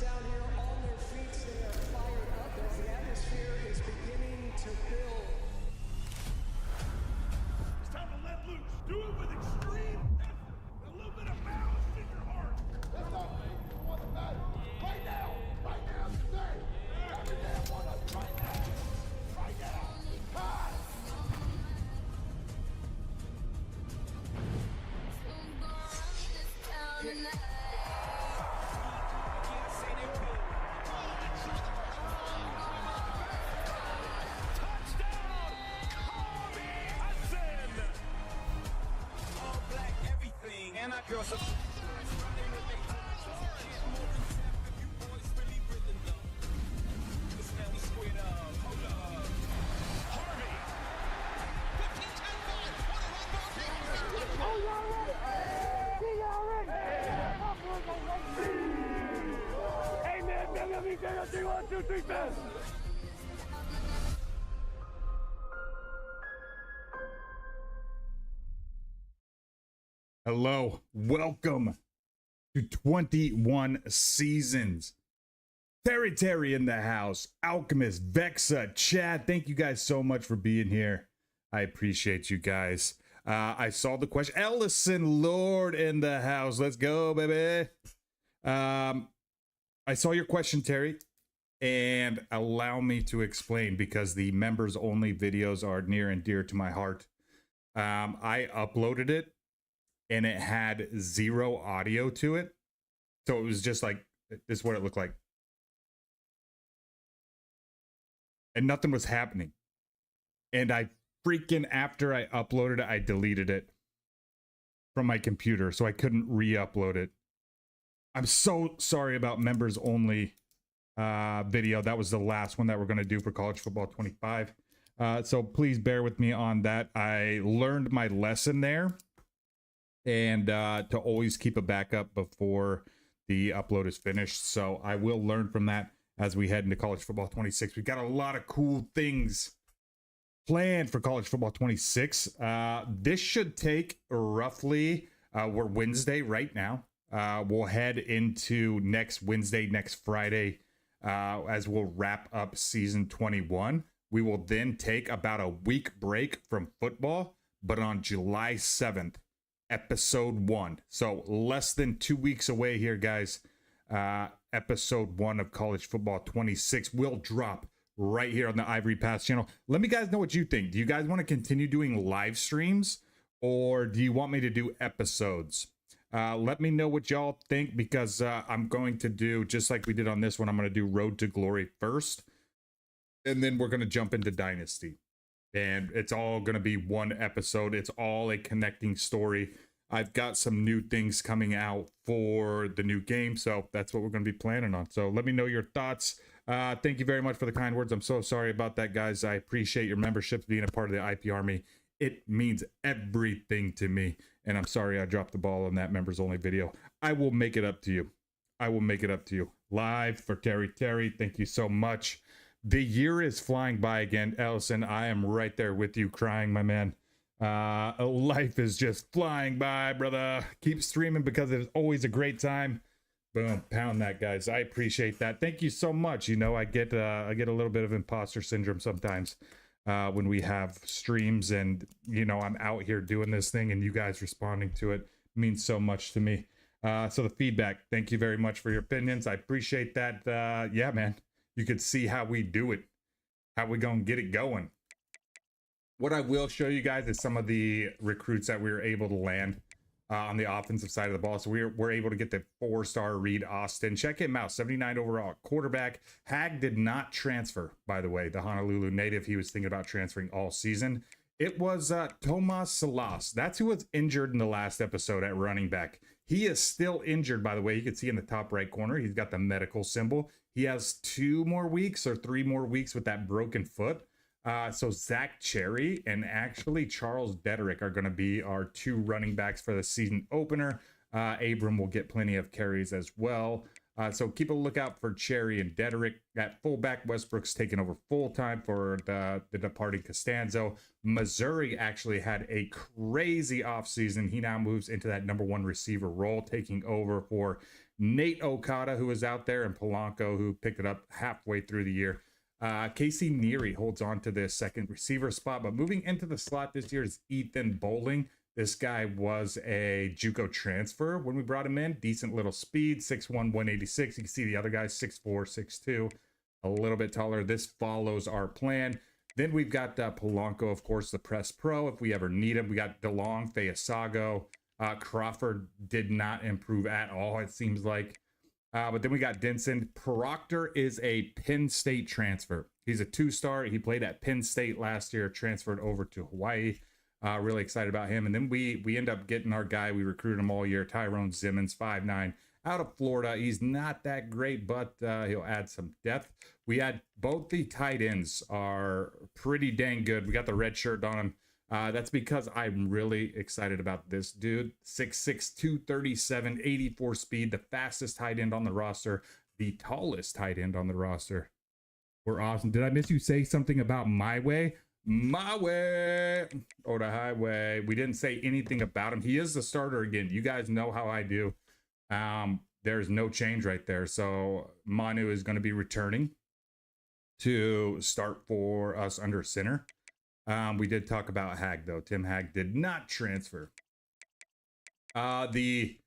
Down here on their feet, they are fired up as the atmosphere is beginning to build. It's time to let loose. Do it with extreme effort. A little bit of malice in your heart. That's all, man. You want the battle. Right now. Right now, today. Every damn one of you. Right now. Right now. Hi. Hello, welcome to 21 seasons. Terry in the house, Alchemist, Vexa, Chad, thank you guys so much for being here. I appreciate you guys. I saw the question. Ellison Lord in the house. Let's go, baby. I saw your question, Terry, and allow me to explain because the members only videos are near and dear to my heart. I uploaded it and it had zero audio to it. So it was just like, this is what it looked like. And nothing was happening. And I freaking, after I uploaded it, I deleted it from my computer, so I couldn't re-upload it. I'm so sorry about members only video. That was the last one that we're going to do for College Football 25. So please bear with me on that. I learned my lesson there, and to always keep a backup before the upload is finished. So I will learn from that as we head into College Football 26. We've got a lot of cool things planned for College Football 26. This should take roughly, we're Wednesday right now. We'll head into next Wednesday, next Friday, as we'll wrap up season 21. We will then take about a week break from football, but on July 7th, episode 1. So less than 2 weeks away here, guys. Episode 1 of College Football 26 will drop right here on the Ivory Pass channel. Let me guys know what you think. Do you guys want to continue doing live streams, or do you want me to do episodes? Let me know what y'all think, because I'm going to do, just like we did on this one, I'm going to do Road to Glory first, and then we're going to jump into Dynasty. And it's all going to be one episode. It's all a connecting story. I've got some new things coming out for the new game, so that's what we're going to be planning on. So let me know your thoughts. Thank you very much for the kind words. I'm so sorry about that, guys. I appreciate your memberships, being a part of the IP Army. It means everything to me, and I'm sorry I dropped the ball on that members only video. I will make it up to you. I will make it up to you. Live for Terry. Thank you so much. The year is flying by again, Ellison. I am right there with you, crying, my man. Life is just flying by, brother. Keep streaming because it is always a great time. Boom, pound that, guys. I appreciate that. Thank you so much. You know, I get a little bit of imposter syndrome sometimes when we have streams, and you know, I'm out here doing this thing, and you guys responding to it means so much to me. So the feedback, thank you very much for your opinions. I appreciate that. Yeah, man, you could see how we do it, how we gonna get it going. What I will show you guys is some of the recruits that we were able to land on the offensive side of the ball. So we're able to get the 4-star Reed Austin. Check him out, 79 overall quarterback. Hag did not transfer, by the way, the Honolulu native. He was thinking about transferring all season. It was Tomas Salas. That's who was injured in the last episode at running back. He is still injured, by the way. You can see in the top right corner, he's got the medical symbol. He has 2 more weeks or 3 more weeks with that broken foot. So Zach Cherry and actually Charles Dederick are going to be our 2 running backs for the season opener. Abram will get plenty of carries as well. So keep a lookout for Cherry and Dederick. At fullback, Westbrook's taking over full-time for the departing Costanzo. Missouri actually had a crazy offseason. He now moves into that #1 receiver role, taking over for Nate Okada, who was out there, and Polanco, who picked it up halfway through the year. Casey Neary holds on to this second receiver spot, but moving into the slot this year is Ethan Bowling. This guy was a JUCO transfer when we brought him in. Decent little speed, 6'1", 186. You can see the other guy, 6'4", 6'2", a little bit taller. This follows our plan. Then we've got Polanco, of course, the press pro, if we ever need him. We got DeLong, Fayasago. Crawford did not improve at all, it seems like. But then we got Denson. Proctor is a Penn State transfer. He's a 2-star. He played at Penn State last year, transferred over to Hawaii. Really excited about him. And then we end up getting our guy. We recruited him all year, Tyrone Simmons, 5'9", out of Florida. He's not that great, but he'll add some depth. We had both the tight ends are pretty dang good. We got the red shirt on him. That's because I'm really excited about this dude. 6'6", 237, 84 speed, the fastest tight end on the roster, the tallest tight end on the roster. We're awesome. Did I miss you say something about my way? My way or the highway. We didn't say anything about him. He is the starter again. You guys know how I do. There's no change right there. So Manu is going to be returning to start for us under center. We did talk about Hag, though. Tim Hag did not transfer. The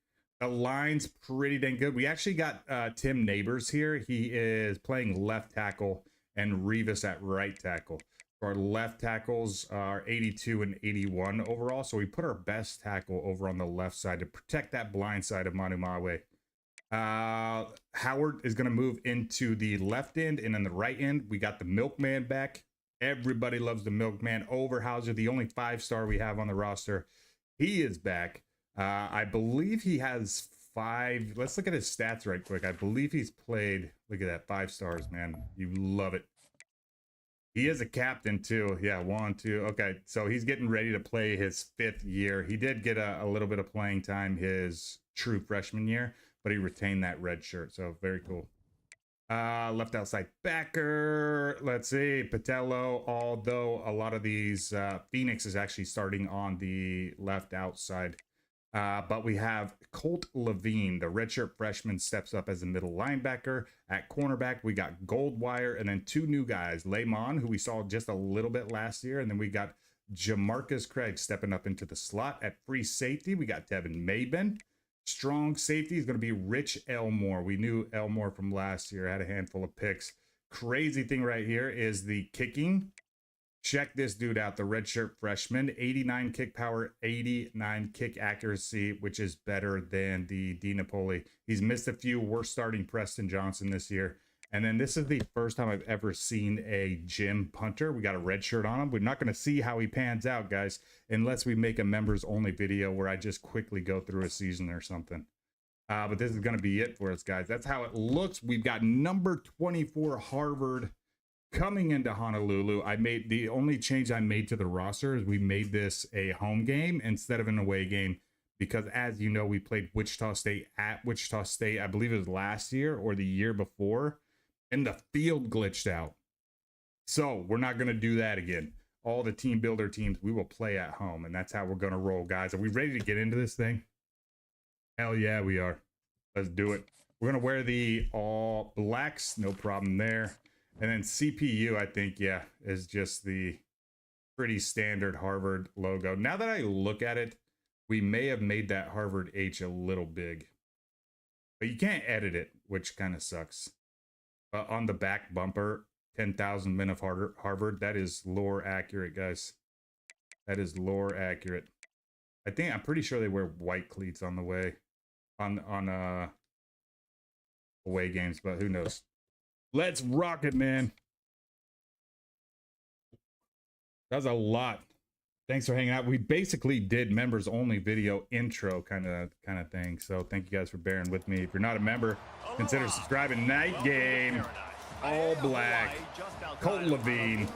line's pretty dang good. We actually got Tim Neighbors here. He is playing left tackle and Revis at right tackle. Our left tackles are 82 and 81 overall. So we put our best tackle over on the left side to protect that blind side of Manu Mawe. Howard is going to move into the left end, and in the right end, we got the Milkman back. Everybody loves the Milkman. Overhauser, the only 5-star we have on the roster. He is back. I believe he has 5. Let's look at his stats right quick. I believe he's played. Look at that, 5 stars, man. You love it. He is a captain too. Yeah, 1, 2. Okay, so he's getting ready to play his 5th year. He did get a little bit of playing time his true freshman year, but he retained that red shirt. So very cool. Left outside backer. Let's see, Patello. Although a lot of these, Phoenix is actually starting on the left outside. But we have Colt Levine, the redshirt freshman, steps up as a middle linebacker. At cornerback, we got Goldwire, and then 2 new guys, Lamon, who we saw just a little bit last year, and then we got Jamarcus Craig stepping up into the slot. At free safety, we got Devin Maben. Strong safety is going to be Rich Elmore. We knew Elmore from last year, had a handful of picks. Crazy thing right here is the kicking. Check this dude out, the redshirt freshman, 89 kick power, 89 kick accuracy, which is better than the D Napoli. He's missed a few. We're starting Preston Johnson this year. And then this is the first time I've ever seen a gym punter. We got a red shirt on him. We're not going to see how he pans out, guys, unless we make a members only video where I just quickly go through a season or something. But this is going to be it for us, guys. That's how it looks. We've got number 24 Harvard coming into Honolulu. The only change I made to the roster is we made this a home game instead of an away game, because as you know, we played Wichita State at Wichita State. I believe it was last year or the year before, and the field glitched out. So we're not going to do that again. All the team builder teams, we will play at home, and that's how we're going to roll, guys. Are we ready to get into this thing? Hell yeah, we are. Let's do it. We're gonna wear the all blacks, no problem there. And then CPU, I think, yeah, is just the pretty standard Harvard logo. Now that I look at it, we may have made that Harvard H a little big, but you can't edit it, which kind of sucks. On the back bumper, 10,000 men of Harvard. That is lore accurate, guys. That is lore accurate. I'm pretty sure they wear white cleats on the way, on away games, but who knows? Let's rock it, man. That was a lot. Thanks for hanging out. We basically did members only video intro kind of thing. So thank you guys for bearing with me. If you're not a member, consider subscribing. Night game, all black, Colt Levine,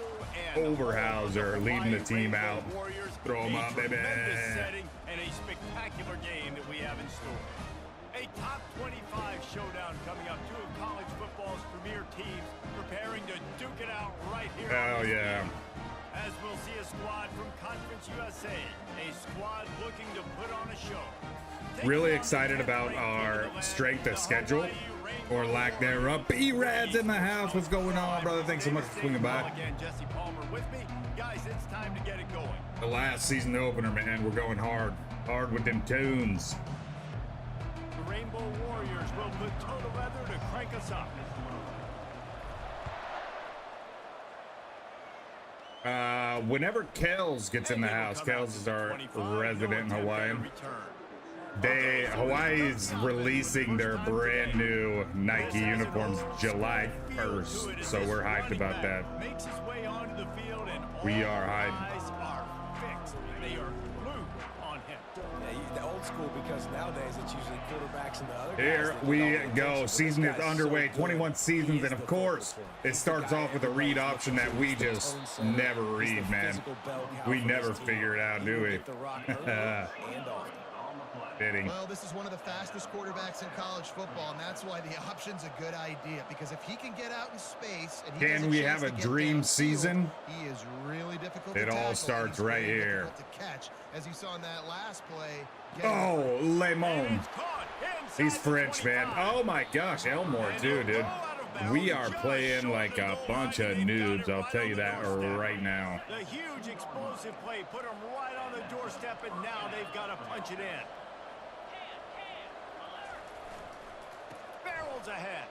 Overhauser leading the team out. Throw them up, baby. And a spectacular game that we have in store. A top 25 showdown coming up. Two of college football's premier teams preparing to duke it out right here. Oh yeah. As we'll see a squad from Conference USA, a squad looking to put on a show. Really excited about our strength of schedule, or lack thereof. B-Rad's in the house. What's going on, brother? Thanks so much for swinging by. Again, Jesse Palmer with me. Guys, it's time to get it going. The last season opener, man. We're going hard with them tunes. The Rainbow Warriors will put total leather to crank us up. Whenever Kels gets in the house, Kels is our resident Hawaiian. Hawaii's releasing their brand new Nike uniforms July 1st, so we're hyped about that. We are hyped. They are glued on him. The old school, because nowadays it's usually quarterbacks and the other guys. Here we go. Season is underway. 21 seasons, and of course, it starts off with a read option that we just never read, man. We never figure it out, do we? Fitting. Well, this is one of the fastest quarterbacks in college football, and that's why the option's a good idea, because if he can get out in space and can we have a dream season? He is really difficult to tackle. It all starts right here. To catch, as you saw in that last play. Oh, Lemon. He's French, man. Oh my gosh, Elmore too, dude. We are playing like a bunch of noobs, I'll tell you that right now. The huge explosive play put them right on the doorstep, and now they've got to punch it in. Barrels ahead.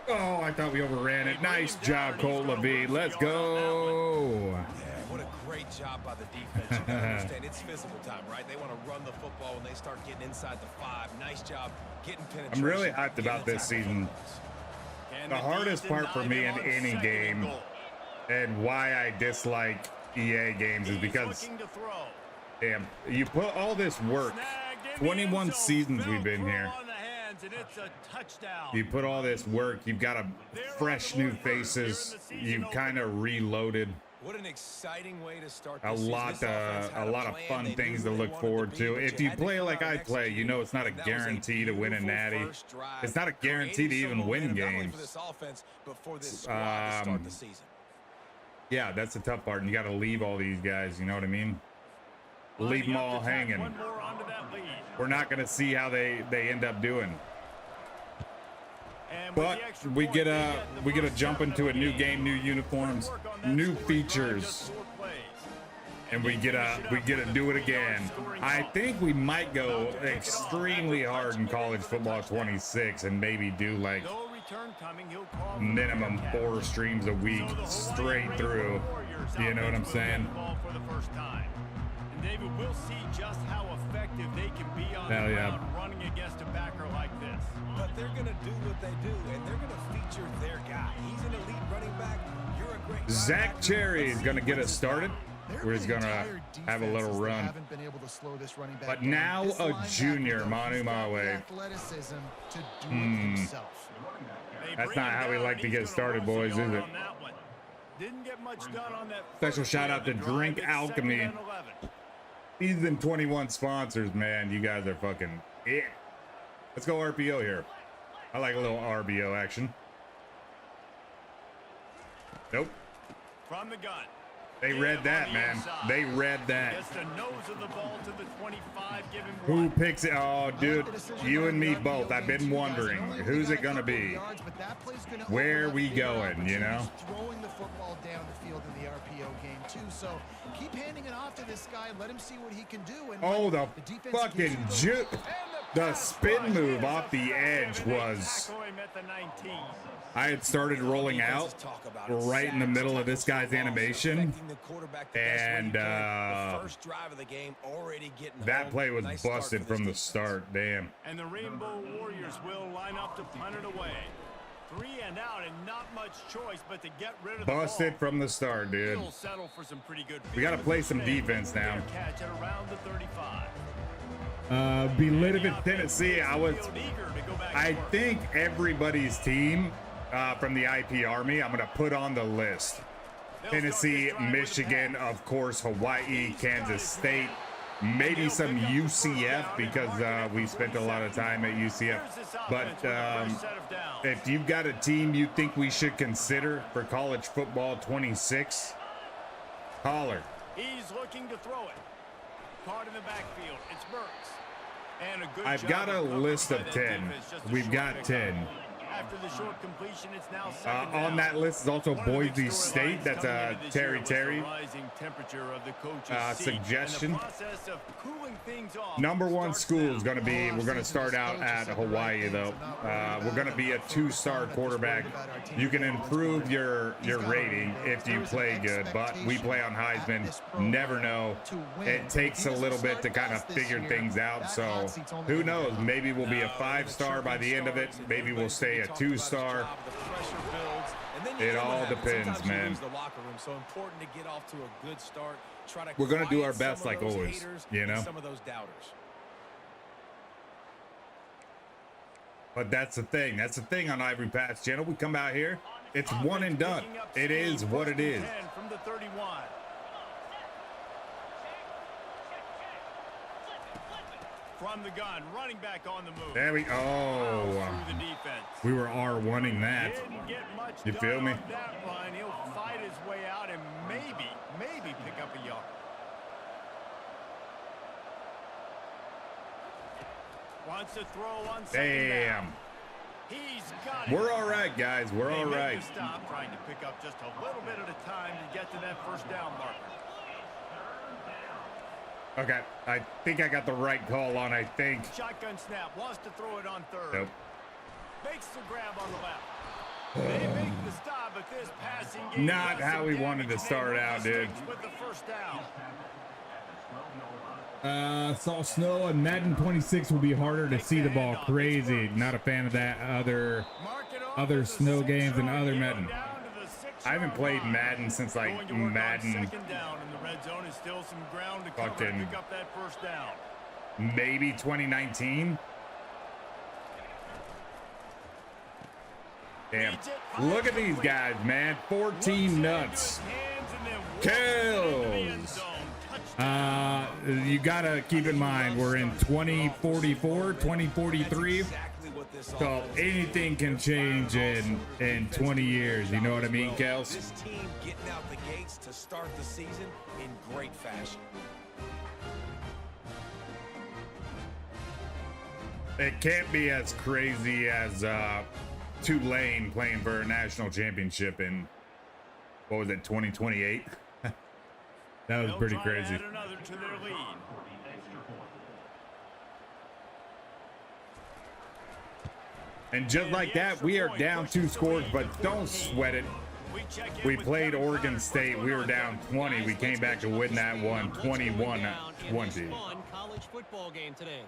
Oh, I thought we overran it. Nice job, Colt Levine. Let's go. Yeah, what a great job by the defense. You gotta understand, it's physical time, right? They want to run the football when they start getting inside the 5. Nice job getting penetration. I'm really hyped about this season. The hardest part for me in any game, and why I dislike EA games, is because, damn, you put all this work. 21 seasons we've been here. You put all this work. You've got a fresh new faces. You kind of reloaded. What an exciting way to start a lot of fun things to look forward to. If you play like I play, you know it's not a guarantee to win a natty. It's not a guarantee to even win games. Yeah, that's the tough part, and you got to leave all these guys. You know what I mean? Leave them all hanging. We're not going to see how they end up doing. But we get a jump into a new game, new uniforms, new features, and we get to do it again. I think we might go extremely hard in college football 26 and maybe do like minimum 4 streams a week straight through. You know what I'm saying? David, we'll see just how effective they can be on the ground running against a backer like this. But they're going to do what they do, and they're going to feature their guy. He's an elite running back. You're a great Zach Cherry is going to get us started. We're just going to have a little run. But now a junior, Manu Mawe. That's not how we like to get started, boys, is it? Didn't get much done on that. Special shout out to Drink Alchemy. Season 21 sponsors, man. You guys are fucking it. Let's go RPO here. I like a little RBO action. Nope. From the gun. They read that, man. They read that. Gets the nose of the ball to the 25, give him Who one. picks it? Oh, dude, you and me both. I've been wondering, who's it gonna be? Where are we going, you know? Throwing the football down the field in the RPO game too. So keep handing it off to this guy. Let him see what he can do. And Oh, the defense fucking gets- juke. The spin move off the edge was. Tackle him at the 19. I had started rolling out right in the middle of this guy's animation, and that play was busted from the start. Damn. And the Rainbow Warriors will line up to punt it away. 3 and out, and not much choice but to get rid of the Busted ball. from the start, dude. He'll settle for some pretty good We got to field play some position. defense now. Catch at around the 35. Be lit if it's Tennessee. Field eager to go back to I work. think everybody's team from the IP Army, I'm going to put on the list. Tennessee, Michigan, of course, Hawaii, Kansas State, maybe some UCF because we spent a lot of time at UCF. But if you've got a team you think we should consider for college football 26, holler. He's looking to throw it. Caught in the backfield. It's Burks. And a good I've job got a of list covering of by that 10. defense. Just a We've short got pickup. 10. After the short completion, it's now second On down. that list is also One of the big Boise State. storylines That's coming a into this year was the Terry. rising temperature of the coach's seat. Suggestion. And the process of cooling things off Number one starts school now. is going to be, we're going to start out at Hawaii, though. We're going to be a 2-star quarterback. You can improve your rating if you play good, but we play on Heisman. Never know. It takes a little bit to kind of figure things out. So who knows? Maybe we'll be a 5-star by the end of it. Maybe we'll stay a 2-star. It all depends, man. So important to get off to a good start. Try to We're gonna do our quiet best some of like those always, haters you and know? some of those doubters. But that's the thing. That's the thing on Ivory Pass Channel. We come out here, it's one and done. It is what it is. From the 31. From the gun, running back on the move. There we Through oh. the defense. We were R1ing that. Didn't get much You done feel me? on that run. He'll fight his way out and maybe pick up a yard. Wants to throw on second Damn. down. He's got it. We're all right, guys. We're They all make right. the stop, trying to pick up just a little bit at a time to get to that first down marker. Okay, I think I got the right call on, I think. Shotgun snap, wants to throw it on third. Nope. Makes the grab on the left. They make the stop, but this passing game Not does how some we wanted to damage. start They out, make dude. mistakes with the first down. Saw snow on Madden 26 will be harder to see the ball. Crazy. Not a fan of that. Mark it off Other as a snow games and 6-yard other gain Madden. down to the 6-yard I haven't played line. Madden since like Going to work on Madden second down in the red zone is still some ground to cover to Fucking- pick up that first down. maybe 2019. Damn. Look at these guys, man. 14 nuts. Kills. You gotta keep in mind we're in 2044, 2043. Exactly what this So offense is. anything can change in 20 years. You know what I mean, Kels? This team getting out the gates to start the season in great fashion. It can't be as crazy as Tulane playing for a national championship in, what was it, 2028? That was They'll pretty try to crazy. add another to their lead. And just like that, we are down 2 scores, but don't sweat it. We played Oregon State. We were down 20. We came back to win that one, 21-20. Fun college football game today.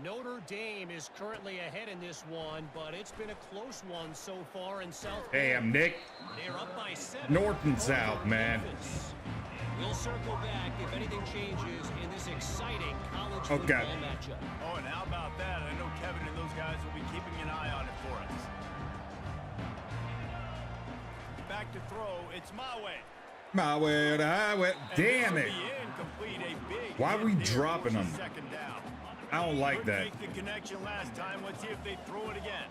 Notre Dame is currently ahead in this one, but it's been a close one so far in South. Hey, I'm Nick. They're up by 7. North and South, man. We'll circle back if anything changes in this exciting college Okay. football matchup. Oh, and how about that? I know Kevin and those guys will be keeping an eye on it for us. Back to throw. It's my way. My way or the highway. And Damn this it. will be incomplete. A big Why are hit we there, dropping forces them? Second down. I don't like Couldn't that. make the connection last time. Let's see if they throw it again.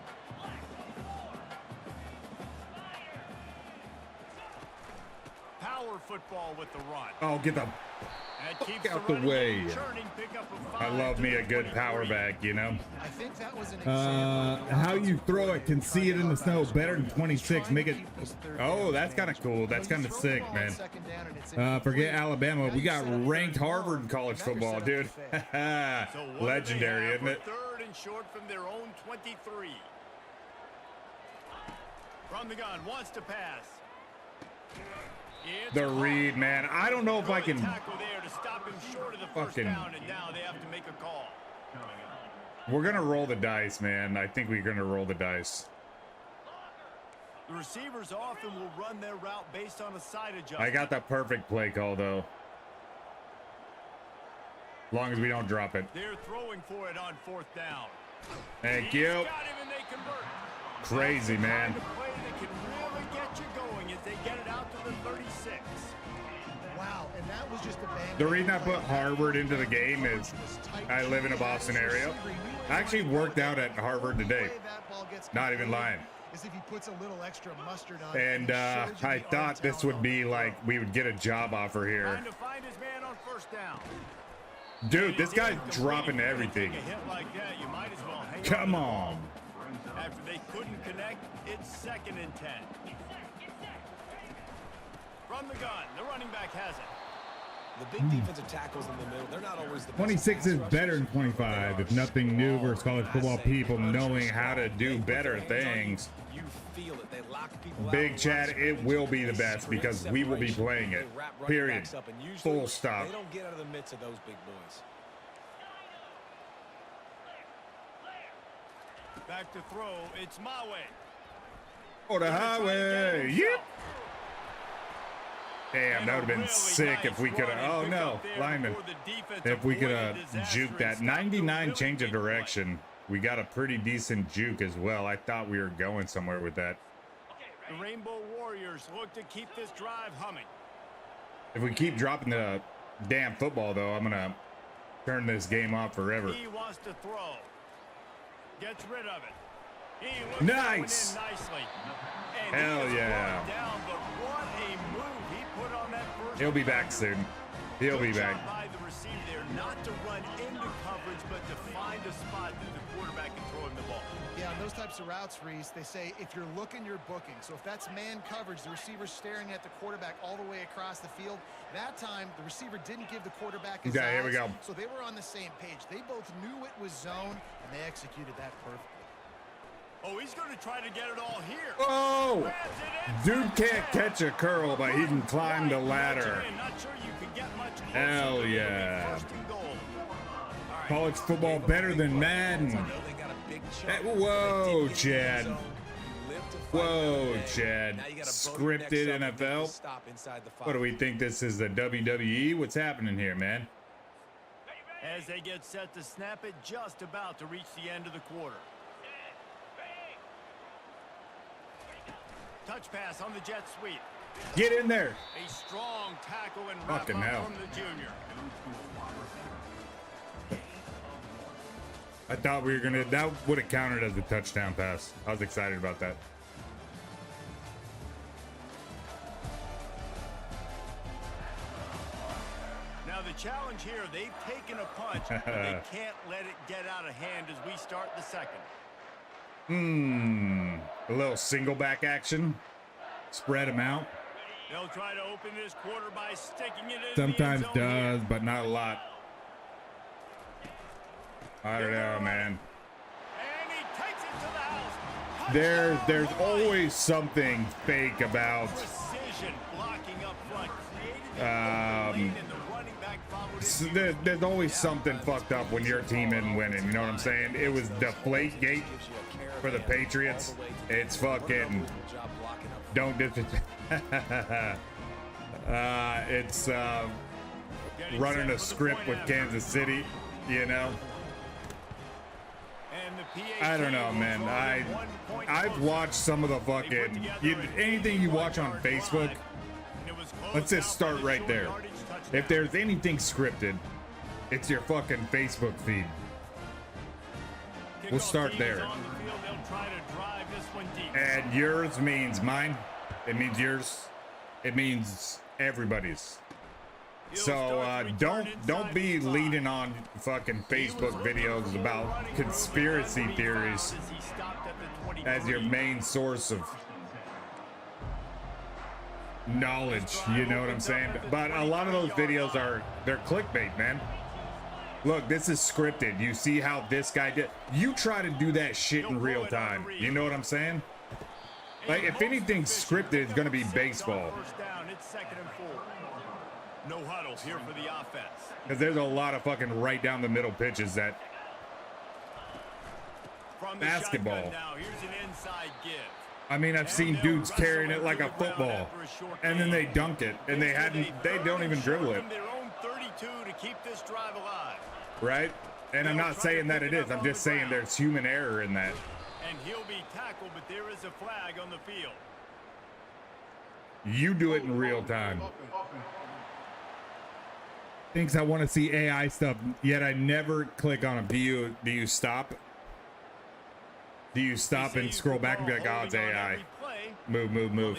power football with the run. Oh, get the That fuck keeps out the running way. game churning. Pick up a I 5 love to me the a good 23. power back, you know? I think that was an example. How you throw it, can see it in the snow better than 26. Make it. Oh, that's kind of cool. That's kind of sick, man. Forget Alabama. We got ranked Harvard in college football, dude. So what do they Legendary, have isn't it? for third and short from their own 23. From the gun, wants to pass. It's The caught. read, man. I don't know if I Good can. tackle there to stop him short of the first Fucking- down, and now they have to make a call. We're gonna roll the dice, man. I think we're gonna roll the dice. The receivers often will run their route based on a side adjustment. I got the perfect play call though. As long as we don't drop it. They're throwing for it on 4th down. Thank He's you. got him and they convert. Crazy, man. That's the kind of play that can really get you going as they get it out to the 36. Wow, and that was just a bang. The reason I put Harvard into the game is I live in a Boston area. I actually worked out at Harvard today. Not even lying. Is if he puts a little extra mustard on it, And he shows you I the thought this would be like we would get a job offer here. Trying to find his man on 1st down. Dude, this guy's dropping everything. Take a hit like that, you might as well hang Come on. on. After they couldn't connect, it's 2nd and 10. From the gun, the running back has it. The big defensive tackles in the middle, they're not always the best 26 is pass better rushers. than 25. If nothing new versus college football people knowing how to do better things. You feel it. They lock people out Big on Chad, runs. it will be the They best sprint because we will be separation. playing it. They wrap running Period. backs up, and usually Full stop. They don't get out of the midst of those big boys. Back to throw, it's my way. Oh, the highway. Yep. Damn, that would have been sick if we could have. Oh, no. Lineman. If we could have juked that. 99 change of direction. We got a pretty decent juke as well. I thought we were going somewhere with that. The Rainbow Warriors look to keep this drive humming. If we keep dropping the damn football, though, I'm going to turn this game off forever. He wants to throw. Gets rid of it. He looks Nice. that one in nicely. And Hell he is yeah. brought down, but what a move he put on that first He'll be down. back soon. He'll be Good job back. by the receiver there, not to run into coverage, but to find a spot that the quarterback can throw him the ball. Yeah, on those types of routes, Reese, they say if you're looking, you're booking. So if that's man coverage, the receiver's staring at the quarterback all the way across the field. That time, the receiver didn't give the quarterback his Yeah, here we eyes, go. so they were on the same page. They both knew it was zone, and they executed that perfectly. Oh, he's going to try to get it all here. Oh! Grabs it inside Dude the can't 10. catch a curl, but he can climb the Right, ladder. nudge it in. Not sure you can get much closer. Hell It'll be yeah. 1st and goal. All right. College football better than Madden. I know they got a big chunk, Hey, but whoa, they didn't get in the Chad. zone. You live to fight Whoa, another day. Chad. Now you gotta Scripted bone your necks up and get NFL? the stop inside the What do 5. we think this is, the WWE? What's happening here, man? As they get set to snap it, just about to reach the end of the quarter. Touch pass on the jet sweep. Get in there. A strong tackle and wrap Fucking up hell. from the junior. I thought we were gonna, that would have counted as a touchdown pass. I was excited about that. Now the challenge here, they've taken a punch, but they can't let it get out of hand as we start the second. A little single back action. Spread them out. They'll try to open this quarter by sticking it in Sometimes the end zone does, but not a lot. I don't know, man. And he takes it to the house. There's always something fake about Precision blocking up front, created the open lane and the running back followed it. there's always something fucked up when your team isn't winning. You know what I'm saying? It was deflate gate for the Patriots. It's fucking don't dis. It's running a script with Kansas City. You know. And the PAT I don't know, man. will throw it 1 point I've closer. watched some of the They put fucking together an anything you watch on 81-yard Facebook. drive, and it was closed Let's just out by start the right short there. yardage touchdown. If there's anything scripted, it's your fucking Facebook feed. We'll Kickoff start team there. is on the field. They'll try to drive this one deep. And yours means mine. It means yours. It means Everybody's. So don't be leaning on fucking Facebook videos about conspiracy theories as your main source of knowledge, you know what I'm saying? But a lot of those videos they're clickbait, man. Look, this is scripted. You see how this guy did. You try to do that shit in real time. You know what I'm saying? Like, if anything's scripted, it's gonna be baseball. No huddle here for the offense. Because there's a lot of fucking right down the middle pitches that From the basketball. shotgun now, here's an inside give. I mean, I've seen dudes carrying it like a football, and then they dunk it, and they don't even dribble it, Their own 32 to keep this drive alive. right? And I'm not saying that it is. I'm just saying there's human error in that. And he'll be tackled, but there is a flag on the field. You do it in real time. Thinks I want to see AI stuff, yet I never click on them. Do you stop? Do you stop and scroll back and be like, oh, it's AI? Move.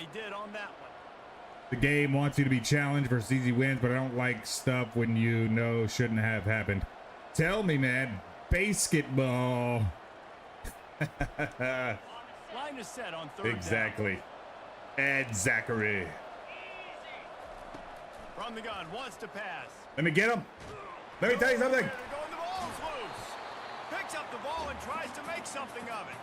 The game wants you to be challenged versus easy wins, but I don't like stuff when you know shouldn't have happened. Tell me, man. Basketball. Line is set on third Exactly. Ed Zachary. From the gun, wants to pass. Let me get him. Let me tell you something. The ball's loose. Picks up the ball and tries to make something of it.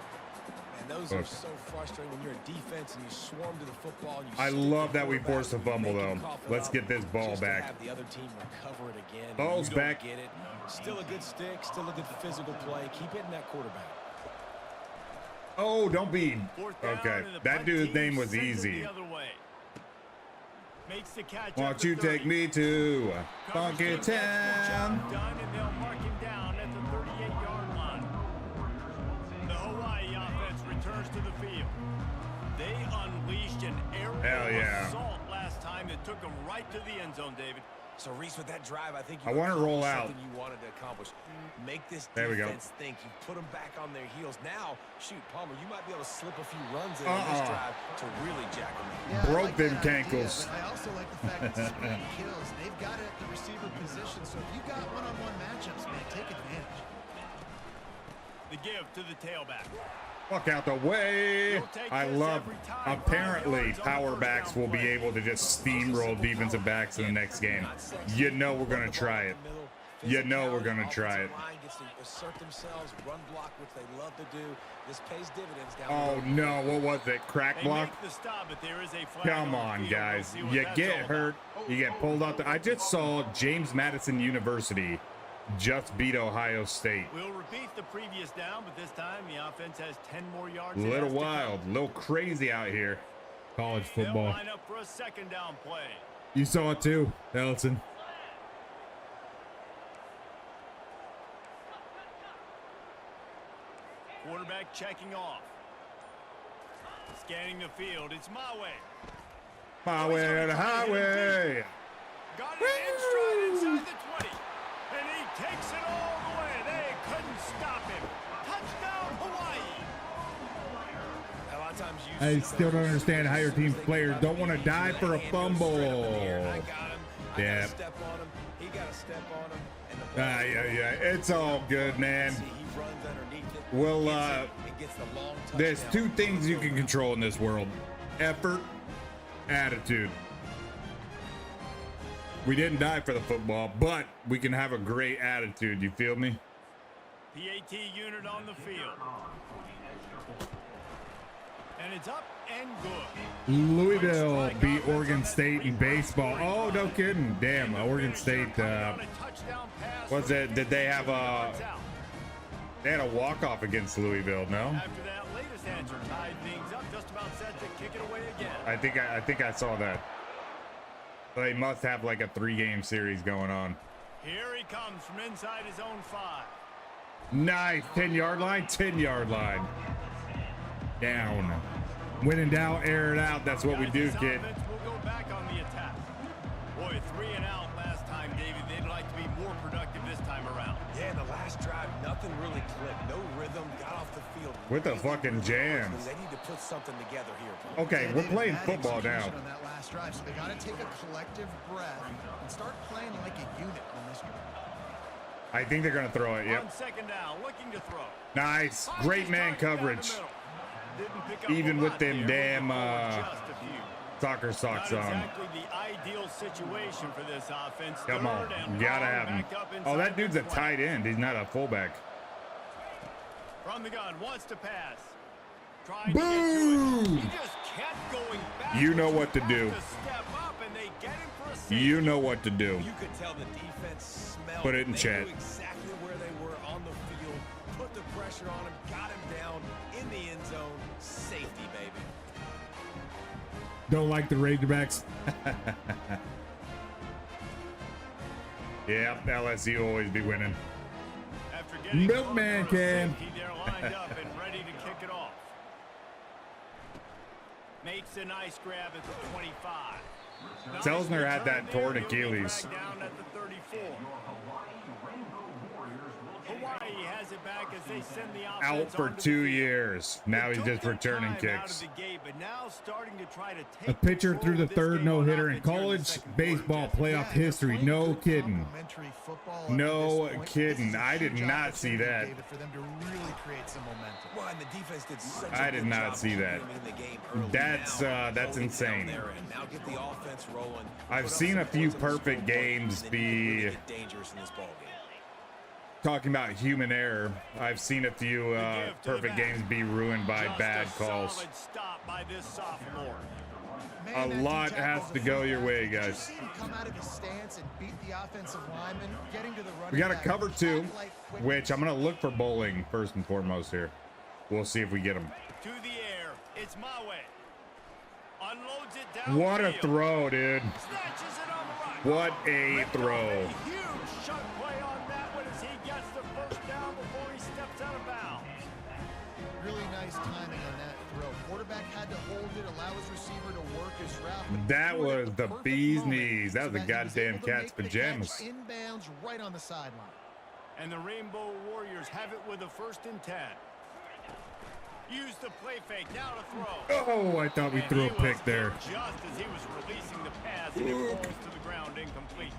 And those are so frustrating when you're a defense and you swarm to the football. And you I stick love your that we quarterback forced a and you fumble, make him though. cough it Let's up get this ball just to back. have the other team recover it again. Ball's You don't back. Get it. Still a good stick. Still a good physical play. Keep hitting that quarterback. Oh, don't be. Fourth down, Okay. and the That punt dude's team name was sends it easy. the other way. Makes the catch Why at don't the you 30. take me to Funky Covers the Town? job done, and they'll mark him down at the 38-yard line. The Hawaii offense returns to the field. They unleashed an Hell aerial yeah. assault last time that took them right to the end zone, David. So, Reese, with that drive, I think I you wanna roll accomplished out. something you wanted to accomplish. Make this There we go. defense think. You put them back on their heels. Now, shoot, Palmer, you might be able to slip a few runs in on this drive to really jack them up. Yeah, I Broke like them that idea, cankles. but I also like the fact that speed kills. They've got it at the receiver position, so if you got one-on-one matchups, man, take advantage. The give to the tailback. Fuck out the way. I love, apparently, power backs will be able to just steamroll defensive backs in the next game. You know we're going to try it. You know we're going to try it. Gets to assert themselves, run block, which they love to do. This pays dividends down Oh, the road. no. What was it? Crack They block? make the stop, but there is a flag Come the on, field. guys. We'll see what You that's get all about. hurt. You get pulled out. I just saw James Madison University just beat Ohio State. We'll repeat the previous down, but this time the offense has 10 more yards. A it little has to go. wild, a little crazy out here. College They'll football. line up for a second down play. You saw it too, Ellison. Quarterback checking off. Scanning the field. It's my way. My way to the highway. Got it in stride inside the 20. And he takes it all the way. They couldn't stop him. Touchdown, Hawaii. A lot of times you I see still don't those understand how your team's they players got don't it, want to he die let for a the hand go straight up in the air. fumble. I got him. I Yeah. got a step on him. He got a step on him. And the ball Yeah. It's all good, man. See, he runs underneath it, Well, gets it, and gets the long There's touchdown. two things you can control in this world: effort, attitude. We didn't die for the football, but we can have a great attitude. You feel me? PAT unit on the field. And it's up and good. Louisville beat Oregon State in baseball. Oh, no kidding. Damn, Oregon State. Was it? Did they have a? They had a walk-off against Louisville. No, After that latest answer tied things up, just about set to kick it away again. I think I saw that. They must have like a 3-game series going on. Here he comes from inside his own 5. Nice. 10-yard line. 10-yard line. Down. When in doubt, air it out. That's what we do, This kid. offense will go back on the attack. Boy, 3 and out last time, David. They'd like to be more productive this time around. Yeah, in the last drive, nothing really clicked. No rhythm. Got off the field. With the Really fucking quickly. jams. They need to put something together here. Okay, Yeah, we're they playing had football now. execution on that last drive, so they got to take a collective breath and start playing like a unit on this drive. I think they're going to throw it. Yep. On second down, looking to throw. Nice. Great man coverage. Even with them damn soccer socks on. Exactly the ideal situation for this offense. Come on. Gotta have him. Oh, that dude's a tight end. He's not a fullback. From the gun, wants to pass. Boom! He just kept going back. You know what to do. Step up and they get him for a safety. You know what to do. You could tell the defense smelled. Put it in they chat. Knew exactly where they were on the field. Put the pressure on him. Got him down in the end zone. Safety, baby. Don't like the Razorbacks. Yeah, LSU always be winning. After getting Milkman can. They're lined up and ready to kick it off. Makes a nice grab at the 25. Selzner had that torn Achilles. Down at the 34. Hawaii has it back as they send the Out for 2 years. Now he's just returning kicks. A pitcher threw the third no-hitter in college baseball playoff history. No kidding. No kidding. I did not see that. For them to really create some momentum. Well, and the defense did such I a did good not job see that. keeping the game early. That's Now, that's go insane. down there and now get the offense rolling. I've Put up seen some a few points on the perfect scoreboard, games and then you can really be get dangerous in this ball game. talking about human error. I've seen a few perfect games be ruined by bad calls. Stop by this sophomore. A lot has to go your way, guys. Come out of his stance and beat the offensive lineman, getting to the running We got a back. cover 2, which I'm going to look for bowling first and foremost here. We'll see if we get him. To the air. It's my way. Unloads it down. What a throw, dude. Snatches it on the right. What a throw. A huge shot play on that one as he gets the first down before he steps out of bounds. Really nice timing on that throw. Quarterback had to hold it, allow his receiver to work his route. but That threw it at was the the perfect bee's moment knees. That so was the he was goddamn able to cat's make the catch pajamas. Inbounds right on the sideline. And the Rainbow Warriors have it with a 1st and 10. Use the play fake. Now to throw. Oh, I thought we And threw a he pick was there. Just as he was releasing the pass, and it falls to the ground incomplete.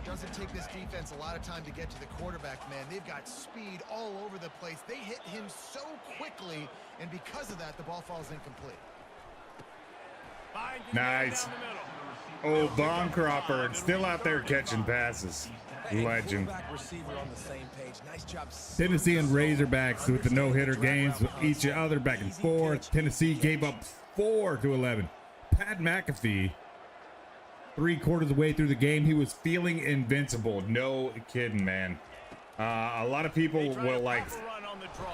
Doesn't take this defense a lot of time to get to the quarterback, man. They've got speed all over the place. They hit him so quickly, and because of that, the ball falls incomplete. Finds his man Nice. down the middle. Oh, Von Crawford still out there catching passes. Hey, Legend. quarterback, receiver on the same page. Nice job. Tennessee and Razorbacks with the no-hitter games with each other back and forth. Tennessee gave up 4-11. Pat McAfee, 3/4 of the way through the game, he was feeling invincible. No kidding, man. A lot of people They try will to like pop a run on the draw.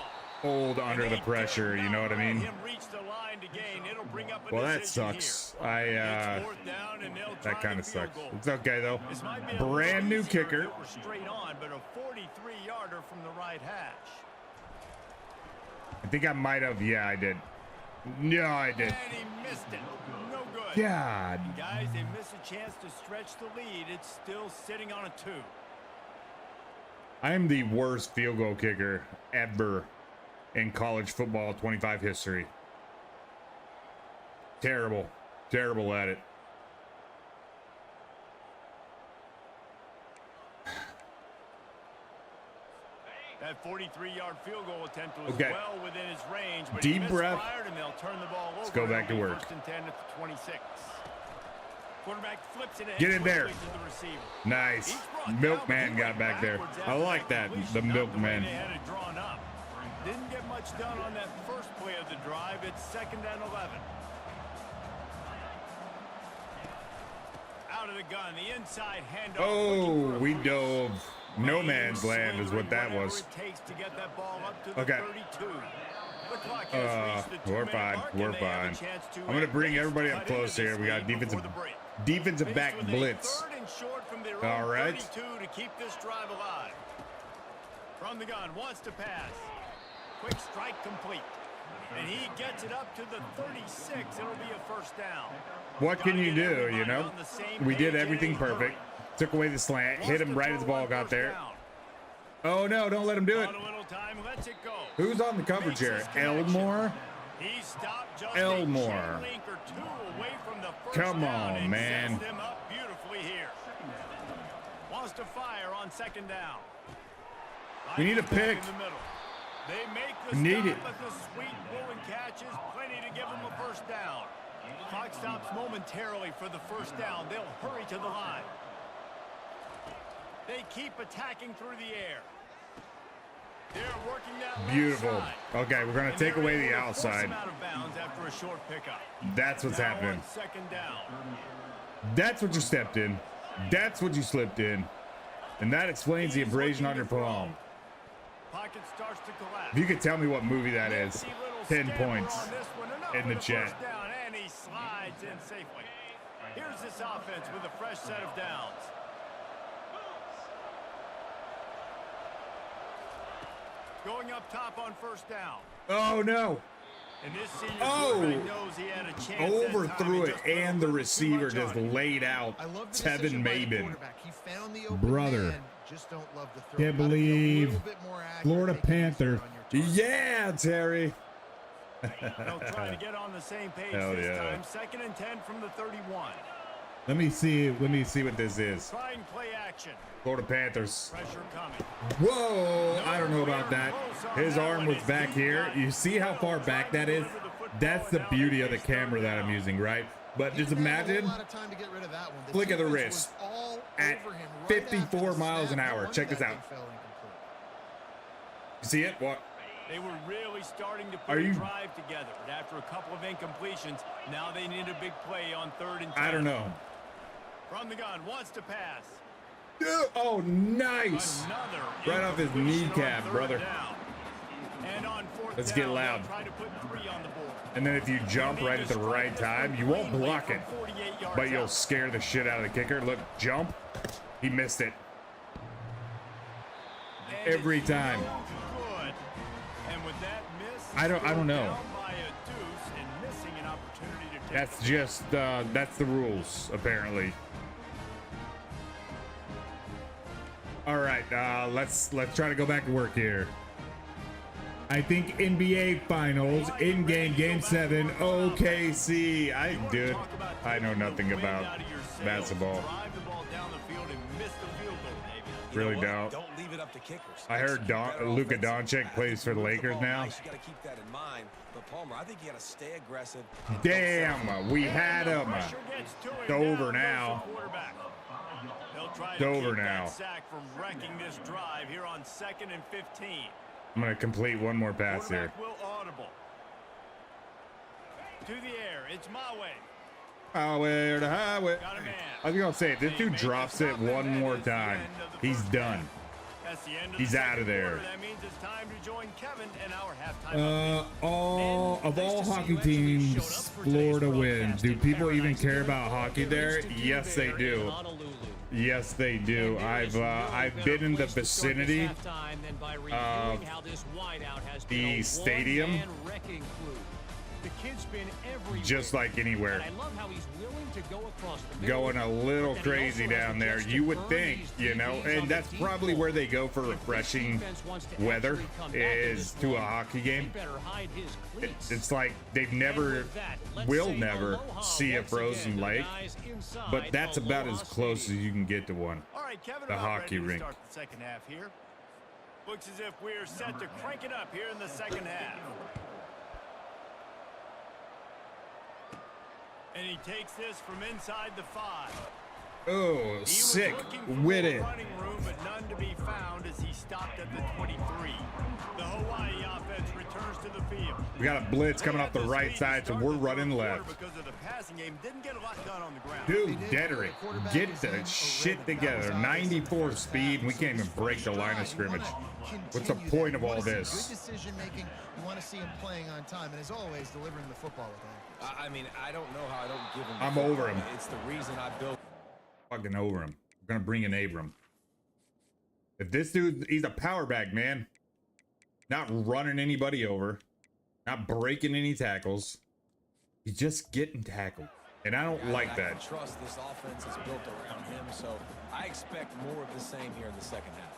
hold under the pressure, you know what I mean? Him reach the line to gain. It'll bring up a Well, that decision sucks. here. It's 4th down, and they'll try That kind the of field sucks. goal. It's okay though. This might be a Brand new little easier kicker. if it were straight on, but a 43-yarder from the right hash. I think I might have. Yeah, I did. No, I did. And he missed it. No good. God. Guys, they miss a chance to stretch the lead. It's still sitting on a 2. I am the worst field goal kicker ever in college football 25 history. Terrible. Terrible at it. That 43-yard field goal attempt was Okay. well within his range, but Deep he breath. misfired, and they'll turn the ball over. Let's go back to It'll be work. 1st and 10 at the 26. Quarterback flips it ahead Get in there. quickly to the receiver. Nice. He's brought down, Milkman but he got went back there. backwards I after like that. completion, The not way Milkman. they had it drawn up. Didn't get much done on that first play of the drive. It's 2nd and 11. Out of the gun, the inside handoff. Oh, we dove. No man's land is what that was. It takes to get that ball up to the Okay. 32. The clock has reached the We're 2-minute fine. mark, We're and they have a fine. chance to I'm gonna at bring least everybody cut up into close this here. We got lead before defensive the break. defensive back Faced with a blitz. 3rd and short from their All own right. 32 to keep this drive alive. From the gun, wants to pass. Quick strike complete. And he gets it up to the 36. It'll be a 1st down. What can Gotta you get do, everybody you know? on the same We did page, everything and a perfect. hurry. Took away the slant, hit him Wants to right as the throw ball on got 1st there. down. Oh no, don't let him do it. On a little time, lets it go. Who's on the coverage Makes here? his connection. Elmore? He stopped just Elmore. a chain link or 2 away from the first Come down on, and man. sets them up beautifully here. Wants to fire on second down. We need a Back pick. in the middle. They make the We need stop, it. but the sweet rolling catch is plenty to give them a first down. Clock stops momentarily for the first down. They'll hurry to the line. They keep attacking through the air. They're working that left Beautiful. side. Okay, we're going to And take they're away the able to force outside. him out of bounds after a short pickup. That's what's Now happening. on second down. That's what you stepped in. That's what you slipped in. And that explains the He's abrasion looking on your to throw. palm. Pocket starts to collapse. If you could tell me what movie that is, Nifty little 10 scamper points on this one. Enough in for the the chat. first down, and he slides in safely. Here's this offense with a fresh set of downs. Going up top on first down. Oh, no. And this senior Oh! quarterback knows he had a chance that time. Overthrew He it, just put a and the little too receiver much just on it. laid out I love the Tevin decision by the Maben. quarterback. He found the open Brother. man, just don't love the throw. Can't Gotta be a believe little bit more accurate, Florida making sure Panther. on your target. Yeah, Terry. They'll try to get on the same page Hell this yeah. time. 2nd and 10 from the 31. Let me see what this is. Trying play action. Florida Panthers. Pressure coming. Whoa, I don't know about that. His arm was back here. You see how far back that is? That's the beauty of the camera that I'm using, right? But He just didn't have a whole imagine, lot of time to get rid of that one. The flick of the defense wrist was all at over him right 54 after the miles snap. an No hour. wonder Check this that out. thing fell incomplete. you see it? What? They were really starting to Are put a you- drive together. But after a couple of incompletions, now they need a big play on 3rd and 10. I don't know. From the gun, wants to pass. Oh, nice. Another Right off his incompletion on kneecap, 3rd brother. down. And on 4th Let's down, get loud. they'll try to put 3 on the board. And then if you jump right at the right time, you won't block it, From 48 yards but you'll out. scare the shit out of the kicker. Look, jump. He missed it. And every it's time. no good. And with that miss, I don't still know. down by a deuce and missing an opportunity to take That's the just that's the rules apparently. All right, let's try to go back to work here. I think NBA Finals, in-game, Game 7, OKC. Dude, I know nothing about basketball. Drive the ball down the field and miss the field goal, maybe. You know Really what? don't. Don't leave it up to kickers. I heard Execute Luka better offensively. Doncic plays for the Move Lakers ball now. nice. You got to keep that in mind. But Palmer, I think you got to stay aggressive. and don't Damn, settle. we had him. Pressure gets to him. It's over Down goes now. the quarterback. They'll try It's to over keep now. that sack from wrecking this drive here on 2nd and 15. I'm gonna complete one more pass here. Quarterback will audible. To the air, it's my way. Highway or the highway. Got a man. I was gonna say, if this They dude make drops the it stop, and one that more is the time, end of the he's first done. half. That's the end of He's the out of second there. quarter. That means it's time to join Kevin and our halftime update. All nice to see hockey you actually teams, showed up for Florida today's wins. broadcast Do in people even Paradise. care about hockey there? To Yes, they there do. in Honolulu. Yes, they do. And there is I've no been better in the place to start this vicinity halftime than by reviewing of how this wideout has the been a stadium. one-man wrecking crew. The kid's been everywhere. just like anywhere. And I love how he's willing to go across the middle, Going a little but then he crazy also has down the there. guts to You would burn think, these you know, DBs on and the that's deep probably ball. where they go for If this refreshing defense wants to weather actually come back in is this to a one, hockey he game. better hide his cleats. It's like they've And never, with that, let's will say never aloha see a once frozen again to the lake, guys inside but that's about Aloha as close as Stadium. you can get to one. All right, Kevin, The about hockey ready to rink. start the second half here. Looks as if we're set to crank it up here in the second half. And he takes this from inside the 5. Oh, He was sick looking for with more it. running room, but none to be found as he stopped at the 23. The Hawaii offense returns to the field. We got a blitz coming off the right side, so we're running left. Because of the passing game, didn't get a lot done on the ground. Dude, Dederick, get the shit together. 94 speed, and we can't even break the line of scrimmage. What's the point of all this? Good decision making. You want to see him playing on time, and as always, delivering the football with accuracy. I mean, I don't know how I don't give him. the I'm football. over him. It's the reason I built. Fucking over him. We're gonna bring in Abram. If this dude, he's a power back, man. Not running anybody over. Not breaking any tackles. He's just getting tackled. And I don't like I that. can trust this offense is built around him, so I expect more of the same here in the second half.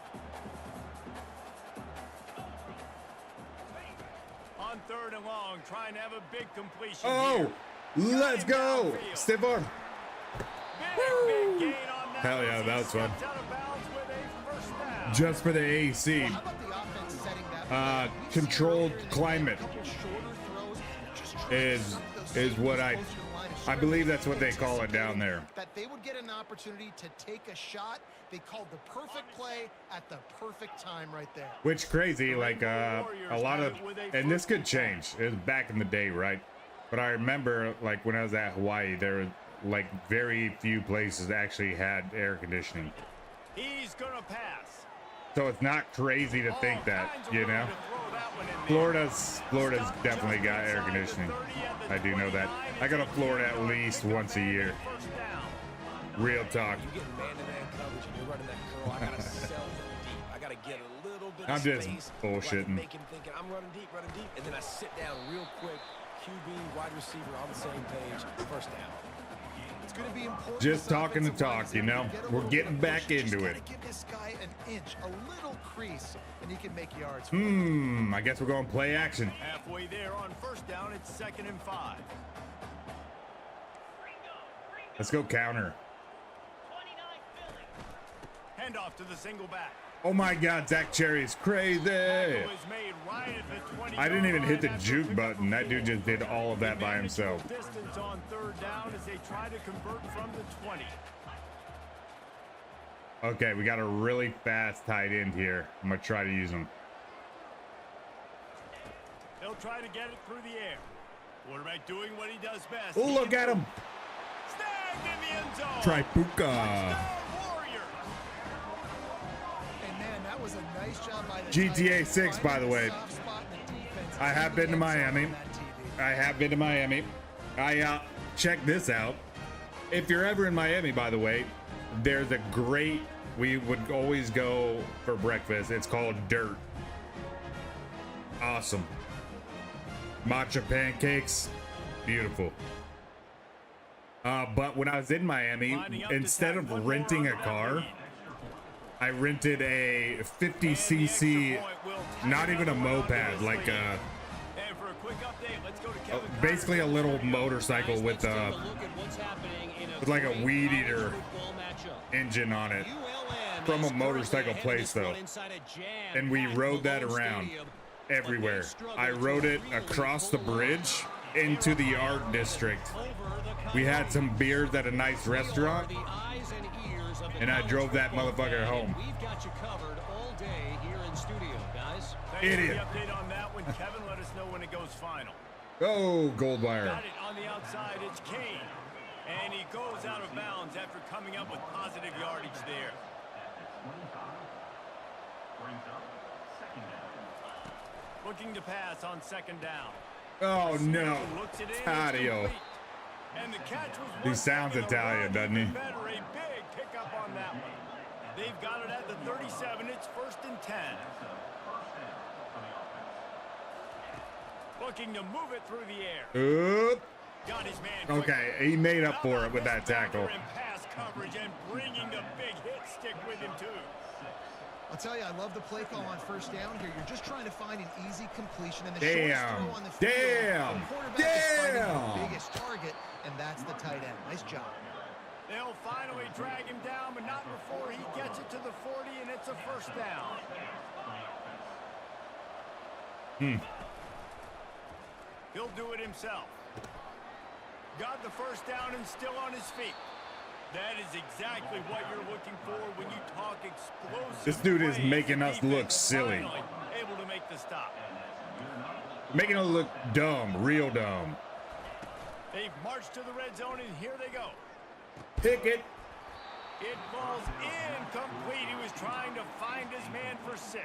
On 3rd and long, trying to have a big completion Oh! here. Let's go. Stiff arm. Big gain on that Hell yeah, as he that was fun. stepped out of bounds with a first down. Just for the AC. How about the offense setting that? We've seen Controlled earlier in the game, climate a couple shorter throws, just trying to is suck those what safeties I closer to the line of I scrimmage. believe that's what they call it down there. That they would get an opportunity to take a shot. They called the perfect play at the perfect time right there. Which crazy, like a lot of, and this could change. It was back in the day, right? But I remember, like when I was at Hawaii, there were like very few places that actually had air conditioning. He's gonna pass. So it's not crazy to think All that, kinds of you room know. to throw that one in there. Florida's definitely got air conditioning. I do know that. I go to Florida at least once a year. First down. Real talk. You get man-to-man coverage and you're running that curl. I gotta sell him deep. I gotta get a little bit I'm of just space. bullshitting. Make him thinking I'm running deep, and then I sit down real quick. QB, wide receiver on the same page. First down. It's going to be important. Just this talking the offensive line talk, is you able know? to get a We're little getting bit of back push. Just into gotta it. Give this guy an inch, a little crease, and he can make yards. I guess we're going play action. Halfway there on first down, it's 2nd and 5. Let's go counter. Handoff to the single back. Oh my God, Zach Cherry is crazy. Tackle is made right at the 20 I didn't even hit the yard line. juke button. That dude just did all of that by Manageable himself. Distance on 3rd down as they try to convert from the 20. Okay, we got a really fast tight end here. I'm gonna try to use him. They'll try to get it through the air. Quarterback doing what he does best. Oh, look at him. Snagged in the end zone. Tripuka. Touchdown, Warriors. And man, that was a nice job by the GTA tight end, 6, by the finding way. soft spot in the defense, I have been to getting the end zone Miami. on that TV. I have been to Miami. Check this out. If you're ever in Miami, by the way, there's a great, we would always go for breakfast. It's called Dirt. Awesome. Matcha pancakes. Beautiful. But when I was in Miami, Lining up to instead tack of one more renting a on that car, lead. I rented a 50cc, And the extra point will tie not it even a up and onto moped, this like lead. a, And for a quick update, let's go to Kevin basically a Carter. little motorcycle with like a weed eater engine on it. From a motorcycle place though. And we rode that around everywhere. I rode it across the bridge into the art district. We had some beers at a nice restaurant, and I drove that motherfucker home. We've got you covered all day here in studio, guys. Thanks for Idiot. the update on that one. Kevin, let us know when it goes final. Oh, gold wire. Got it on the outside. It's Kane. And he goes out of bounds after coming up with positive yardage there. Looking to pass on 2nd down. Oh no. Looks it in, it's Tadio. complete. And the catch was He one sounds thing in the Italian, run. doesn't he? Even better, a big pickup on that one. They've got it at the 37. It's 1st and 10. Looking to move it through the air. Oop. Got his man quick. Okay, he made up for it with that tackle. And pass coverage and bringing the big hit stick with him too. I'll tell you, I love the play call on 1st down here. You're just trying to find an easy completion and the Damn. shortest throw on the field. Damn. The quarterback is finding Damn. the biggest target, and that's the tight end. Nice job. They'll finally drag him down, but not before he gets it to the 40, and it's a 1st down. He'll do it himself. Got the 1st down and still on his feet. That is exactly what you're looking for when you talk explosive. This dude is plays. making The us look defense silly. finally able to make the stop. Making it look dumb, real dumb. They've marched to the red zone, and here they go. Pick it. It falls incomplete. He was trying to find his man for 6.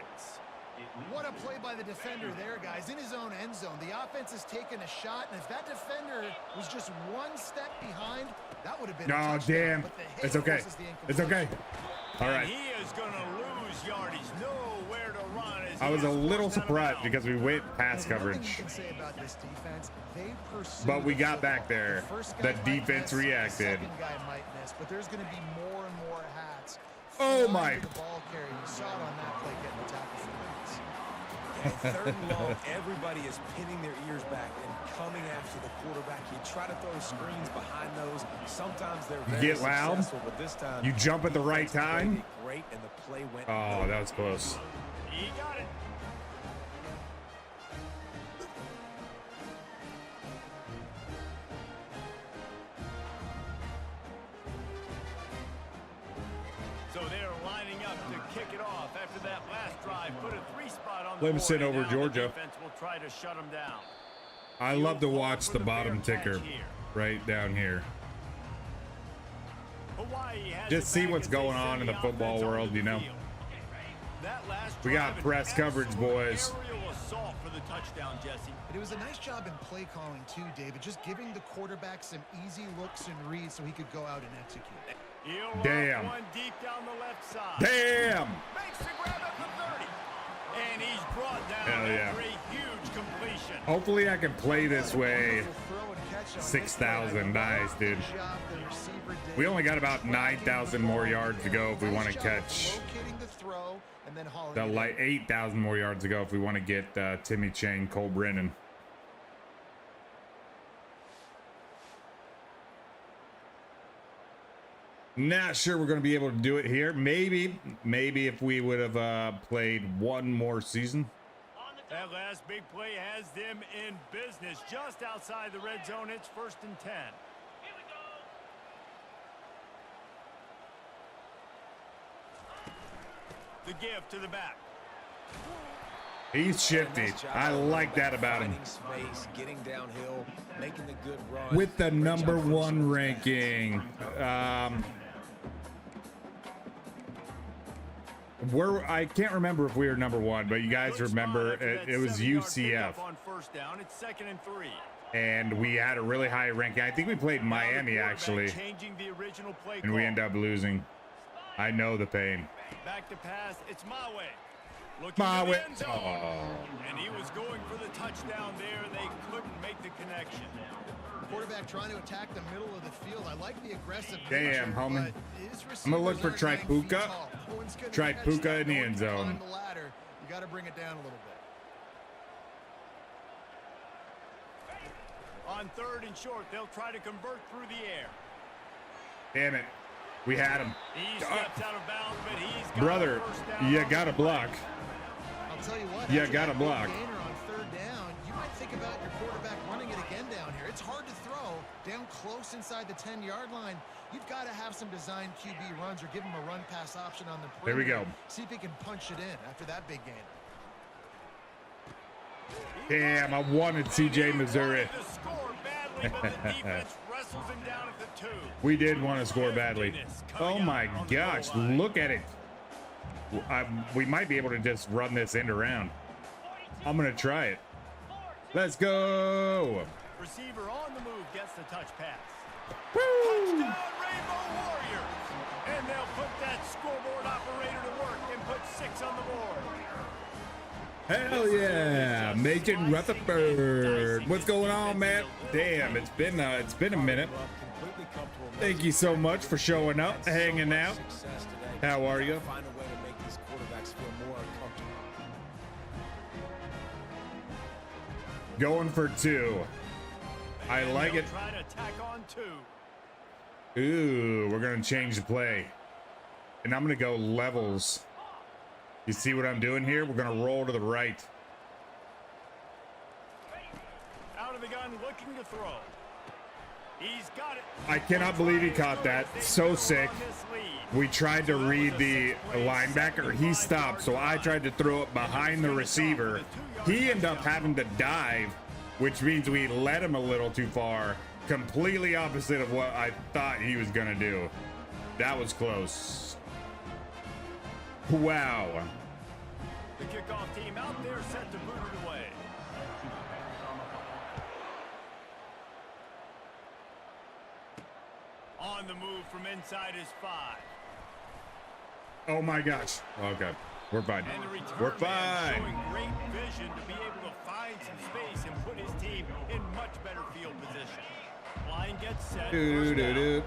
What a play by the defender there, guys. In his own end zone, the offense has taken a shot, and if that defender was just one step behind, that would have been a Oh, touchdown. damn. But the hit It's okay. forces the It's okay. All And right. he is going to lose yardage. Nowhere to run. As I he was a is little forced out of surprised bounds. because we went pass There's nothing you coverage. can say about this defense. They pursued But we the got back football. there. The first The guy might defense miss, reacted. The second guy might miss, but there's going to be more and more hats. Oh, flying my. to the ball carrier. You saw it on that play getting the tackle for the pass. And third and long, everybody is pinning their ears back and coming after the quarterback. You try to throw screens behind those. Sometimes they're very get loud. successful, but this time You jump at the right defense played time. it great, and the play went Oh, nowhere. that was close. He got it. So they're lining up to kick it off after that last drive. Put a 3-spot on the board, Clemson and over now the Georgia. defense will try to shut them down. I love to watch the bottom ticker right down here. Hawaii has Just it see back what's as they going send on in the football offense onto world, the you know. field. That last We got drive, press an coverage, absolute boys. aerial assault for the touchdown, Jesse. But it was a nice job in play calling too, David. Just giving the quarterback some easy looks and reads so he could go out and execute. He'll Damn. one deep down the left side. Damn. Makes the grab at the 30. And he's brought down Hell yeah. after a huge completion. Hopefully I can play this way. Wonderful throw and catch on this 6,000. play. I love Nice, dude. the job the receiver did. We only got about 9,000 more yards to go if we want to Nice job catch locating the throw and then hauling the it in. light 8,000 more yards to go if we want to get Timmy Chang, Cole Brennan. Not sure we're going to be able to do it here. Maybe if we would have played one more season. That last big play has them in business just outside the red zone. It's 1st and 10. The give to the back. He's shifty. Nice job I of like that about him. finding space, getting downhill, making the good run. With the Great number job finishing one those ranking. I can't remember if we were number one, but you guys Good remember spot after that it was 7-yard UCF, pickup on 1st down. It's 2nd and 3. and we had a really high ranking. I think we played Now the Miami quarterback actually, changing the original play and we call. end up losing. I know the pain. Back to pass. It's my way. Looking My in the way. end zone. Oh. And he was going for the touchdown there. They couldn't make the connection. Quarterback trying to attack the middle of the field. I like the aggressive Damn, nature, homie. but his I'm gonna look receivers for aren't 9 feet Tripucka. tall. No one's gonna Tripucka catch that. in the No one end can zone. climb the ladder. You got to bring it down a little bit. On 3rd and short, they'll try to convert through the air. Damn it, we had him. He steps out of bounds, but he's got Brother, a first down you on got to the block. I'll tell you what. Yeah, after gotta that block. big gainer on 3rd down, you might think about your quarterback running it again down here. It's hard to throw down close inside the 10-yard line. You've got to have some designed QB runs or give him a run pass option on the There we perimeter. go. See if he can plunge it in after that big gainer. Damn, I wanted CJ Missouri. To score badly, but the defense wrestles him down at the 2. We did want to score badly. Oh my gosh, look at it. We might be able to just run this end around. I'm going to try it. Let's go. Receiver on the move gets the touch pass. Woo! Touchdown, Rainbow Warriors! And they'll put that scoreboard operator to work and put 6 on the board. Hell yeah, Macon Rutherford. What's going on, man? Damn, it's been a minute. Completely comfortable. Thank you so much for showing up, hanging out. Success today. How are you? Find a way to make these quarterbacks feel more uncomfortable. Going for 2. I And like they'll it. Try to tack on 2. Ooh, we're gonna change the play, and I'm gonna go levels. You see what I'm doing here? We're gonna roll to the right. Out of the gun, looking to throw. He's got it. I cannot believe he caught that. So sick. We tried to read the linebacker. He stopped, so I tried to throw it behind the receiver. He ended up having to dive, which means we let him a little too far. Completely opposite of what I thought he was gonna do. That was close. Wow. The kickoff team out there set to boot it away. On the move from inside his 5. Oh my gosh. Okay, we're fine. And the return We're man fine. showing great vision to be able to find some space and put his team in much better field position. Line gets set. First down.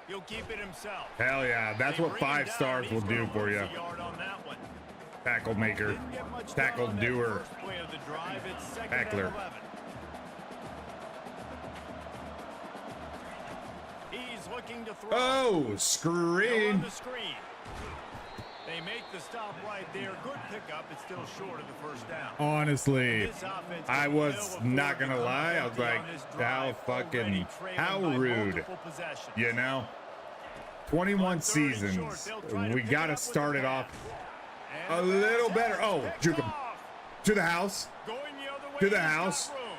He'll keep it himself. Hell yeah. That's They what bring him 5 down, stars will he's do gonna for lose you. a yard on that one. Tackle maker. Didn't get much Tackle done on that doer. first play of the drive. It's second Tackler. and 11. He's looking to throw. Oh, They'll screen. run the screen. They make the stop right there. Good pickup. It's still short of the first down. Honestly, This offense I can was ill afford not to gonna come lie. I was empty like, on this how drive, fucking, already trailing how by rude. multiple possessions. You know? 21 seasons. We got to start it off a little better. Oh, juke him. To the house. Going the other way, To the he's got house. room.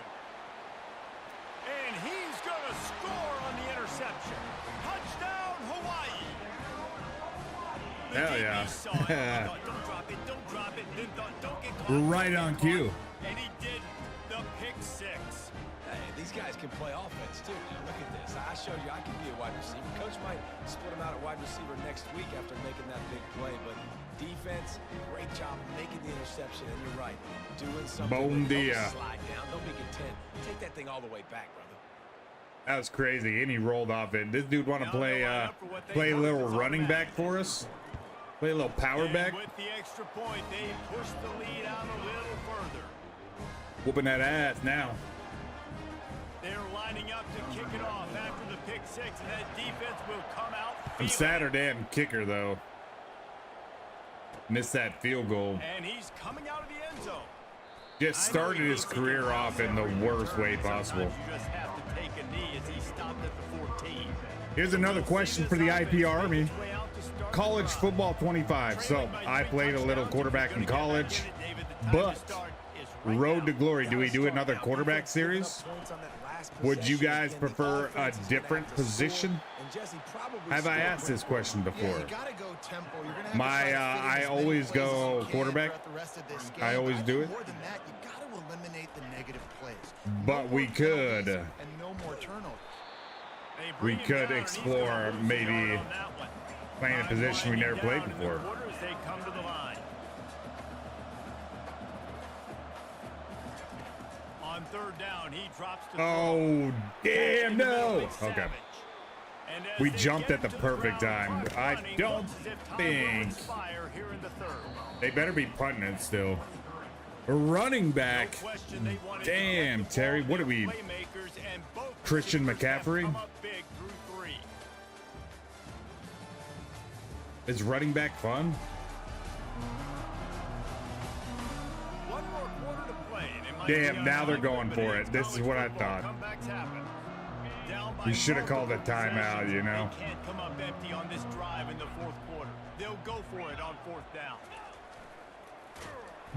And he's going to score on the interception. Touchdown, Hawaii. The Hell DB yeah. saw it. Thought, don't drop it, don't drop it. Then thought, don't get caught. Right don't on get cue. caught. And he did the pick six. Hey, these guys can play offense too. Now look at this. I showed you I can be a wide receiver. Coach might split him out at wide receiver next week after making that big play, but defense, great job making the interception. And you're right, doing something. Bon with it. dia. Don't slide down. Don't be content. Take that thing all the way back, brother. That was crazy. And he rolled off it. This dude want to play a little running back for us? Play a little power And back? with the extra point, they pushed the lead out a little further. Whooping that ass now. They're lining up to kick it off after the pick six, and that defense will come out. I'm feeling sad our it. damn kicker, though. Missed that field goal. And he's coming out of the end zone. Just started his career off in the worst way possible. Sometimes you just have to take a knee as he stopped at the 14. Here's another question for the IP Army. College football 25. So I played a little quarterback in college, but Road to Glory. Do we do another quarterback series? Would you guys prefer a different position? Have I asked this question Yeah, before? you gotta go tempo. You're gonna have My, to try to fit in I as many always plays as go you can quarterback. throughout the rest of this I game. always But do it. More than that, you gotta eliminate the negative plays. But No we more penalties could. and no more turnovers. We could explore maybe playing a position we never played before. They come to the line. On third down, he drops to Oh, damn, no. Okay. And as We they jumped get at the to perfect time. ground, I running, don't looks as if time will think expire here in the third. they better be punting it still. Running back. No question they wanted to Damn, get the Terry, ball what to are we? playmakers, and both Christian receivers have McCaffrey? come up big through three. Is running back fun? One more quarter to play, and it might Damn, be now they're unlikely, going but for it's it. This is college what I football. thought. Comebacks happen. Down by We should have called a multiple timeout, possessions, you know? They can't come up empty on this drive in the fourth quarter. They'll go for it on fourth down.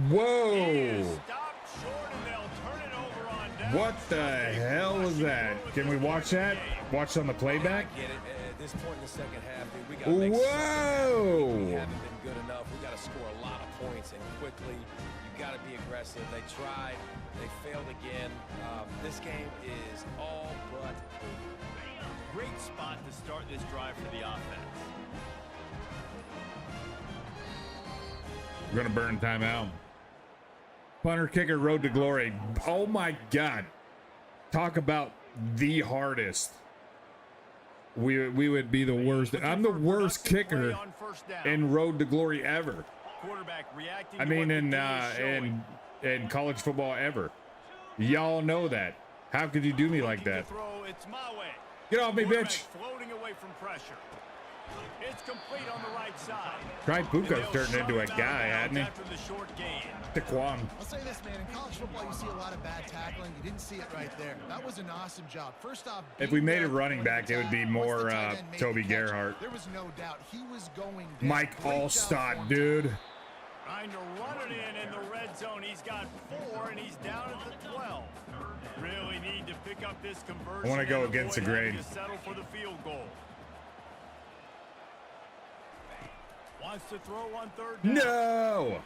He Whoa. is stopped short, and they'll turn it over on down. What the hell was that? Can we watch that? Watch on the playback? Get it. At this point in the second half, dude, we got to make Whoa. something. We haven't been good enough. We got to score a lot of points and quickly. You got to be aggressive. They tried. They failed again. This game is all but over. Great spot to start this drive for the offense. We're gonna burn timeout. Punter, kicker, road to glory. Oh my God! Talk about the hardest. We would be the worst. I'm the worst kicker in road to glory ever. Quarterback reacting I to mean, what in the D is showing. in college football ever. Y'all know that. How could you do me like Looking to that? throw, it's my way. Get off me, Quarterback bitch! floating away from pressure. It's complete on the right side. Try Puka's And they'll turned into a shut him out of guy, bounds hadn't he? After the short gain. Taquan. I'll say this, man. In college football, you see a lot of bad tackling. You didn't see it right there. That was an awesome job. First off, If we being made there a at the running point of back, it would be attack, once the more tight end made Toby the catch, Gerhart. There was no doubt he was going down. Mike Great job Allstott, for him. dude. Trying to run it in the red zone. He's got 4, and he's down at the 12. Really need to pick up this conversion. I wanna go and against the avoid having grain. to settle for the field goal. Wants to throw on third down. No!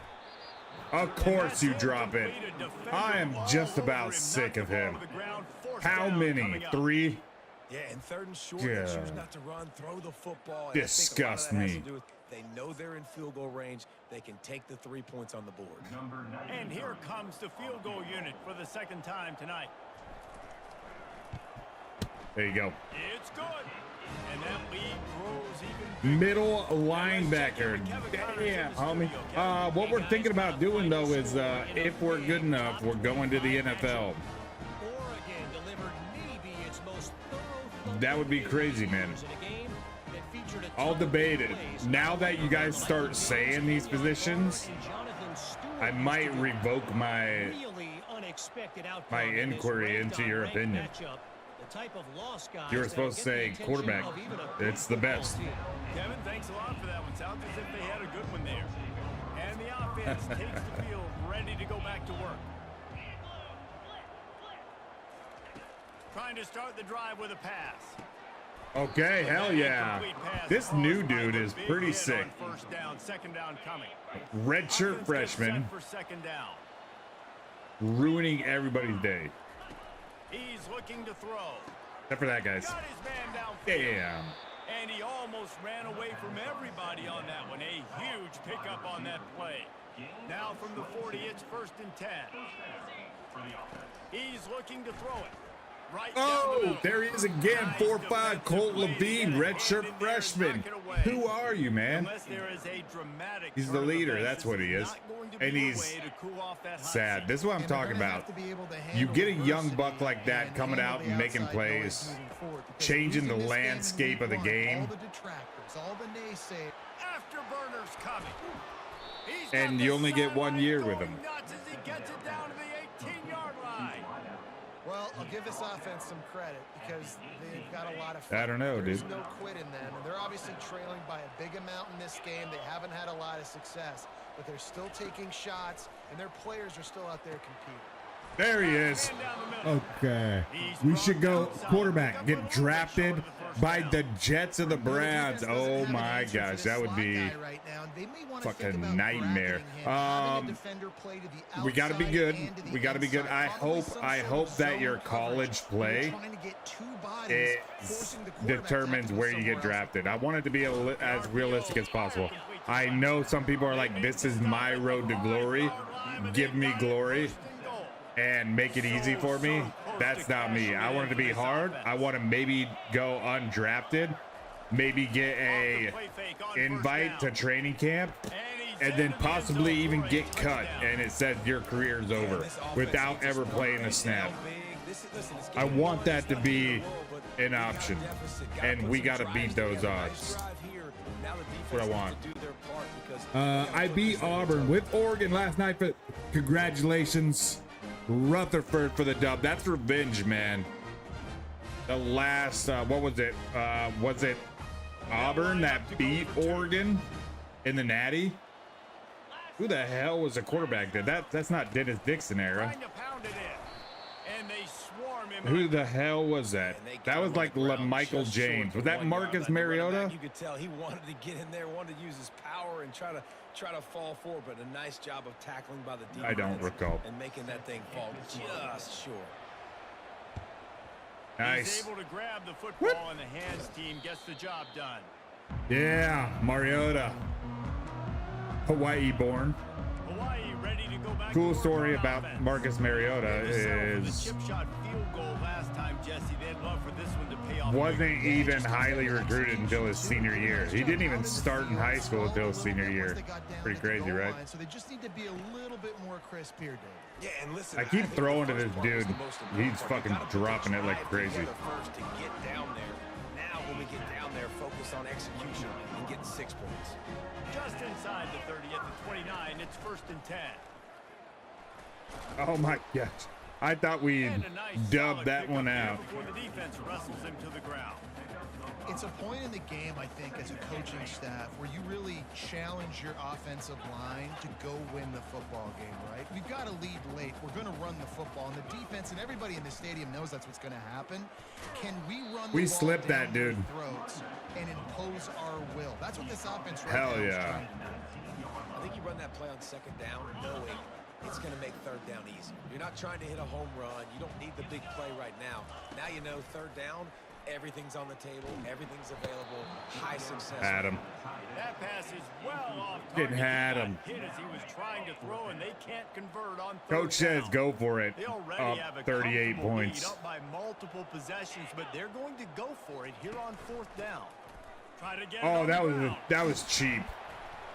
Of course you And that's drop it. incomplete. A defender I am all just over about him, sick knocked of the ball him. to the ground. Fourth How down many? coming up. 3? Yeah, and third and short, Yeah. they choose not to run, throw the football. And Disgust I think a lot of that has me. to do with they know they're in field goal range. They can take the 3 points on the board. And here comes the field goal unit for the second time tonight. There you go. It's good. And that lead grows even bigger. Middle linebacker. Damn, homie. What we're thinking about doing though is if we're good enough, we're going to the NFL. Oregon delivered maybe its most thorough That would be crazy, man. in a game that featured a I'll ton of debate it. plays. Now that you guys start saying these positions, And Jonathan Stewart I might used to be revoke my really unexpected outcome my in this inquiry ranked into on your ranked opinion. matchup. The type of loss guys You were that'll supposed to get the say attention quarterback. of even a big It's the football best. team. Kevin, thanks a lot for that one. Sounds as if they had a good one there. And the offense takes the field, ready to go back to work. Trying to start the drive with a pass. Okay, hell yeah. This new dude is pretty Big hit sick. on first down, second down coming. Redshirt Offense gets freshman, set for second down. ruining everybody's day. He's looking to throw. Except for that, guys. Got his man downfield. Damn. And he almost ran away from everybody on that one. A huge pickup on that play. Now from the 40, it's 1st and 10. He's looking to throw it. Right down the Oh, middle. there he is again. Nice 4'5", Colt defensive play to Levine, get a redshirt hand in there and freshman. knock it away. Who are you, man? Unless there is a dramatic He's the turn of leader, events, that's what he this is. not going to be And the he's way to cool off that hot sad. seat. This is what I'm And they're talking gonna about. have to be able to You handle get a young adversity buck like that and coming handle out the and making outside plays, noise moving forward, because changing the losing this game in landscape week of the one, game. All the detractors, all the naysayers. Afterburners coming. He's And got you the only get 1 sideline year with going him. nuts as he gets it down to the 18-yard line. Well, I'll give this offense some credit because they've got a lot of I don't know, There's dude. no quit in them, and they're obviously trailing by a big amount in this game. They haven't had a lot of success, but they're still taking shots, and their players are still out there competing. There he is. Man down the middle. Okay. We should go quarterback. Get drafted by the Jets of the Browns. Oh my gosh, that would be fucking nightmare. We got to be good. We got to be good. I hope that your college play determines where you get drafted. I want it to be as realistic as possible. I know some people are like, this is my road to glory. Give me glory and make it easy for me. That's not me. I want it to be hard. I want to maybe go undrafted, maybe get a invite to training camp, and then possibly even get cut and it says your career's over without ever playing a snap. I want that to be an option, and we got to beat those odds. That's what I want. I beat Auburn with Oregon last night, but congratulations, Rutherford, for the dub. That's revenge, man. The last, what was it? Was it Auburn that beat Oregon in the Natty? Who the hell was the quarterback there? That's not Dennis Dixon era. Trying to pound it in. And they swarm him. Who the hell was that? That was like Michael James. Was that Marcus Mariota? You could tell he wanted to get in there, wanted to use his power and try to fall forward, but a nice job of tackling by the defense. I don't recall. And making that thing fall just short. Nice. He's able to grab the football and the hands team gets the job done. Yeah, Mariota. Hawaii born. Hawaii ready to go back. Cool to story work on about offense. Marcus Mariota Gave himself with is a chip shot field goal last time, Jesse. They'd love for this one to pay off. wasn't even highly recruited until his senior year. He didn't even start in high school until his senior year. Pretty crazy, right? So they just need to be a little bit more crisp here, David. Yeah, and listen, I keep think throwing the to this first part was dude. the most important He's part. You fucking gotta put the dropping it like drive crazy. together first to get down there. Now, when we get down there, focus on execution and getting 6 points. Just inside the 30 at the 29. It's 1st and 10. Oh my gosh. I thought we'd And a nice dub solid that pickup one here out. before the defense wrestles him to the ground. It's a point in the game, I think, as a coaching staff where you really challenge your offensive line to go win the football game, right? We've got to lead late. We're going to run the football, and the defense and everybody in the stadium knows that's what's going to happen. Can we run the We ball slipped down that, dude. their throats and impose our will? That's what this offense right Hell now is yeah. trying to do. I think you run that play on 2nd down knowing it's going to make 3rd down easy. You're not trying to hit a home run. You don't need the big play right now. Now you know 3rd down, Everything's on the table. Everything's available. High success. Had him. That pass is well off Didn't target. had He got him. hit as he was trying to throw, and they can't convert on third Coach says down. go for it. They already have a Up 38 comfortable lead, points. up by multiple possessions, but they're going to go for it here on fourth down. Try to get it Oh, on that the was ground. that was cheap.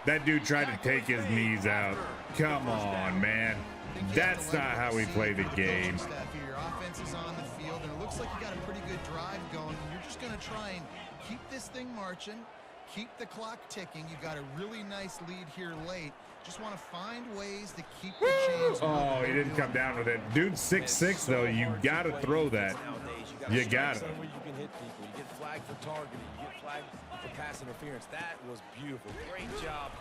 That dude tried to take his knees out. Come on, man. That's not how we play the game. Your offense is on the field, and it looks like you got a pretty good drive going. And you're just going to try and keep this thing marching, keep the clock ticking. You got a really nice lead here late. Just want to find ways to keep the chains. Oh, he didn't come down with it. Dude's 6'6", though. You got to throw that. You got it. Somewhere you can hit people. You get flagged for targeting. You get flagged for pass interference. That was beautiful. Great job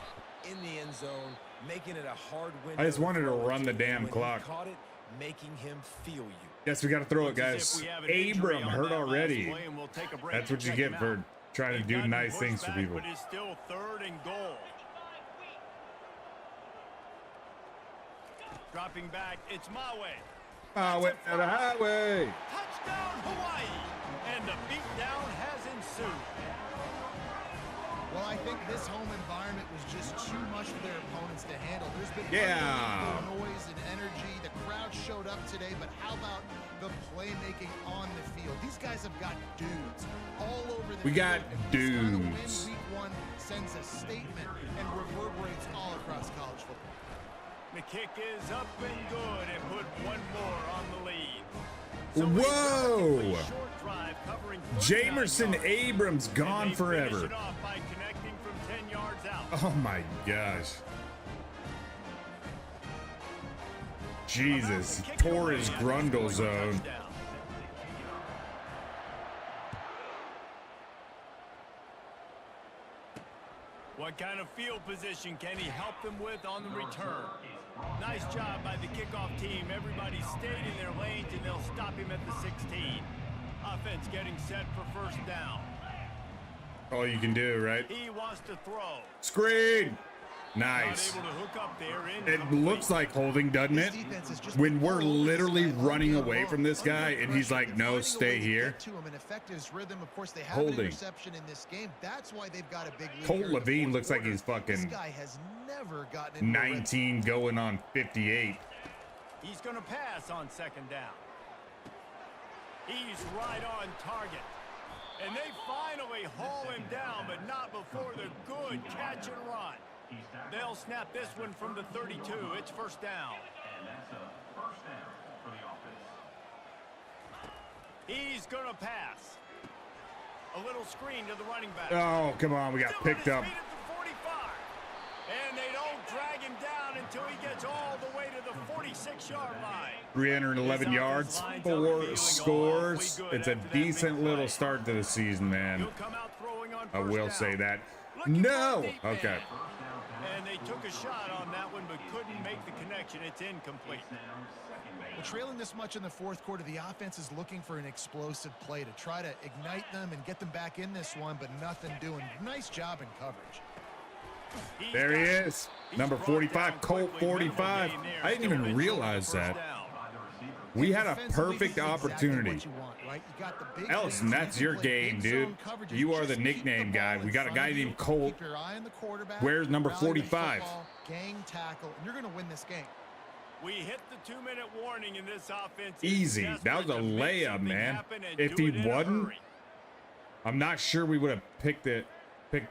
in the end zone, making it a hard window. I just wanted to throw run the to. damn When he clock. Caught it, making him feel you. Yes, we got to throw it, Looks as guys. if we have an injury Abram on hurt that last already. play, and we'll take a break That's to what you check get him for out. trying to They've do gotten nice pushed things for back, people. But it's still 3rd and goal. Dropping back, it's my way. Highway to the highway. Touchdown, Hawaii! And the beatdown has ensued. Well, I think this home environment was just too much for their opponents to handle. There's been unbelievable noise and energy. The crowd showed up today, but how about the playmaking on the field? These guys have got dudes all over the We got field. And this kind of win dudes. week one sends a statement and reverberates all across college football. The kick is up and good and put one more on the lead. Whoa! Short drive covering 39 Jamerson yards. Abrams And gone they forever. finish it off by connecting from 10 yards out. Oh my gosh. Jesus. Tore his grundle zone. What kind of field position can he help them with on the return? Nice job by the kickoff team. Everybody stayed in their lanes, and they'll stop him at the 16. Offense getting set for first down. All you can do, right? He wants to throw. Screen. Not Nice. able to hook up there. It Incomplete. looks like holding, doesn't it? This defense is just When we're all over this literally guy all running day away long. from this guy Under and he's pressure, like, no, finding a way stay to here. get to him and affect his rhythm. Of course, they have Holding. an interception in this game. That's why they've got a big lead Cole here in the Levine fourth looks like quarter. he's fucking This guy has never gotten into a rhythm. 19 going on 58. He's going to pass on second down. He's right on target. And they finally haul him down, but not before the good catch and run. They'll snap this one from the 32. It's first down. He's going to pass. A little screen to the running back. Oh, come on. We got Still picked at up. his feet at the 45. And they don't drag him down until he gets all the way to the 46-yard line. 311 yards, 4 scores. It's a decent little start to the season, man. He'll come out throwing on I first will down. say that. Looking No. for a deep Okay. man. And they took a shot on that one, but couldn't make the connection. It's incomplete. Well, trailing this much in the fourth quarter, the offense is looking for an explosive play to try to ignite them and get them back in this one, but nothing doing. Nice job in coverage. He's There he got it. is. He's Number brought 45, down Colt quickly. 45. Minimal gain there. I didn't Still even in short realize first that. down. We had a Defensively, perfect this is exactly opportunity. what you want, right? You got the big Ellison, leads, that's you your can play game, big dude. zone coverages. You are the Just keep nickname ball guy. in We got a front guy of you. named Colt. Keep your eye on the quarterback. Where's number rally the 45? football, gang tackle, and you're going to win this game. We hit the 2-minute warning in this offense. Easy. It's That was a desperate to make layup, something man. happen and If do he it in a wasn't, hurry. I'm not sure we would have picked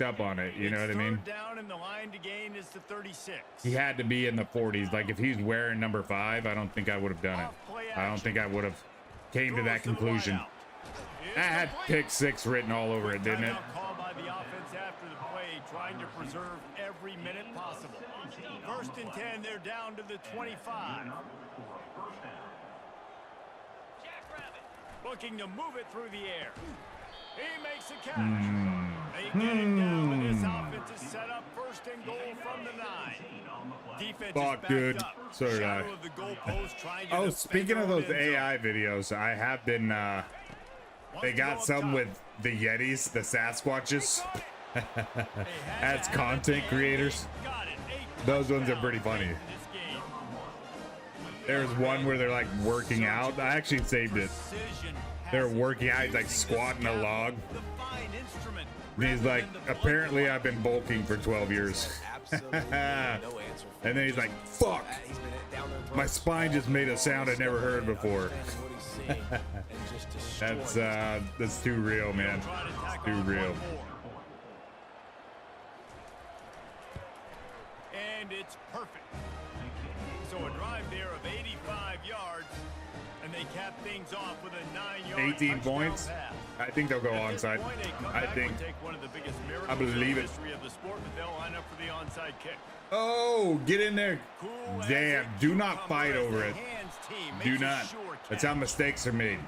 up on it. You know what I mean? Third down, and the line to gain is the 36. He had to be in the 40s. Like if he's wearing number 5, I don't think I would have done it. Off play I don't action. think I would have came to that Throws the conclusion. wideout. It's That had complete. pick 6 written all over it, didn't it? Timeout called by the offense after the play, trying to preserve every minute possible. First and 10, they're down to the 25. Looking to move it through the air. He makes a catch. They get him down, and his offense is set up first and goal from the 9. Defense is Fuck, backed dude. up. So did I. Shadow of the goalpost, trying to Oh, defend speaking their of own those end zone. AI videos, I have been, they Wants to got go some up top. with the Yetis, the Sasquatches, They had as to have content it. creators. Got it. 8 Those ones are touchdowns pretty funny. late in this game. There's one where they're like working out. I actually saved it. They're working out, he's like squatting a log. And he's like, apparently I've been bulking for 12 years. And then he's like, fuck. My spine just made a sound I never heard before. That's too real, man. Too real. And it's perfect. So a drive there of 85 yards, and they cap things off with a 9-yard 18 points. pass. I think they'll go onside. I think. I believe it. They'll line up for the onside kick. Oh, get in there. Cool Damn, as a do not cucumber fight as over the it. hands team Do makes a not. sure That's catch. how mistakes are made.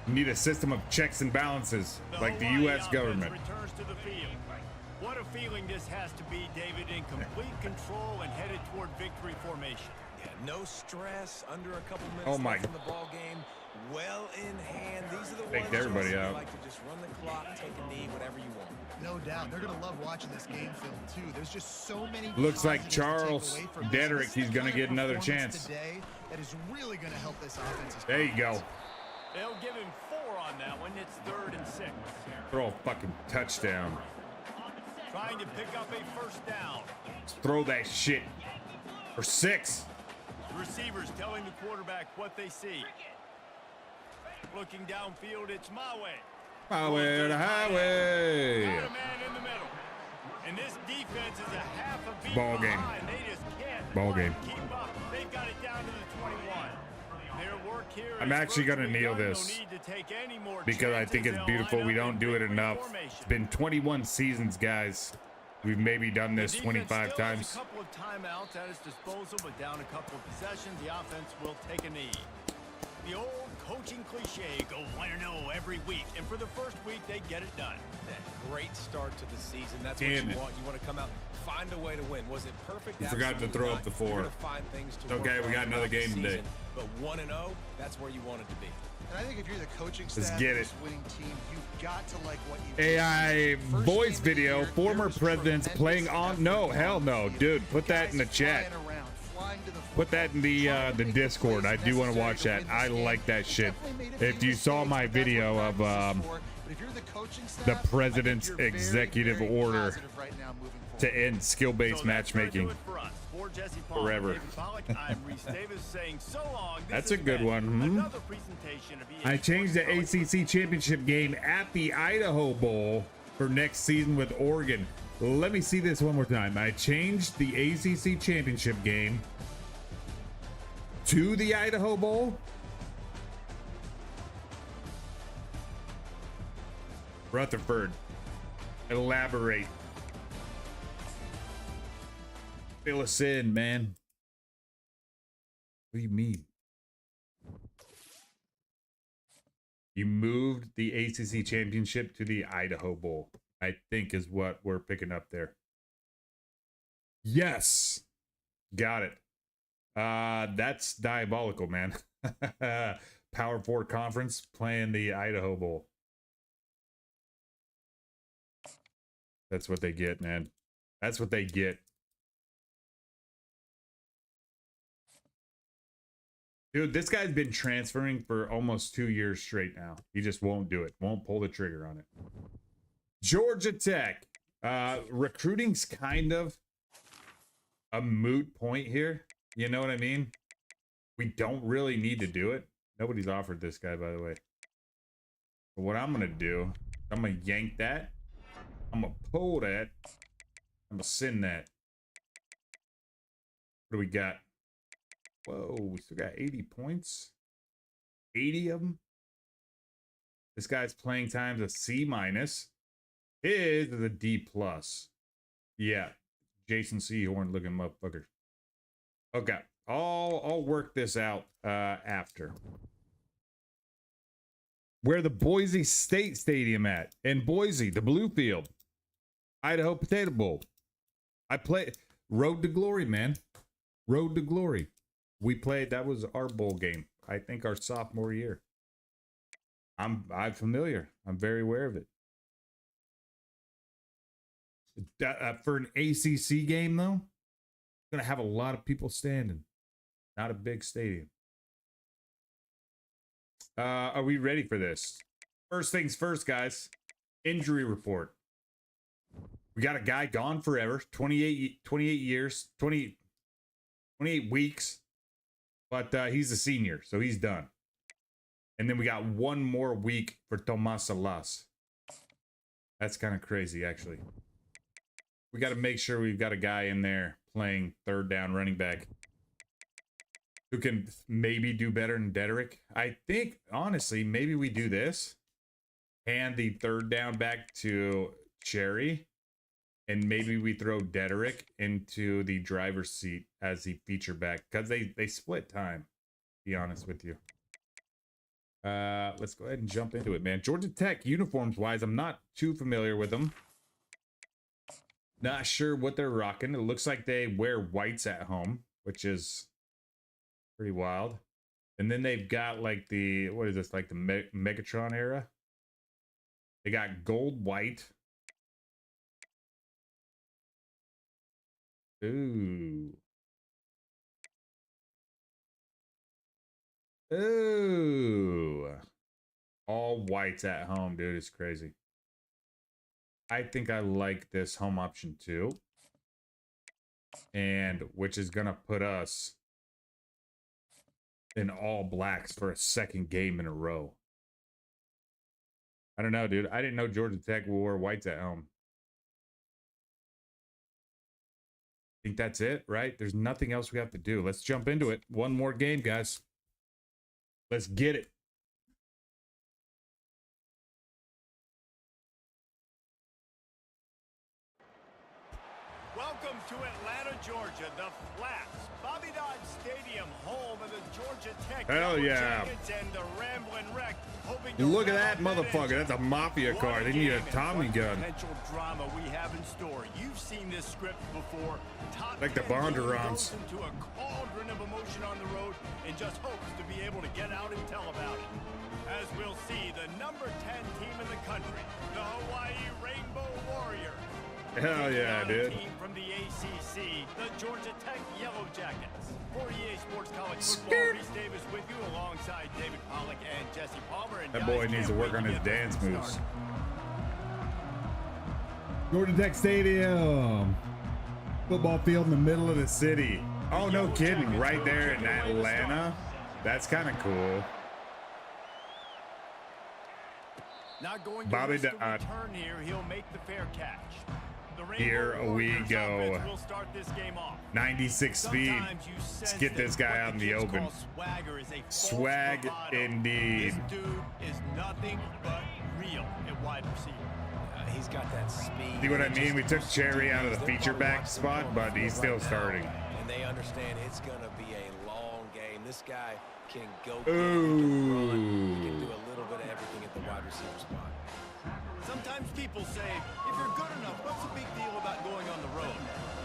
You need a system of checks and balances, like the Hawaii U.S. offense government. returns to the field. What a feeling this has to be, David, in complete control and headed toward victory formation. Yeah, no stress, under a couple minutes Oh my. left in the ball game. Well in hand. These are the Faked ones everybody you out. like to just run the clock, take a knee, whatever you want. No doubt. They're going to love watching this game film, too. There's just so many Looks like positives to take Charles away from this. Dedrick, This is the he's gonna kind of get another performance chance. Today that is really going to help this offense's There you go. They'll give him 4 on that one. It's 3rd and 6. Throw a fucking touchdown. Trying to pick up a first down. Throw that shit. For 6. The receivers telling the quarterback what they see. Looking downfield, it's my way. Highway to the highway. Got a man in the middle. And this defense is a half a beat Ball game. behind. They just can't Ball quite game. keep up. They've got it down to the 21. Their work here I'm is actually gonna virtually kneel done. No this need to take any more because I chances. think it's They'll beautiful. line We up don't in do it victory enough. formation. It's been 21 seasons, guys. We've maybe done this The defense 25 still has times. a couple of timeouts at its disposal, but down a couple of possessions, the offense will take a knee. The old coaching cliche, go 1-0 every week, and for the first week, they get it done. Great start to the season. That's Damn what it. you want. You want to come out, find a way to win. Was it perfect? You forgot to Absolutely throw not. up the You're 4. gonna find things to Okay, work we got on another throughout the game today. season, But 1-0, that's where you want it to be. And I think if you're the coaching Let's staff get of it. this winning team, you've got to like what you AI First voice game of the video, year, former there was presidents tremendous playing on. effort No, on hell the no, field. dude. Put that in the Guys chat. flying around, flying to the Put that in the football, trying to make Discord. I plays do want to necessary watch that. win this I game. like that They shit. definitely made a If few you saw mistakes, my but that's what video of practice is for. But if you're the coaching staff, the I think president's you're very, executive very order positive right now moving forward. to end skill-based So that's gonna do matchmaking. it for us. For Jesse Palmer, Forever. David Pollack, I'm Reese Davis saying so long. This That's has a good been one, hmm? Another presentation of EA I changed the Sports ACC championship game at the Idaho Bowl for next season with Oregon. Let me see this one more time. I changed the ACC championship game to the Idaho Bowl. Rutherford, elaborate. Fill us in, man. What do you mean? You moved the ACC championship to the Idaho Bowl, I think is what we're picking up there. Yes. Got it. That's diabolical, man. Power 4 conference playing the Idaho Bowl. That's what they get, man. That's what they get. Dude, this guy's been transferring for almost 2 years straight now. He just won't do it. Won't pull the trigger on it. Georgia Tech. Recruiting's kind of a moot point here. You know what I mean? We don't really need to do it. Nobody's offered this guy, by the way. But what I'm going to do, I'm going to yank that. I'm going to pull that. I'm going to send that. What do we got? Whoa, we still got 80 points. 80 of them. This guy's playing time's a C minus. His is a D plus. Yeah. Jason Sehorn looking motherfucker. Okay. I'll work this out after. Where the Boise State Stadium at? In Boise, the Blue Field. Idaho Potato Bowl. I play Road to Glory, man. Road to Glory. We played, that was our bowl game. I think our sophomore year. I'm familiar. I'm very aware of it. For an ACC game, though, gonna have a lot of people standing. Not a big stadium. Are we ready for this? First things first, guys. Injury report. We got a guy gone forever. 28 years. 28 weeks. But he's a senior, so he's done. And then we got one more week for Tomas Salas. That's kind of crazy, actually. We got to make sure we've got a guy in there playing third down running back who can maybe do better than Dedrick. I think, honestly, maybe we do this. Hand the third down back to Cherry. And maybe we throw Dedrick into the driver's seat as the feature back. Because they split time, to be honest with you. Let's go ahead and jump into it, man. Georgia Tech, uniforms-wise, I'm not too familiar with them. Not sure what they're rocking. It looks like they wear whites at home, which is pretty wild. And then they've got like the, what is this, like the Megatron era? They got gold, white. Ooh. Ooh. All whites at home, dude. It's crazy. I think I like this home option too. And which is going to put us in all blacks for a second game in a row. I don't know, dude. I didn't know Georgia Tech wore whites at home. I think that's it, right? There's nothing else we have to do. Let's jump into it. One more game, guys. Let's get it. Welcome to Atlanta, Georgia, the Flats, Bobby Dodd Stadium, home of the Georgia Tech. Hell yeah. And the Ramblin' Wreck, look at that motherfucker. That's a mafia car. They need a Tommy gun. Potential drama we have in store. You've seen this script before. Top like the Bondurants. Into a cauldron of emotion on the road and just hopes to be able to get out and tell about it. As we'll see, the number 10 team in the country, the Hawaii Rainbow Warrior. Hell yeah, dude. Team from the ACC, the Georgia Tech Yellow Jackets. For EA Sports College Football, Reese Davis with you alongside David Pollock and Jesse Palmer. And that boy needs to work on his dance moves. Georgia Tech Stadium. Football field in the middle of the city. Oh, no kidding. Right there in Atlanta. That's kind of cool. Not going to Bobby risk a return here. He'll make the fair catch. Here we go. We'll start this game off. 96 speed. Let's get this guy out in the open. Swag indeed. This dude is nothing but real at wide receiver. He's got that speed. See what I mean? We took Cherry out of the feature back spot, but he's still starting. And they understand it's going to be a long game. This guy can go. Ooh. He can do a little bit of everything at the wide receiver spot. Sometimes people say, if you're good enough, what's the big deal about going on the road?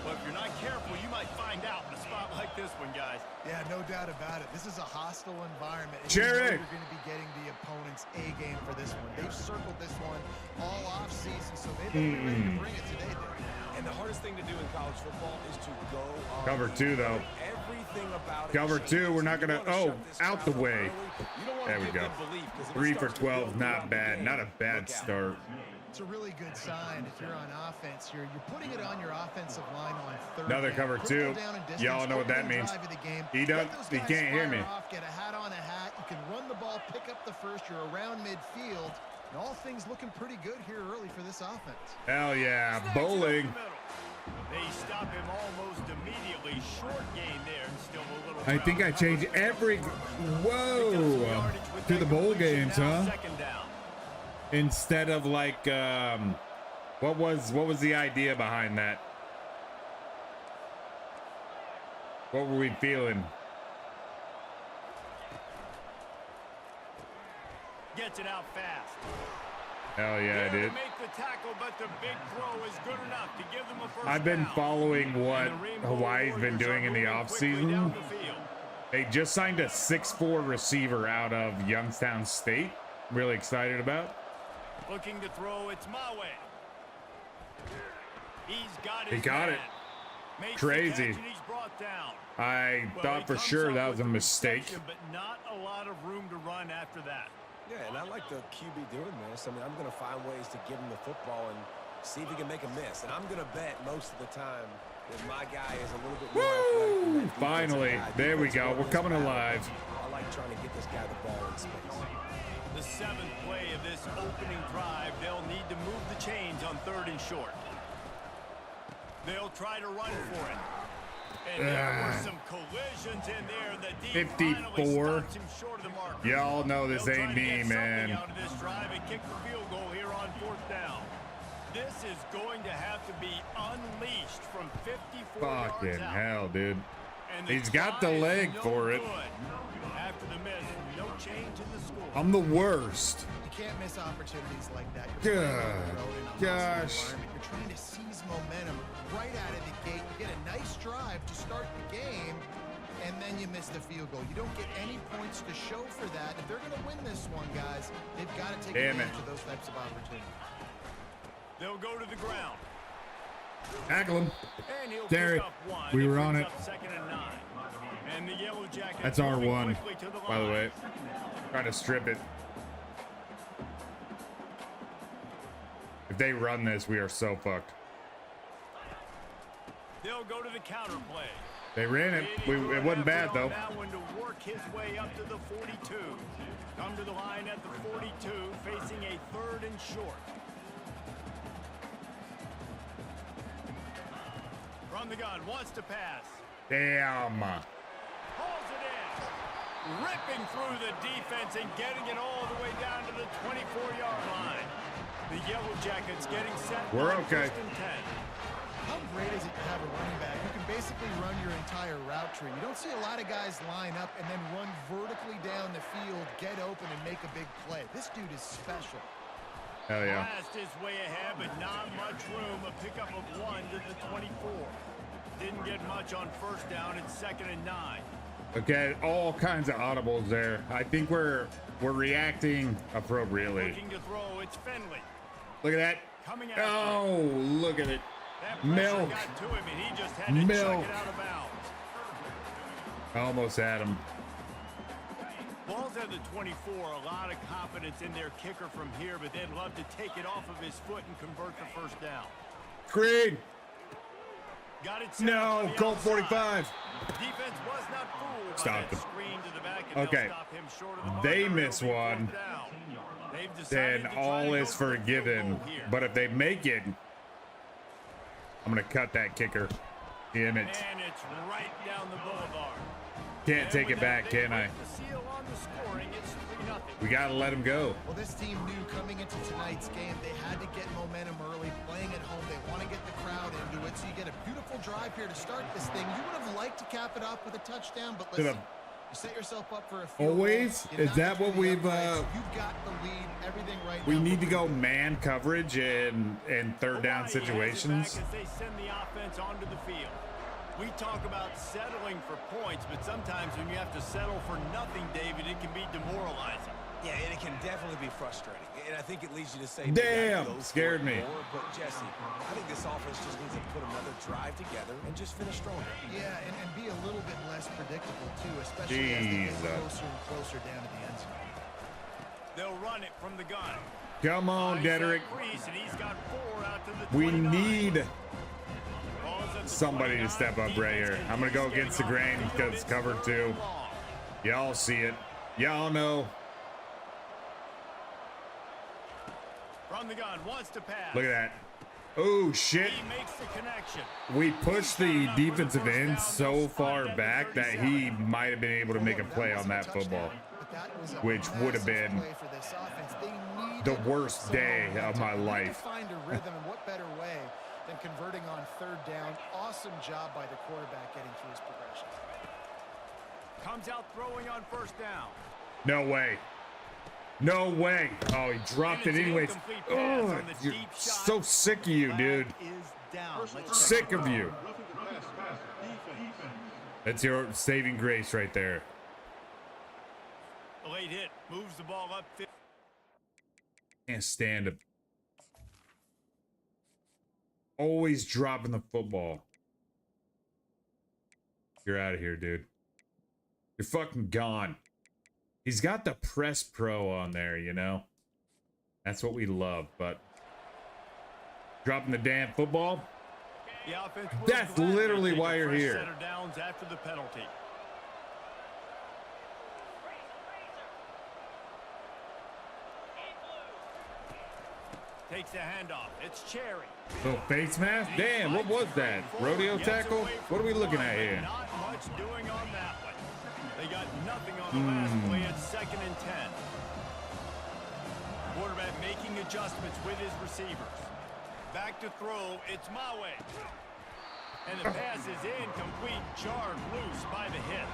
But if you're not careful, you might find out in a spot like this one, guys. Yeah, no doubt about it. This is a hostile environment. And Cherry! you know you're going to be getting the opponent's A game for this one. They've circled this one all off season, so they've been ready to bring it today. And the hardest thing to do in college football is to go on Cover two, though. Everything about Cover two, we're not going to... Oh, out the way. There we go. 3 for 12, not bad. Not a bad start. It's a really good sign if you're on offense here. You're putting it on your offensive line on third. Another cover two. Y'all know what that means. He can't hear me. Get a hat on a hat. You can run the ball, pick up the first. You're around midfield. And all things looking pretty good here early for this offense. Hell yeah. Bowling. They stop him almost immediately. Short gain there and still a little. I think I changed every... Whoa. To the bowl games, huh? Instead of like, what was the idea behind that? What were we feeling? Gets it out fast. Hell yeah, dude. Make the tackle, but the big throw is good enough to give them a first I've been down. following what Hawaii's been doing in the offseason. They just signed a 6'4" receiver out of Youngstown State. Really excited about. Looking to throw, it's my way. He's got He got it. Makes the Crazy. catch and he's brought down. I Well, thought he for comes sure up that with was a the mistake. reception, but not a lot of room to run after that. Yeah, and I like the QB doing this. I mean, I'm going to find ways to give him the football and see if he can make a miss. And I'm going to bet most of the time that my guy is a little bit more athletic than that defensive Finally, guy. there we Defensive go. We're this coming battle. alive. I like trying to get this guy the ball in space. The 7th play of this opening drive, they'll need to move the chains on 3rd and short. They'll try to run for it. And there were some collisions in there. The D 54. stops him short of the mark. Y'all know this They'll try ain't to me, get something man. out of this drive and kick the field goal here on 4th down. This is going to have to be unleashed from 54 Fucking yards out. hell, dude. And He's got the try is leg no for it. good. After the miss, no change in the score. I'm the worst. You can't miss opportunities like that. You're playing on the road in a hostile Gosh. environment. You're trying to seize momentum right out of the gate. You get a nice drive to start the game, and then you miss the field goal. You don't get any points to show for that. If they're going to win this one, guys, they've got to take Damn advantage it. of those types of opportunities. They'll go to the ground. Tackle him. And he'll Derek, pick up one. we It were on brings it. up 2nd and 9. And the Yellow Jackets That's our moving one, quickly to the by the line. way. Trying to strip it. If they run this, we are so fucked. They'll go to the counter play. They ran it. It wasn't bad, though. That one to work his way up to the 42. Come to the line at the 42, facing a 3rd and short. From the gun, wants to pass. Damn. Pulls it in. Ripping through the defense and getting it all the way down to the 24-yard line. The Yellow Jackets getting set. We're on okay. 1st and 10. How great is it to have a running back who can basically run your entire route tree? You don't see a lot of guys line up and then run vertically down the field, get open, and make a big play. This dude is special. Hell yeah. Blast his way ahead, but not much room. A pickup of 1 to the 24. Didn't get much on 1st down. It's 2nd and 9. Okay, all kinds of audibles there. I think we're reacting appropriately. Looking to throw. It's Finley. Look at that. Coming out. Oh, look at it. That pressure Milk. got to him, and he just had to Milk. chuck it out of bounds. Almost had him. Ball's at the 24. A lot of confidence in their kicker from here, but they'd love to take it off of his foot and convert the 1st down. Creed. Got it set up No, on the Colt outside. 45. Defense was not fooled by Stop that them. screen to the back, and Okay. they'll stop him short of the mark. They It'll miss be 4th one. down. They've decided Then to try all to is go for the field forgiven. goal here. But if they make it, I'm going to cut that kicker. Damn it. And it's right down the boulevard. Can't And take with it that, back, they can I? break the seal on the scoring. It's 3-0. We got to let him go. Well, this team knew coming into tonight's game they had to get momentum early, playing at home. They want to get the crowd into it, so you get a beautiful drive here to start this thing. You would have liked to cap it off with a touchdown, but listen, you set yourself up for a field Always? goal. You Is knock that it through what the we've, uprights. You've got the lead, everything right We now. need to go man coverage in 3rd down Hawaii has it situations. back as they send the offense onto the field. We talk about settling for points, but sometimes when you have to settle for nothing, David, it can be demoralizing. Yeah, and it can definitely be frustrating. And I think it leads you to say, Damn, "Maybe I go for scared it me." more." But Jesse, I think this offense just needs to put another drive together and just finish stronger. Yeah, and be a little bit less predictable, too, especially as they get Jesus. closer and closer down to the end zone. They'll run it from the gun. Come on, Dedrick. And he's got 4 out to the We 29. need Ball's at the somebody to 29. step up right here. I'm going to go against the grain because it's covered too. Long. Y'all see it. Y'all know. From the gun, wants to pass. Look at that. Oh, shit. He makes the connection. We pushed the defensive end so far back that he might have been able to make a play on that football, But that was a which would have massive been play for this offense. They needed the worst some day of momentum. my They need to life. Find a rhythm, and what better way than converting on 3rd down? Awesome job by the quarterback getting through his progressions. Comes out throwing on 1st down. No way. No way. Oh, he dropped it And it's an anyways. incomplete pass Oh, on the you're deep shot. so sick of you, dude. Flag is down. Let's Sick of you. That's your saving grace right there. The late hit moves the ball up. Can't stand it. Always dropping the football. You're out of here, dude. You're fucking gone. He's got the Press Pro on there, you know? That's what we love, but dropping the damn football. The offense will That's gladly literally take a why you're fresh here. set of downs after the penalty. Takes the handoff. It's Cherry. Little face mask? Damn, what was that? Rodeo tackle? What are we looking at here? Not much doing on that one. They got nothing on the last play at 2nd and 10. Quarterback making adjustments with his receivers. Back to throw. It's Maui. And the pass is incomplete, jarred loose by the hit.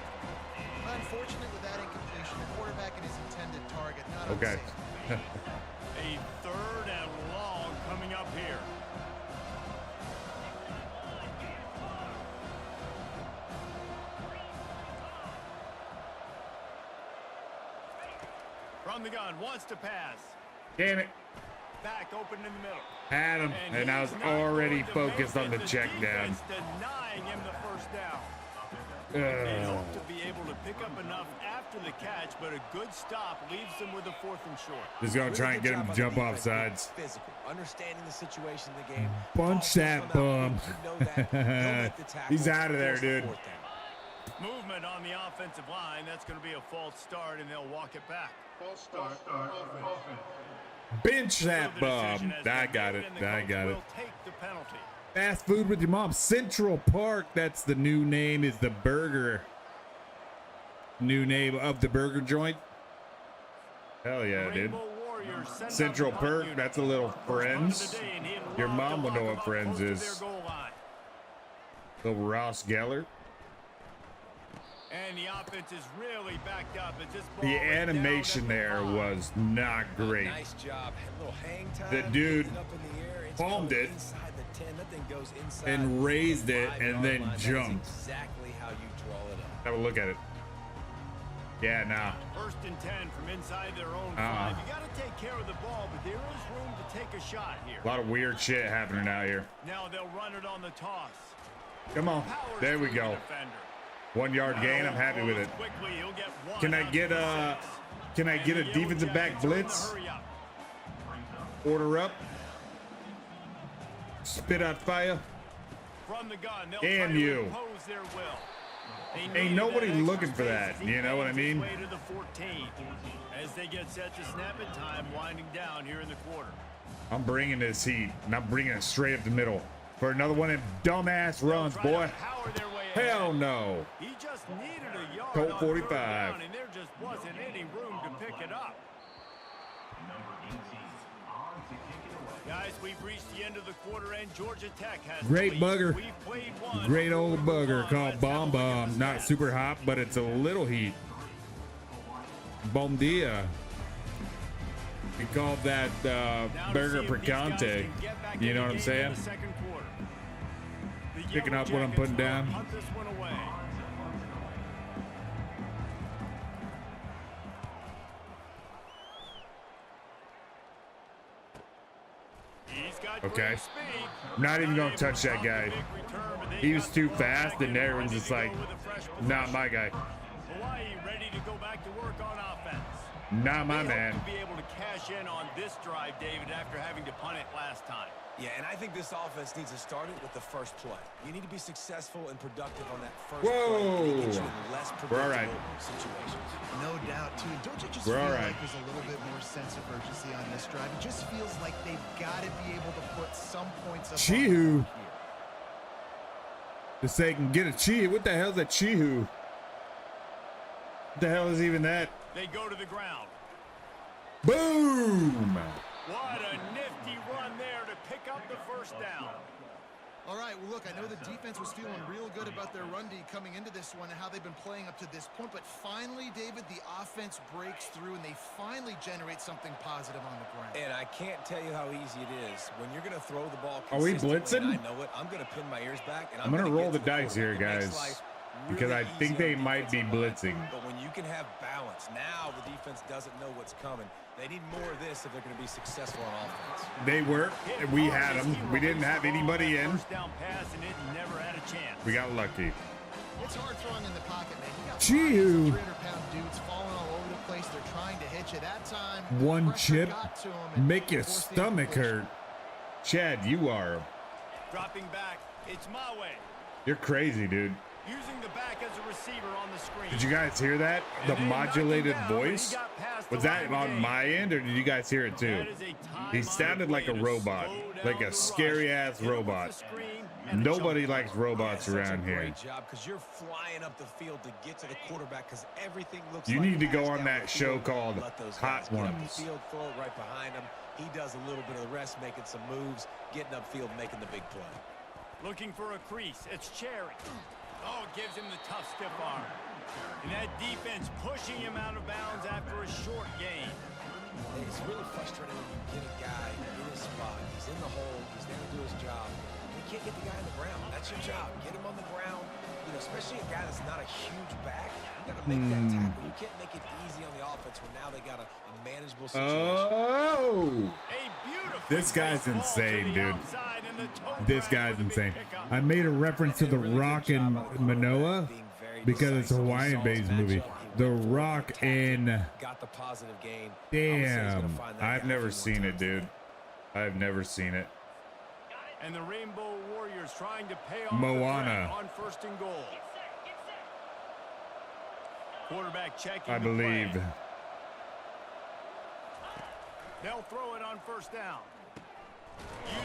Unfortunate with that incompletion, the quarterback and his intended target not on Okay. the same. A 3rd and long coming up here. From the gun, wants to pass. Damn it. Back open in the middle. Had him, and I was he's not already going to focused make on it. the check down. Defense denying him the first down. They hope to be able to pick up enough after the catch, but a good stop leaves them with a 4th and short. Just gonna try and get him to jump off sides. Physical, understanding the situation in the game. Bunch that bum. He's out of there, dude. Movement on the offensive line. That's going to be a false start, and they'll walk it back. Bench that So the bum. decision has I been got made, it. and the I coach got it. will take the penalty. Fast food with your mom. Central Park. That's the new name. Is the burger. New name of the burger joint. Hell yeah, dude. Rainbow Warriors send out Central the punt Perk. unit. That's a little First punt of Friends. the day, and he and Your Rob mom will to know lock what him up Friends close to is. their goal line. Little Ross Geller. And the offense is really backed up as this ball The is down animation at the there 5. was not great. Nice job. A little hang time. The dude Up in the air. It's palmed going it inside the 10. That thing goes inside and the raised it 5-yard and then line. That is jumped. exactly how you draw it up. Have a look at it. Yeah, nah. 1st and 10 from inside their own 5. You got to take care of the ball, but there is room to take a shot here. A lot of weird shit happening out here. Now they'll run it on the toss. Come on. Powers There we through the go. defender. 1 yard gain. I'm happy with it. Quickly, he'll get one Can I out get to the a 6. can I And get the a Yellow defensive back Jackets are in the blitz? hurry up. Order up. Spit out fire. From the gun, they'll Damn try to you. impose their will. They Ain't needed nobody that extra looking for space that, as he you know what I makes his mean? way to the 14. As they get set to snap it, time winding down here in the quarter. I'm bringing this heat, and I'm bringing it straight up the middle for another one of them dumbass runs, Try to boy. power their way Hell ahead. no. He just needed a yard Colt on 45. 3rd down, and there just wasn't any room to pick it up. Guys, we've reached the end of the quarter, and Georgia Tech has Great the lead. bugger. We've played one. Great old bugger called Let's Bomb have a look at Bomb. the Not stats. super hot, but it's a little heat. Bom dia. We called that Now to burger see if these guys picante. can get back You in know the what I'm game saying? in the second quarter. The Picking Yellow up what I'm Jackets putting will down. punt this one away. He's got Okay. great speed. I'm not even gonna able touch that stop the guy. big return, but they He was got too the ball fast, back and in everyone's ready just to go like, with a fresh not possession. my guy. Hawaii ready to go back to work on offense. Not my They man. hope to be able to cash in on this drive, David, after having to punt it last time. Yeah, and I think this offense needs to start it with the first play. You need to be successful and productive on that first Whoa. play. And it gets you in less We're all predictable right. situations. No doubt, too. Don't you just We're feel all right. like there's a little bit more sense of urgency on this drive? It just feels like they've got to be able to put some points up. Chihu. here. To say can get a chi. What the hell's a chihu? What the hell is even that? They go to the ground. Boom! What a nifty run there to pick up the first down. All right, well, look, I know the defense was feeling real good about their run D coming into this one and how they've been playing up to this point, but finally, David, the offense breaks through and they finally generate something positive on the ground. And I can't tell you how easy it is. When you're going to throw the ball Are we consistently, and blitzing? I know it. I'm going to pin my ears back, and I'm gonna gonna roll get the to dice here, quarterback. It makes guys, life because I really think easy they on the might be defensive line. blitzing. But when you can have balance, now the defense doesn't know what's coming. They need more of this if they're going to be successful on offense. They were. We had them. We didn't have anybody in. First down pass, and it never had a chance. We got lucky. It's hard throwing in the pocket, man. You got Chew. 300-pound dudes falling all over the place. They're trying to hit you. That time, One pressure chip, got to 'em and make your forced the stomach incompletion. hurt. Chad, you are. Dropping back. It's my way. You're crazy, dude. Using the back as a receiver on the screen. Did you guys hear that? The And they knocked him modulated down, but he voice? got past the Was that line on game. my end, or did you guys hear it too? That is a time He sounded like a way to robot, slow down like the a rush. scary-ass Hit him with robot. the screen and a Nobody jump likes ball. robots Such around a here. great job because you're flying up the field to get to the quarterback because everything looks You like need to go pass on down that the show field. called Let those Hot guys get up Ones. the field, throw it right behind him. He does a little bit of the rest, making some moves, getting upfield, making the big play. Looking for a crease. It's Cherry. Oh, it gives him the tough stiff arm. And that defense pushing him out of bounds after a short gain. It's really frustrating when you get a guy in his spot. He's in the hole. He's there to do his job. And you can't get the guy on the ground. That's your job. Get him on the ground. You know, especially a guy that's not a huge back. You got to make that tackle. You can't make it easy on the offense when now they got a manageable situation. Oh, A beautiful This guy's ball to insane, the dude. outside and the toe This grab guy's for the big insane. pickup. I made a reference to The Rock in Manoa because it's a Hawaiian-based movie. The Rock in Got the positive gain. Damn. I've never seen it, dude. I've never seen it. And the Rainbow Warriors trying to pay off Moana. on 1st and goal. Quarterback checking I the play. believe. They'll throw it on 1st down.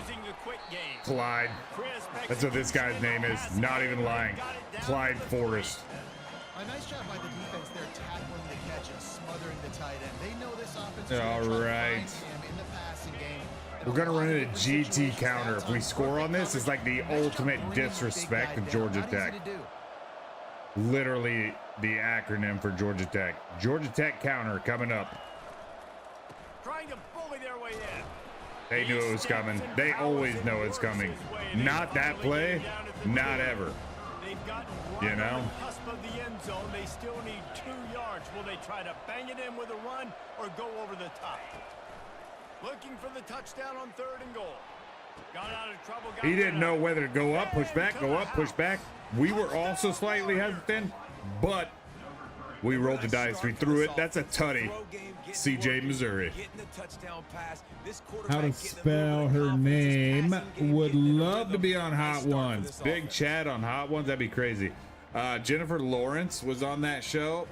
Using the quick game. Clyde. That's what this guy's name is. Not even lying. Clyde Forrest. A nice job by the defense there, tackling the catch and smothering the tight end. They know this offense. All right. In the passing game. We're gonna run it a GT counter. If we score on this, it's like the ultimate disrespect of Georgia Tech. Literally the acronym for Georgia Tech. Georgia Tech counter coming up. Trying to bully their way in. They knew it was coming. They always know it's coming. Not that play, not ever. They've gotten You right know? on the cusp of the end zone. They still need 2 yards. Will they try to bang it in with a run or go over the top? Looking for the touchdown on 3rd and goal. Got out of trouble. He didn't know whether to go up, push back, go up, push back. We were also slightly hesitant, but we rolled the dice. We threw it. That's a tutty. CJ, Missouri. how to spell her name. Would love to be on Hot Ones. Big Chad on Hot Ones. That'd be crazy. Jennifer Lawrence was on that show.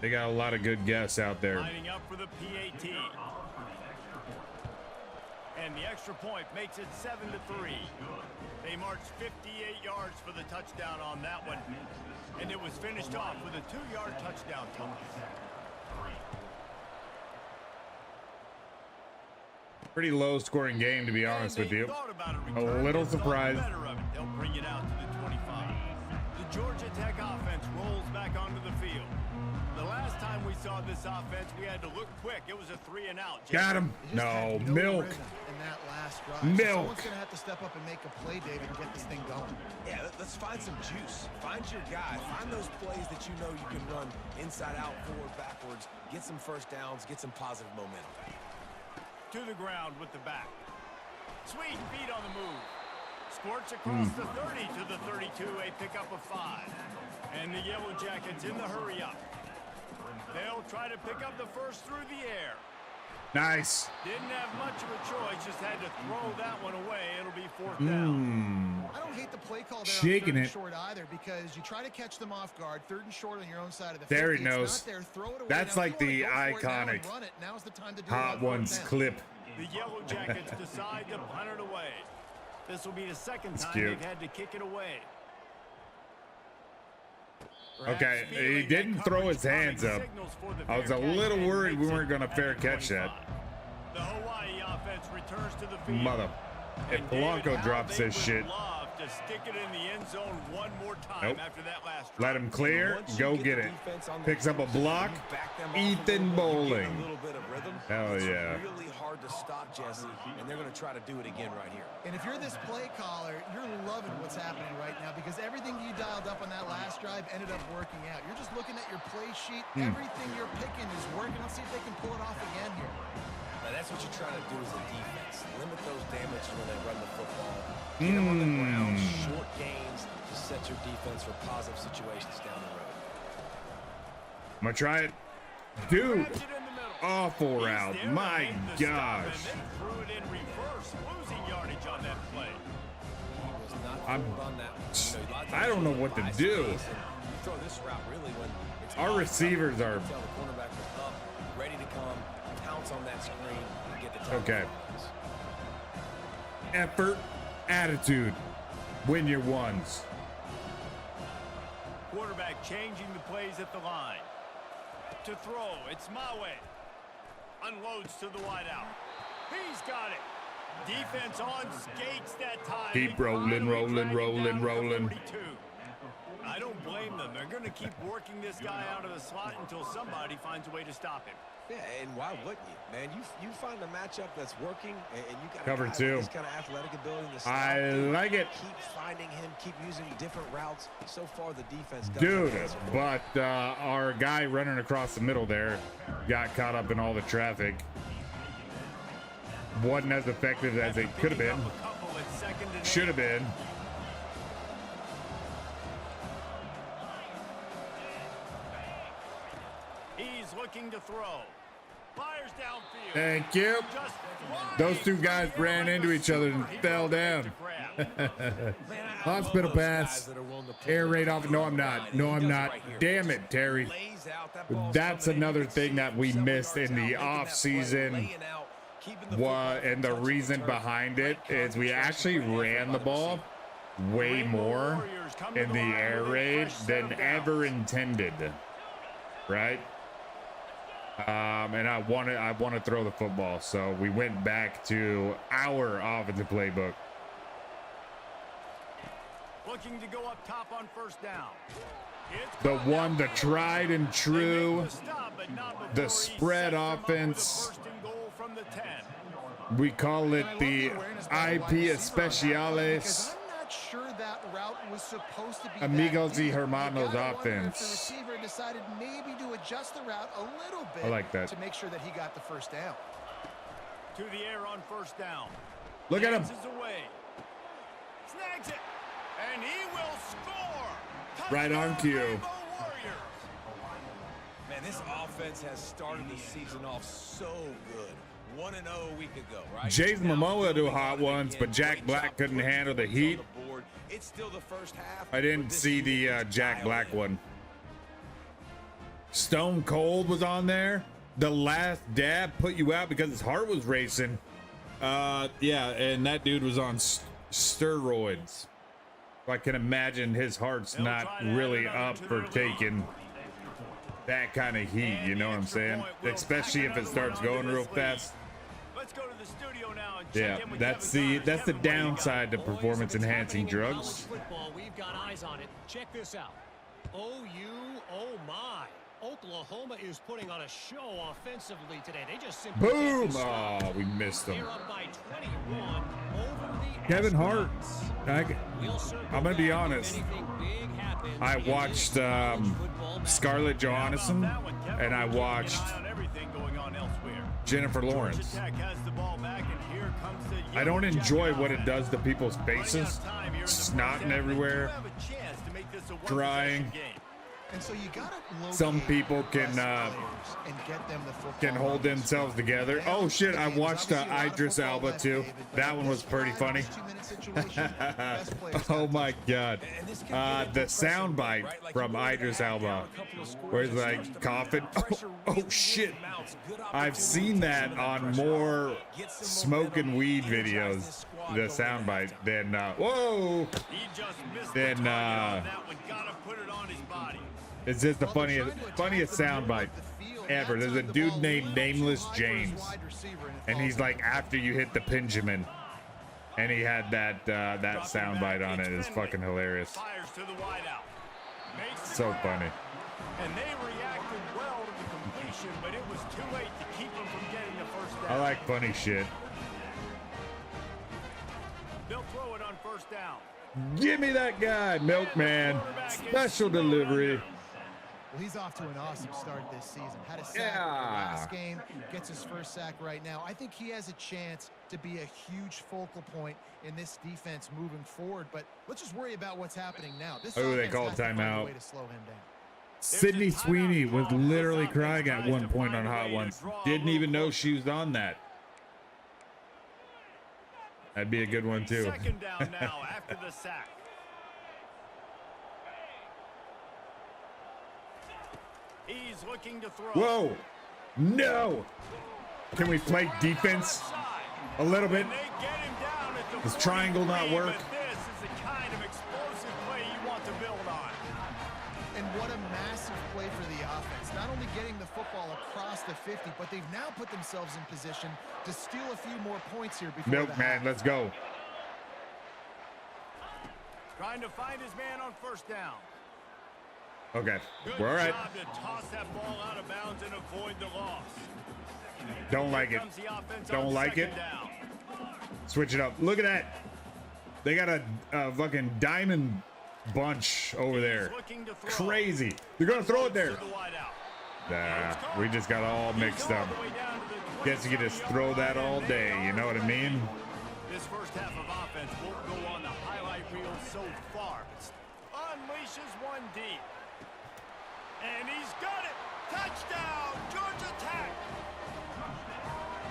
They got a lot of good guests out there. Lining up for the PAT. And the extra point makes it 7-3. They marched 58 yards for the touchdown on that one. And it was finished off with a 2-yard touchdown toss. Pretty low scoring game, to be honest with you. Thought about A little They thought surprised. better of it. They'll bring it out to the 25. The Georgia Tech offense rolls back onto the field. The last time we saw this offense, we had to look quick. It was a 3 and out. Got him. They just No, had milk. rhythm in that last drive. So Milk. someone's going to have to step up and make a play, David, and get this thing going. Yeah, let's find some juice. Find your guy. Find those plays that you know you can run inside out, forward, backwards. Get some 1st downs. Get some positive momentum. To the ground with the back. Sweet feet on the move. Squirts across the 30 to the 32, a pickup of 5. And the Yellow Jackets in the hurry up. They'll try to pick up the first through the air. Nice. Didn't have much of a choice, just had to throw that one away. It'll be 4th down. I don't hate the play call there Shaking on 3rd it. and short either, because you try to catch them off guard. 3rd and short on your own side of the There 50. he It's knows. not there. Throw it away. That's Now, like if you the wanna go for it now and iconic run it, now's the time to do it Hot on 4th Ones down. clip. The Yellow Jackets decide to punt it away. This will be the second time cute. they've had to kick it away. Okay, he didn't throw his hands up. I was a little worried we weren't going to fair catch that. The Hawaii offense returns to the field. Mother. If And David, Polanco how drops they this would shit, love to stick it in the end zone one more time Nope. after that last let drive. him clear, Once you go the get it. defense on the Picks up a field, block. you back them off a Ethan little bit, you get Bowling. a little bit of rhythm. Hell It's yeah. really hard to stop, Jesse, and they're going to try to do it again right here. And if you're this play caller, you're loving what's happening right now, because everything you dialed up on that last drive ended up working out. You're just looking at your play sheet. Everything you're picking is working. Let's see if they can pull it off again here. That that's what you're trying to do as a defense. Limit those damages when they run the football. Get them on the ground, short gains to set your defense for positive situations down the road. I'm gonna try it. Dude, awful route. My gosh. Threw it in reverse, losing yardage on that play. I don't know what to do. You throw this route really when it's Our receivers are tell the cornerback was up, ready to come, pounce on that screen, and get the tackle. okay. Effort, attitude, win your ones. Quarterback changing the plays at the line. To throw, it's Maui. Unloads to the wideout. He's got it. Defense on skates that time. Keep rolling, rolling, rolling, rolling. I don't blame them. They're going to keep working this guy out of the slot until somebody finds a way to stop him. Yeah, and why wouldn't you, man? You find a matchup that's working, and you got Cover two. this kind of athletic ability. In the I like it. Keep finding him. Keep using different routes. So far, the defense does Dude, answer for but our guy running across the middle there got caught up in all the traffic. Wasn't as effective as it could have been. Should have been. He's looking to throw. Fires downfield. Thank you. Just Those two guys ran into each other and fell down. Hospital pass. Air raid off. No, I'm not. No, I'm not. Damn it, Terry. That's another thing that we missed in the off season. And the reason behind it is we actually ran the ball way more in the air raid than ever intended, right? And I want to throw the football, so we went back to our offensive playbook. looking to go up top on first down. The one, the tried and true, the spread offense. We call it the IP Especiales. I'm not sure that route was supposed to be Amigos y that Hermanos deep. offense. The receiver decided maybe to adjust the route a little bit I like that. to make sure that he got the first down. To the air on first down. Look at him. Dances away. Snags it. And he will score. Right on cue. Warriors. Man, this offense has started the season off so good. 1-0 a week ago, right? Jason Momoa do hot ones, but Jack Black couldn't handle the heat. It's still the first half. I didn't see the Jack Black one. Stone Cold was on there. The Last Dab put you out because his heart was racing. Yeah, and that dude was on steroids. I can imagine his heart's not really up for taking that kind of heat, you know what I'm saying? Especially if it starts going real fast. Let's go to the studio now and Yeah, check in with that's Kevin the downside to performance enhancing drugs. Football, we've got eyes on it. Check this out. OU, oh my. Oklahoma is putting on a show offensively today. They just simply Boom! can't be Oh, stopped. we missed him. They're up by 21 over the Kevin Hart. Astronauts. I'm gonna be honest. I watched Scarlett Johansson and I watched Jennifer Lawrence. I don't enjoy what it does to people's faces, snotting everywhere, drying. And so you gotta Some people can and get them the football hold themselves together. Oh shit! I watched Idris Elba too. That one was pretty funny. Oh my god! The soundbite from Idris Elba, where he's like coughing. Oh shit! I've seen that on more smoking weed videos. The soundbite than whoa. Then it's just the funniest soundbite ever. There's a dude named Nameless James, and he's like after you hit the Benjamin, and he had that soundbite on it. It's fucking hilarious. So funny. And they reacted well to the completion, but it was too late to keep them from getting the first down. I like funny shit. They'll throw it on first down. Give me that guy, Milkman. Special delivery. Well, he's off to an awesome start this season. Had a sack in the last game, gets his first sack right now. I think he has a chance to be a huge focal point in this defense moving forward. But let's just worry about what's happening now. This they called has to find a timeout. way to slow him down. Sydney Sweeney was literally crying at one point on Hot Ones. Didn't even know she was on that. That'd be a good one too. Second down now after the sack. He's looking to throw. Whoa. No. Can we play defense a little bit? And they get him down at the Does triangle not 43, work? but this is the kind of explosive play you want to build on. And what a massive play for the offense. Not only getting the football across the 50, but they've now put themselves in position to steal a few more points here before the Milkman, half. let's go. Trying to find his man on first down. Okay, Good we're all right. job to toss that ball out of bounds and avoid the loss. Don't like it. Comes the offense Don't on like it. second down. Switch it up. Look at that. They got a fucking diamond bunch over there. He's looking to throw. Crazy. They're gonna throw it there. To the wideout. Nah, we just got all mixed up. All the way down to the Guess you could just throw that all day. You know what I mean? This first half of offense won't go on the highlight reel so far. But unleashes one deep. And he's got it. Touchdown, Georgia Tech.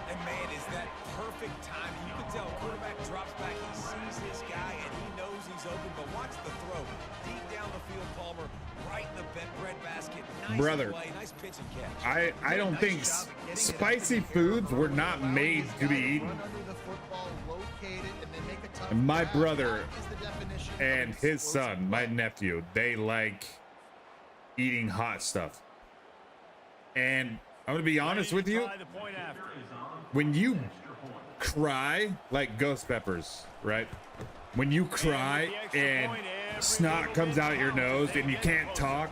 And man, is that perfect timing. You can tell quarterback drops back, he sees his guy, and he knows he's open. But watch the throw. Deep down the field, Palmer, right in the bread basket. Nice Brother, play, nice pitch and catch. I don't think spicy foods were not made to be eaten. Run under the football, locate it, and then make a tough And my pass. brother That is the definition of and his explosive son, my play. nephew, they like eating hot stuff. And I'm gonna be honest with you, Try the point after. when you cry like ghost peppers, right? When you cry and snot comes out your nose and you can't talk,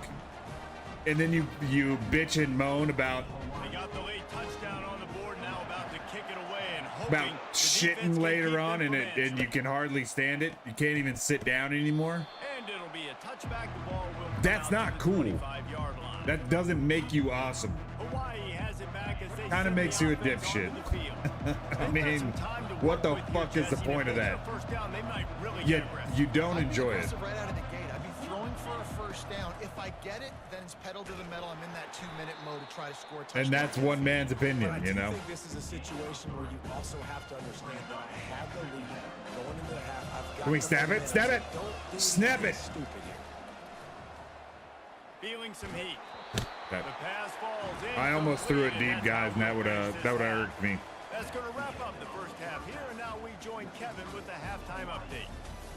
and then you bitch and moan about They got the late touchdown on the board, now about to kick it away and hoping about the defense shitting can later keep on, them and from you can hardly stand it. You can't even sit down anymore. And it'll be a touchback. The ball will come That's out not to the cool. 25-yard line. That doesn't make you awesome. Hawaii has it back as they Kinda send makes the you a offense onto dipshit. the field. I They've got mean, some time to what work the with here, fuck is the Jesse. point If of they that? get a first down, they might really You, get aggressive. you don't I'd be enjoy it. aggressive right out of the gate. I'd be throwing for a first down. If I get it, then it's pedal to the metal. I'm in that 2-minute mode to try to score a touchdown. And that's one man's But I opinion, do you know? think this is a situation where you also have to understand that I have the lead going into the half. I've got Can we the stab it? momentum. Stab it? Don't do Snap anything it. stupid here. Feeling some heat. That- The pass falls in. I almost threw it deep, guys, and that would have irked me. That's going to wrap up the first half here, and now we join Kevin with the halftime update.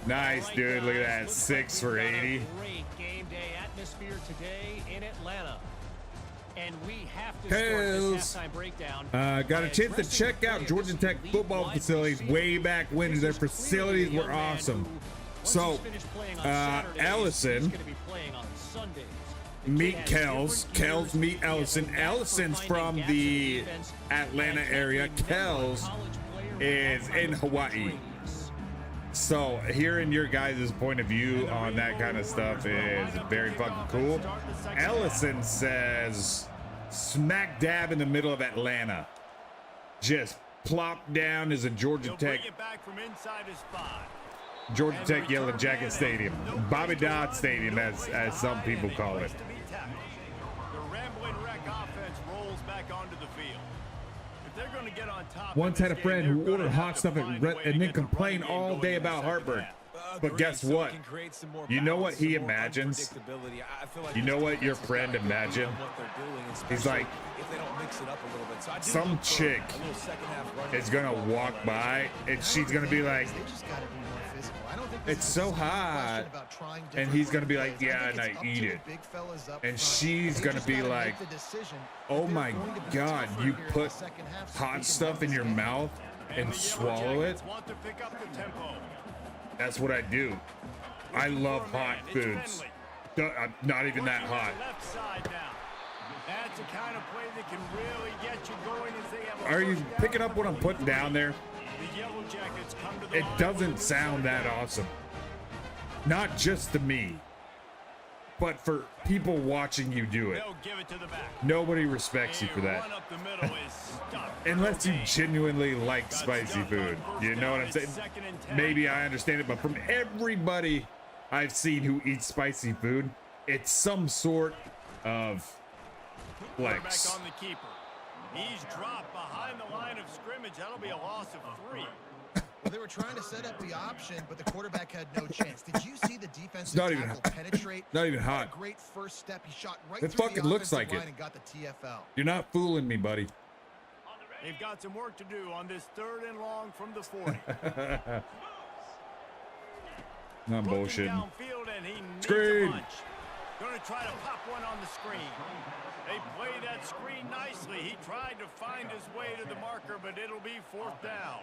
Nice, All right, dude. Look at guys, that. looks 6 like for we've got a 80. Great game day atmosphere today in Atlanta. And we have to start this Tails. halftime breakdown. Got a by chance to addressing check the out play of Georgia this Tech elite football wide facilities receiver. way back when. This Their is clearly facilities a young were man awesome. who, once So, he's finished playing on Saturdays, Ellison, he's gonna be playing on Sundays. The meet kid has Kels. different Kels gears. meet He has a Ellison. knack for Ellison's finding from gaps in the defense Atlanta like area. never a Kels college player would is have in on Hawaii. dreams. So, hearing your guys' point of view on that kind of stuff is very fucking cool. Ellison says, smack dab in the middle of Atlanta. Just plop down is a Georgia He'll Tech bring it back from inside his 5. Georgia Tech Yellow Jacket Stadium, Bobby Dodd Stadium, as some people call it. The rambling wreck offense rolls back onto the field. If they're going to get on top, Once of had a this friend game, who they're ordered gonna hot have to stuff find a way to and then get the complain run game all going day in the about second heartburn. half. But guess So it what? can create some more You know what balance, he some more imagines? unpredictability. I feel like You know this what your defense has friend got a good read imagine? on what they're doing, He's especially like, if they don't mix it up a little bit. So I do some look for chick a little second half run is gonna walk by and she's gonna be like, They just gotta be more physical. I don't think this it's is so a question hot. about trying And different he's gonna be plays. like, yeah, think and it's I up to eat the it. big fellas up And front. she's They gonna just be gotta like, make the decision oh that they're my going to be God, tougher you here in the put second half so we hot can stuff win in this your game. mouth And and the Yellow swallow it. Jackets want to pick up the tempo. That's what I do. I love hot foods. Not even that hot. Left side now. That's the kind of play that can really get you going as they have a Are you first down picking up at what I'm the putting down there? The Yellow Jackets come to the It line doesn't with sound that awesome. Not just to me. But for people watching you do it, They'll give it to the back. nobody respects you for that. Run up the middle is stuffed. Unless you genuinely like spicy food. You know what I'm saying? Maybe I understand it, but from everybody I've seen who eats spicy food, it's some sort of flex. Back on the keeper. He's dropped behind the line of scrimmage. That'll be a loss of 3. Well, they were trying to set up the option, but the quarterback had no chance. Did you see the defensive not even- tackle penetrate? Not even hot. A great first step. He shot right It through fucking the looks offensive like line it. and got the TFL. You're not fooling me, buddy. They've got some work to do on this 3rd and long from the 40. Not Looking bullshitting. downfield, and he needs Screen. a bunch. Going to try to pop one on the screen. They play that screen nicely. He tried to find his way to the marker, but it'll be 4th down.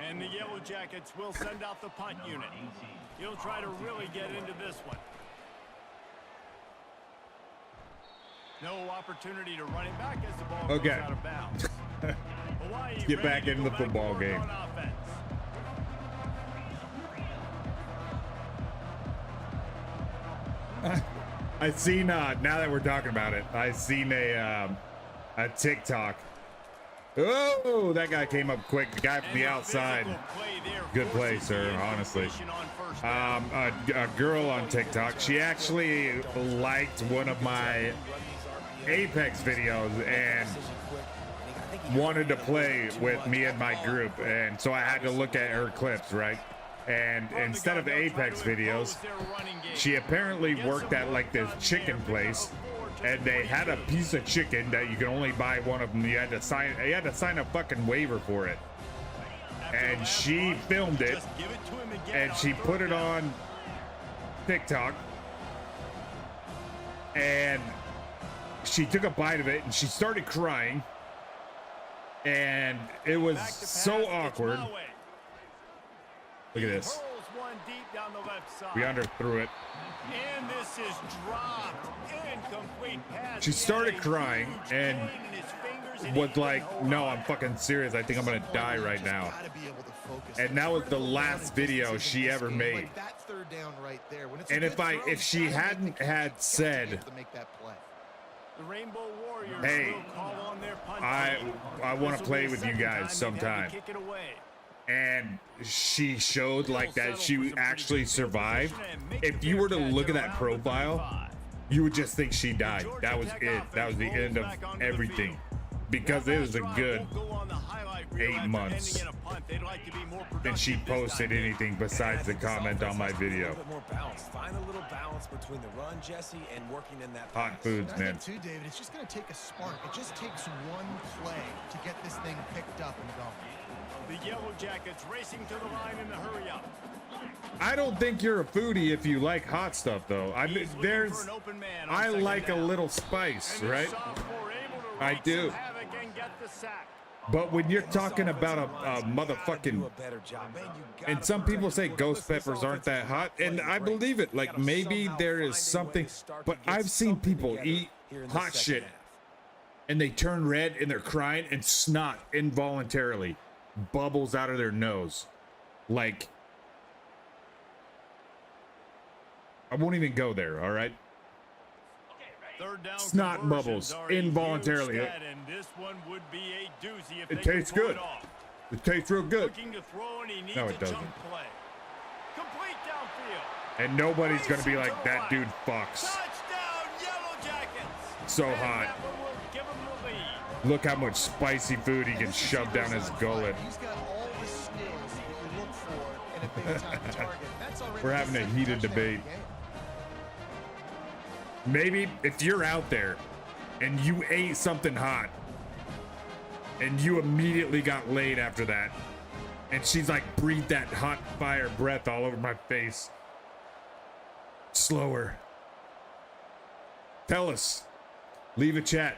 And the Yellow Jackets will send out the punt unit. He'll try to really get into this one. No opportunity to run it back as the ball goes out of bounds. Hawaii Get back ready to into go the football to work game. on offense. I seen now that we're talking about it, I seen a TikTok. Oh, that guy came up quick. The guy from the outside. Good play, sir. Honestly, a girl on TikTok. She actually liked one of my Apex videos and wanted to play with me and my group, and so I had to look at her clips, right? And instead of Apex videos, she apparently worked at like this chicken place, and they had a piece of chicken that you could only buy one of them. You had to sign a fucking waiver for it. And she filmed it, and she put it on TikTok, and she took a bite of it, and she started crying, and it was so awkward. Look at this. We underthrew it. And this is dropped. Incomplete pass. She started crying and was like, no, I'm fucking serious. I think I'm going to die right now. And that was the last video she ever made. And if she hadn't had said, hey, I want to play with you guys sometime, and she showed like that she actually survived, if you were to look at that profile, you would just think she died. That was it. That was the end of everything, because it was a good 8 months and she posted anything besides the comment on my video. Find a little balance between the run, Jesse, and working in that Hot foods, I man. think too, David, it's just going to take a spark. It just takes one play to get this thing picked up and going. The Yellow Jackets racing to the line in the hurry up. I don't think you're a foodie if you like hot stuff, though. I like a little spice, right? I do. But when you're talking about a motherfucking, and some people say ghost peppers aren't that hot, and I believe it. Like, maybe there is something, but I've seen people eat hot shit and they turn red and they're crying and snot involuntarily bubbles out of their nose. Like, I won't even go there, all right? Snot bubbles involuntarily. And this one would be a doozy if It they tastes can pull good. it off. It tastes real good. Looking to throw, and he needs No, a it doesn't. chunk play. Complete downfield. And nobody's gonna be like, that dude fucks. Touchdown, Yellow Jackets. So And hot. that one will give him the lead. Look how much spicy food he can shove down his gullet. He's got all the skills that you look for in a big-time target. That's already We're having a the second heated touchdown of the debate. game. Maybe if you're out there and you ate something hot and you immediately got laid after that, and she's like, breathe that hot fire breath all over my face. Slower. Tell us. Leave a chat.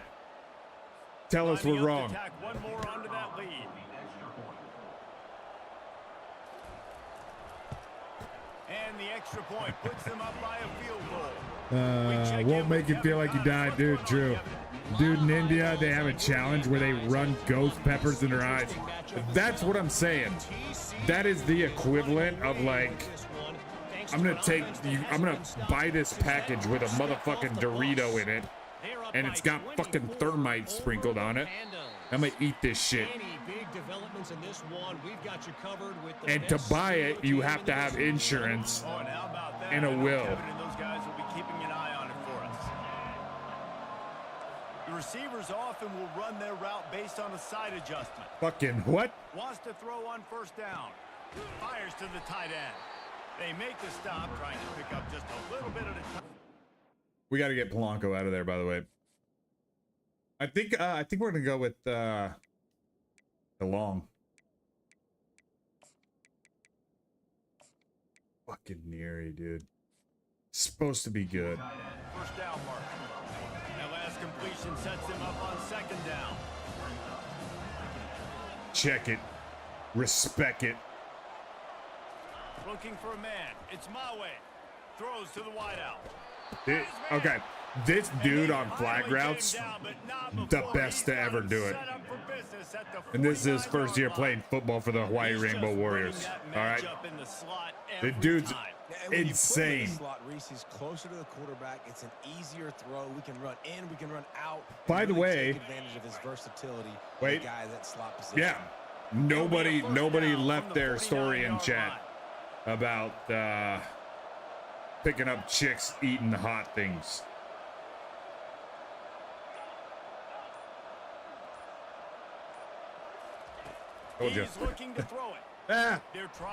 Tell us Lining we're up to wrong. tack one more onto that lead. And the extra point puts them up by a field goal. Won't make you feel like you died, dude. True. Dude, in India, they have a challenge where they run ghost peppers in their eyes. That's what I'm saying. That is the equivalent of like I'm gonna take you. I'm gonna buy this package with a motherfucking Dorito in it, and it's got fucking thermite sprinkled on it. I'm gonna eat this shit. And to buy it, you have to have insurance and a will. Those guys will be keeping an eye on it for us. The receivers often will run their route based on a side adjustment. Fucking what? Wants to throw on first down. Fires to the tight end. They make the stop, trying to pick up just a little bit at a time. We got to get Polanco out of there, by the way. I think we're gonna go with the long. Fucking Neary, dude. Supposed to be good. First down mark. That last completion sets him up on second down. Check it. Respect it. Looking for a man. It's Mawe. Throws to the wideout. Okay. This dude on flag routes, the best to ever do it. And this is his first year playing football for the Hawaii Rainbow Warriors. All right. The dude's insane. He's closer to the quarterback. It's an easier throw. We can run in, we can run out. By the way, take advantage of his versatility. Wait. The guy that slot position. Yeah. Nobody left their story in chat about picking up chicks eating hot things. Told you. He's looking to throw it. Ah,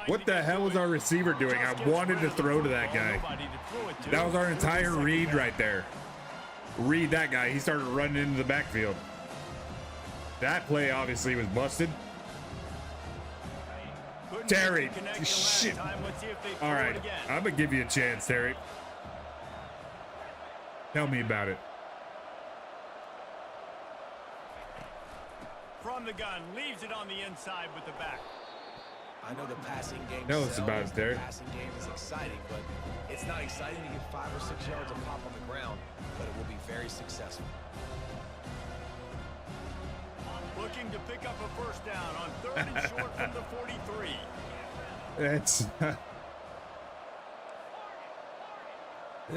what the hell was our receiver doing? I wanted to throw to that guy. That was our entire read right there. Read that guy. He started running into the backfield. That play obviously was busted. Terry, shit. All right, I'm gonna give you a chance, Terry. Tell me about it. From the gun, leaves it on the inside with the back. I know the passing game. Tell us about it, Terry. The passing game is exciting, but it's not exciting to get 5 or 6 yards of pop on the ground, but it will be very successful. Looking to pick up a first down on 3rd and short from the 43. It's.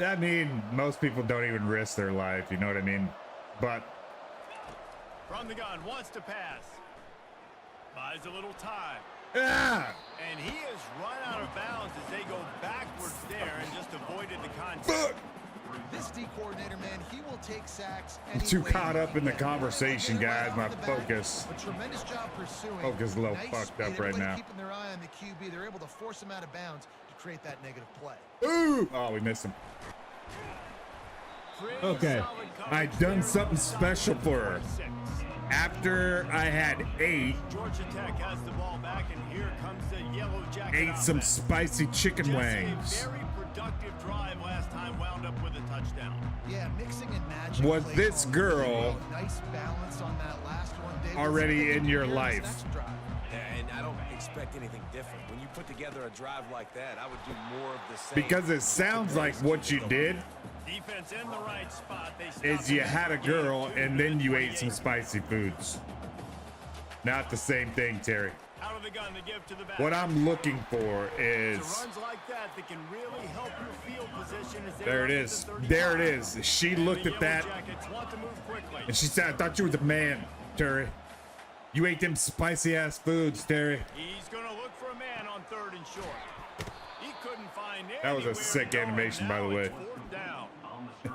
I mean, most people don't even risk their life. You know what I mean? But. From the gun, wants to pass. Buys a little time. Ah! And he has run out of bounds as they go backwards there and just avoided the contact. This D coordinator, man, he will take sacks. I'm too caught up in the conversation, guys. My focus. A tremendous job pursuing. Focus a little fucked up right now. Keeping their eye on the QB, they're able to force him out of bounds to create that negative play. Ooh! Oh, we missed him. Okay, I done something special for her. After I had 8, Georgia Tech has the ball back, and here comes the Yellow Jacket. ate some offense. spicy chicken A wings. very productive drive last time, wound up with a touchdown. Yeah, mixing and matching. Was this girl nice balance on that last one, David? already in your life? And I don't expect anything different. When you put together a drive like that, I would do more of the same. Because it sounds like what you did Defense in the right spot. They is you had a girl and then you ate some spicy foods. Not the same thing, Terry. Out of the gun to give to the back. What I'm looking for is... Runs like that can really help your field position as they There it run to is. the 35. There it is. She looked The at that Yellow Jackets want to move quickly. and she said, I thought you was a man, Terry. You ate them spicy ass foods, Terry. He's going to look for a man on 3rd and short. He couldn't find That was a anywhere sick to go, animation, and by the now way. it's 4th down.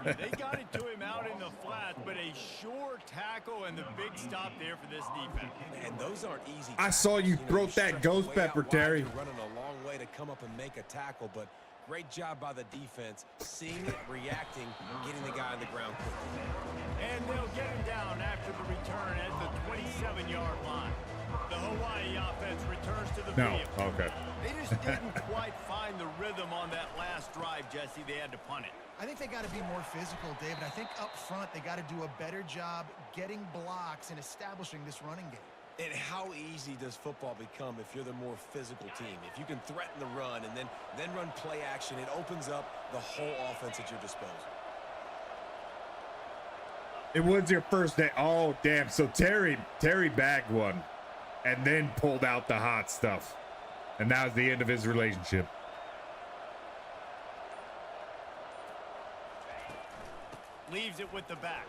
They got it to him out in the flat, but a sure tackle and the big stop there for this defense. And those aren't easy. I saw you throw that ghost pepper, Terry. You're running a long way to come up and make a tackle, but great job by the defense, seeing it, reacting, getting the guy on the ground quickly. And they'll get him down after the return at the 27-yard line. The Hawaii offense returns to the No, field. okay. They just didn't quite find the rhythm on that last drive, Jesse. They had to punt it. I think they got to be more physical, David. I think up front they got to do a better job getting blocks and establishing this running game. And how easy does football become if you're the more physical team? If you can threaten the run and then run play action, it opens up the whole offense at your disposal. It was your first day. Oh, damn. So Terry bagged one and then pulled out the hot stuff. And that was the end of his relationship. leaves it with the back.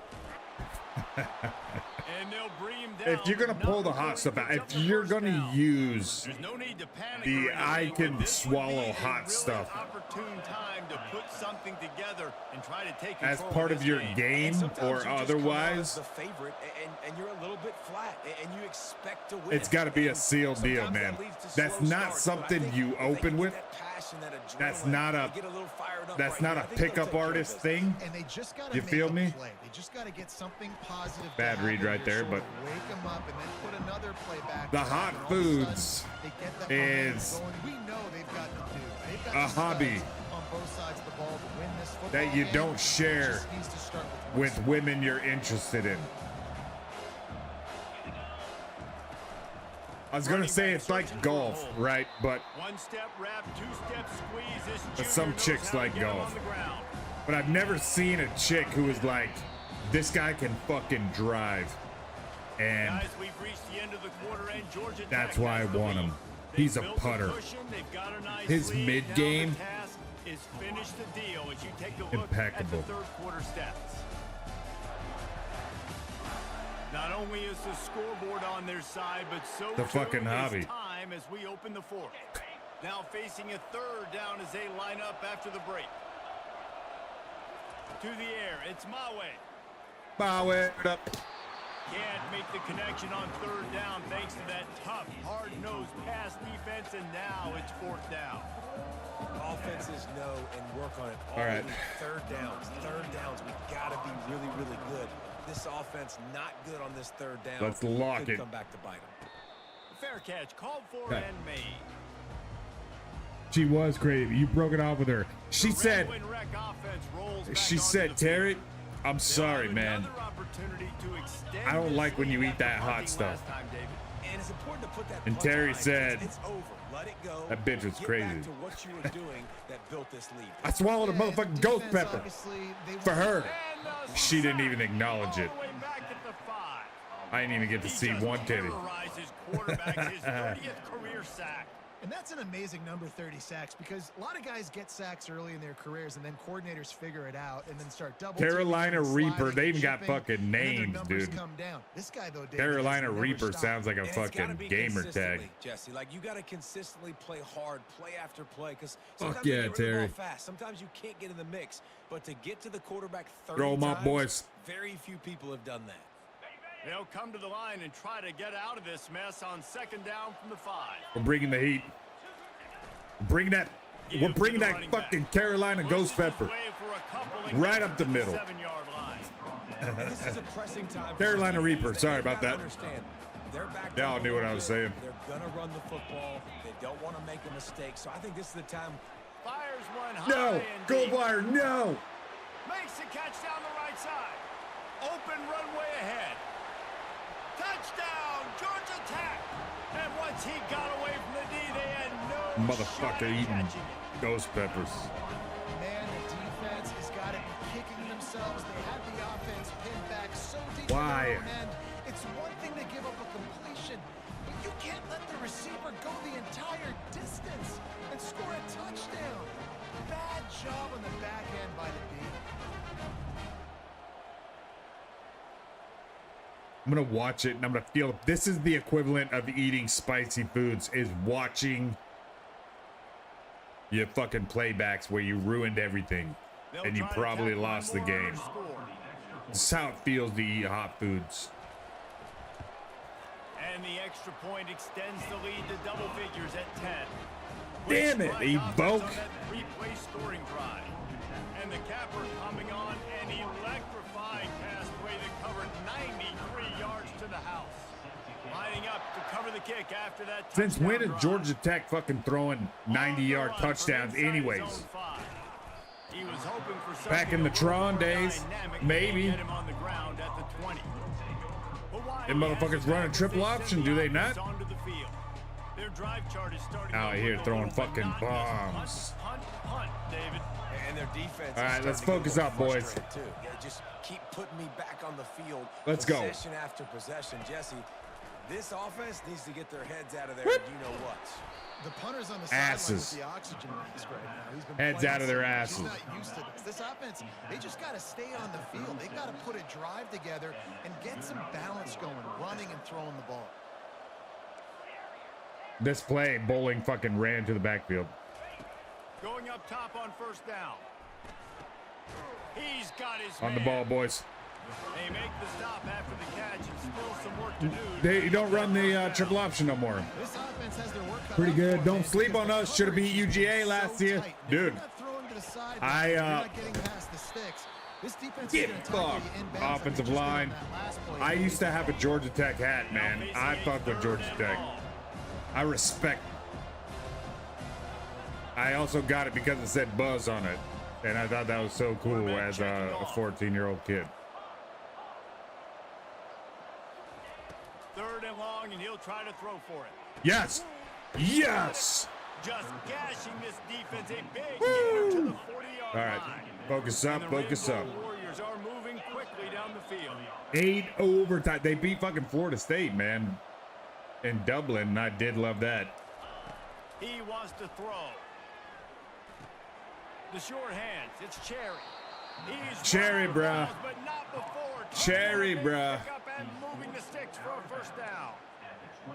And they'll bring him down. If you're gonna pull the hot stuff out, if you're gonna use There's no need to panic the or I anything, can but this would be swallow a hot really stuff opportune time to put something together and try to take as control part of this your game. game Sometimes or you just come out as otherwise, the favorite, and you're a little bit flat, and you expect to win. it's got to be a And sealed deal, sometimes man. that leads to That's slow not starts, but I something think you if they open can get with. that passion, that That's adrenaline, not a they get a little fired up that's right not now, a I think they'll pickup take care of artist business. thing. And they just got to You make feel a me? play. They just got to get something positive. to Bad happen read right to there, your but shoulder. Wake them up and then put another play back. the and hot all of a sudden, foods they get that momentum is going. We know they've got the dude. They've got a the hobby studs on both sides of the ball to win this football that you game. don't share Just needs to start with with women you're interested in. I was gonna say it's like golf, right? But One step wrap, two-step squeeze. This But junior some knows chicks how to like get him golf. on the ground. but I've never seen a chick who is like, this guy can fucking drive, and Guys, we've reached the end of the quarter, and Georgia Tech that's why I has the want lead. him. They've He's a built the putter. cushion, they've got a nice His lead. mid-game, Now the task is finish the deal as you take a look impeccable. at the third quarter stats. Not only is the scoreboard on their side, but so The too fucking is hobby. time as we open the fourth. Now facing a third down as they line up after the break. To the air, it's Mawe. Bow it up. Can't make the connection on third down thanks to that tough, hard-nosed pass defense, and now it's fourth down. Offenses know and work on it all All right. week. Third downs, we got to be really, really good. This offense not good on this third down. Let's lock Could it. come back to bite them. Fair catch, called for Okay. and made. She was creative. You broke it off with her. She The said, Red Wing Wreck offense rolls back she onto said, the field. Terry, I'm They'll sorry, have man. another opportunity to extend I don't this like when you lead eat that after hot punting stuff. last time, David. And it's important to put that And punch Terry behind you. said, it's over. Let it go. that bitch was Get crazy. Back to what you were doing that built this lead. I swallowed a motherfucking ghost defense, pepper obviously, they for want- her. And the She didn't sack even acknowledge all it. the way back at the 5. I didn't even get to He see just one titty. terrorized his quarterback, his 30th career sack. And that's an amazing number, 30 sacks, because a lot of guys get sacks early in their careers, and then coordinators figure it out and then start double Carolina teaming, Reaper, sliding, they even got chipping, fucking and then their names, numbers dude. come down. This guy, though, David, Carolina has never Reaper stopped. sounds like a And it's gotta fucking be gamer consistently, tag. Jesse. Like, you got to consistently play hard, play after play, because Fuck sometimes yeah, you get rid of the Terry. ball fast. Sometimes you can't get in the mix. But to get to the quarterback 30 Throw 'em up, times, boys. very few people have done that. They'll come to the line and try to get out of this mess on second down from the 5. We're bringing the heat. Bring that. We're bringing that fucking Carolina ghost pepper right up the middle. 7-yard line. And this is a pressing time for Carolina the Reaper, defense. sorry They about gotta that. Understand, they're back Y'all to knew what I was saying. They're gonna run the football. They don't want to make a mistake. So I think this is the time. Fires one high No, and go deep. wire, no. Makes the catch down the right side. Open runway ahead. Touchdown, Georgia Tech. And once he got away from the D, they had no shot Motherfucker at eating catching it. ghost peppers. Man, the defense has got to be kicking themselves. They had the offense pinned back so deep Why? in their own end. It's one thing to give up a completion, but you can't let the receiver go the entire distance and score a touchdown. Bad job on the back end by the D. I'm gonna watch it and I'm gonna feel. This is the equivalent of eating spicy foods. Is watching your fucking playbacks where you ruined everything They'll and you try to probably tack one lost the more on game. the score. This is how it feels to eat hot foods. And the extra point extends the lead to double figures at 10. Damn it, Quick strike offense Evoke. on that three-play scoring drive. And the capper coming on an electrifying pass play that covered 93 yards to the house. Lining up to cover the kick after that Since touchdown when is drive. Georgia Tech fucking throwing 90-yard On the run touchdowns from inside his anyways? own 5. He was hoping for Back in the something Tron more days, dynamic maybe. to get him on the ground at the 20. Hawaii Them motherfuckers has it running back as triple they send option, the do they offense not? onto the field. Their drive chart is starting Out to here look a throwing little fucking monotonous. bombs. Punt, David. And their defense. All right, is let's starting to focus get a up, little boys. frustrated, Too. Yeah, just keep putting me back on the field. Let's go. Possession after possession, Jesse. This offense needs to get their heads out of there. And you know what? The punter's on the Asses. sideline with the oxygen mask right now. He's been Heads playing out of their some- asses. He's not used to this. This offense, they just got to stay on the field. They got to put a drive together and get some balance going, running and throwing the ball. This play, Bowling fucking ran to the backfield. Going up top on first down. He's got his On the man. ball, boys. They make the stop after the catch and still some work to do. They don't run the triple option no more. This offense has their work cut Pretty out good. for Don't them sleep because on the us. Should have beat coverage UGA is last so year. tight. If Dude, you're not throwing to the sideline, I, you're not getting past the sticks. This defense get is gonna tackle fucked. you inbounds like Offensive they just did on line. that last play. I used to have a Georgia Tech hat, man. I fuck with Georgia Tech. I respect. I also got it because it said Buzz on it. And I thought that was so cool as a 14-year-old kid. Third and long, and he'll try to throw for it. Yes. Yes. Just gashing this defense. A big gainer to the 40-yard All right. line. Focus And up. the Focus up. Rainbow Warriors are moving quickly down the field. 8 overtime. They beat fucking Florida State, man. In Dublin. And I did love that. He wants to throw. The short hands. It's Cherry. He's Cherry, running bruh. balls, but not before. Cherry, They bruh. pick up and moving the sticks for a first down.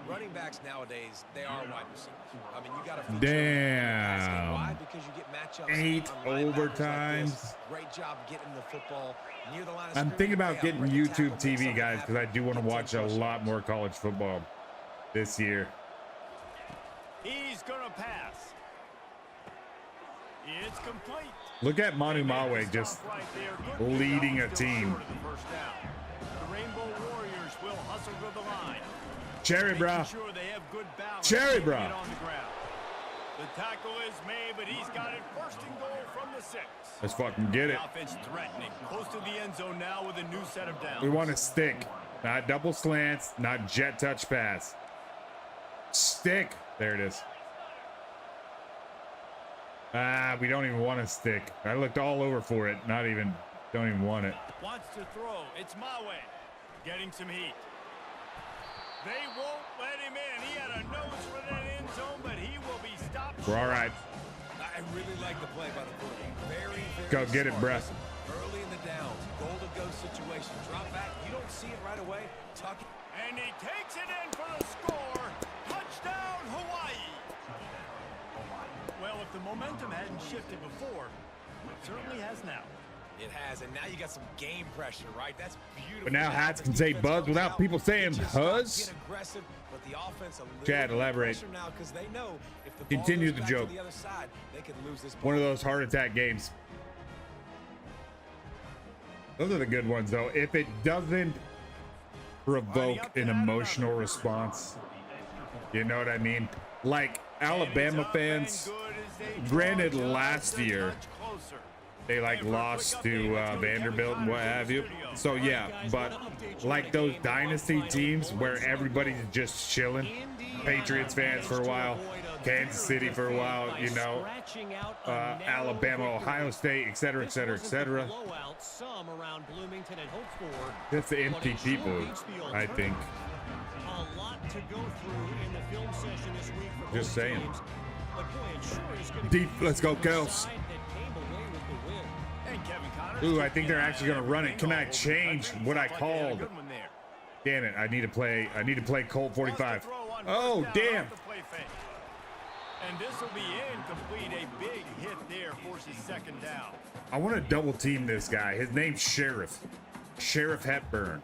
Running backs nowadays, they are wide receivers. I mean, you got to Damn. Why? Because you get matchups. 8 on linebackers like overtimes. this. Great job getting the football near the line of I'm scrimmage. thinking about Hey, getting break the YouTube tackle, make TV, something guys, because I happen, do want to get 10 watch a push-ups. lot more college football this year. He's going to pass. It's complete. Look at Manu They make Mawe the just stop right there. Good leading kickoff, a still team. short of the first down. The Rainbow Warriors will hustle to the line. Cherry, Making bruh. sure they have good balance. Cherry, keeping bruh. it on the ground. The tackle is made, but he's got it first and goal from the 6. Let's fucking get it. The offense threatening. Close to the end zone now with a new set of downs. We want to stick, not double slants, not jet touch pass. Stick. There it is. Ah, we don't even want to stick. I looked all over for it. Not even, don't even want it. Wants to throw. It's Mawe. Getting some heat. They won't let him in. He had a nose for that end zone, but he will be stopped. We're all right. I really like the play by the quarterback. Very, very Go get it, smart. bruh. Listen, early in the downs, goal-to-go situation. Drop back. You don't see it right away. Tuck it. And he takes it in for the score. Touchdown, Hawaii. Well, if the momentum hadn't shifted before, it certainly has now. It has, and now you got some game pressure, right? That's beautiful. But now The Hats can offense say defense Buzz comes without out, people saying get you stopped, Huzz. get aggressive, but the offense a little Chad, bit of elaborate. pressure now because they know if the Continue ball goes the back joke. to the other side, they could lose this One of ball. those heart attack games. Those are the good ones, though. If it doesn't provoke an emotional response, you know what I mean? Like Alabama fans, granted last year, they like lost to Vanderbilt and what have you. So yeah, but like those dynasty teams where everybody's just chilling, Patriots fans for a while, Kansas City for a while, you know, Alabama, Ohio State, et cetera, et cetera, et cetera. Just the empty people, I think. A lot to go through in the film session this week for Just both saying. teams. But boy, it sure is gonna Deep, be let's go, the Kels. side that came away with the win. And Kevin Connors Ooh, I think they're actually gonna run it. Can I change what I called? Damn it, I need to play Colt 45. Oh, damn. And this will be incomplete. A big hit there forces second down. I want to double team this guy. His name's Sheriff. Sheriff Hepburn.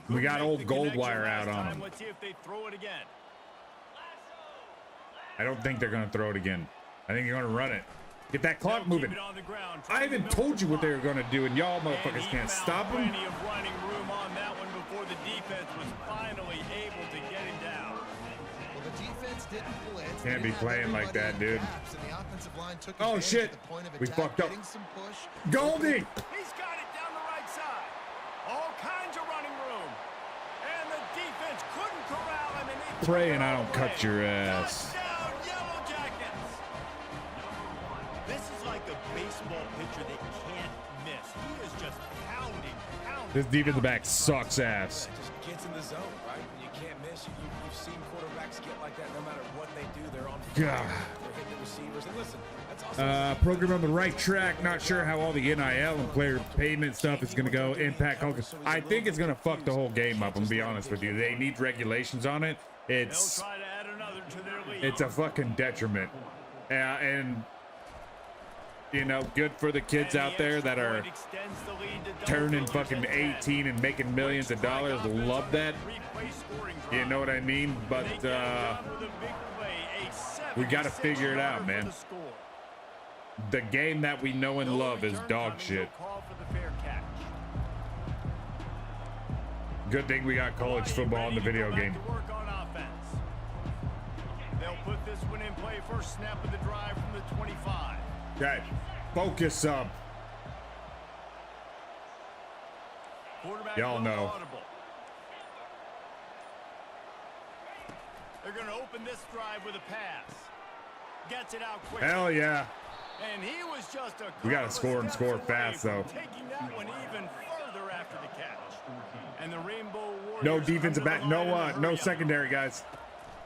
We got old Goldwire out on him. Let's see if they throw it again. I don't think they're going to throw it again. I think they're going to run it. Get that clock moving. I even told you what they were going to do, and y'all motherfuckers can't stop them. Plenty of running room on that one before the defense was finally able to get him down. Well, the defense didn't blitz. Can't be They didn't have playing like everybody that, in dude. gaps, and the offensive line took Oh, advantage shit. at the point of We attack, fucked up. getting some push. Goldie! He's got it down the right side. All kinds of running room. And the defense couldn't corral him. And they Praying took it I all don't cut away. your ass. Touchdown, Yellow Jackets. This is like a baseball pitcher that can't miss. He is just pounding. This defensive back sucks ass. It just gets in the zone, right? When you can't miss, you've seen quarterbacks get like that no matter what they do. They're on fire. God. They're hitting the receivers. And listen, that's also Program on the right track. Not sure how all the NIL and player payment stuff is going to go impact. I think it's going to fuck the whole game up. I'm gonna be honest with you. They need regulations on it. It's They'll try to add another to their lead. it's a fucking detriment. And you know, good for the kids out there that are turning fucking 18 and making millions of dollars. Love that. You know what I mean? But we got to figure it out, man. The game that we know and love is dog shit. Good thing we got college football in the video game. They'll put this one in play first snap of the drive from the 25. Okay, focus up. Y'all know. They're going to open this drive with a pass. Gets it out quick. Hell yeah. And he was just a We got to score and score fast, though. Taking that one even further after the catch. And the Rainbow Warriors No defensive back, no secondary, guys.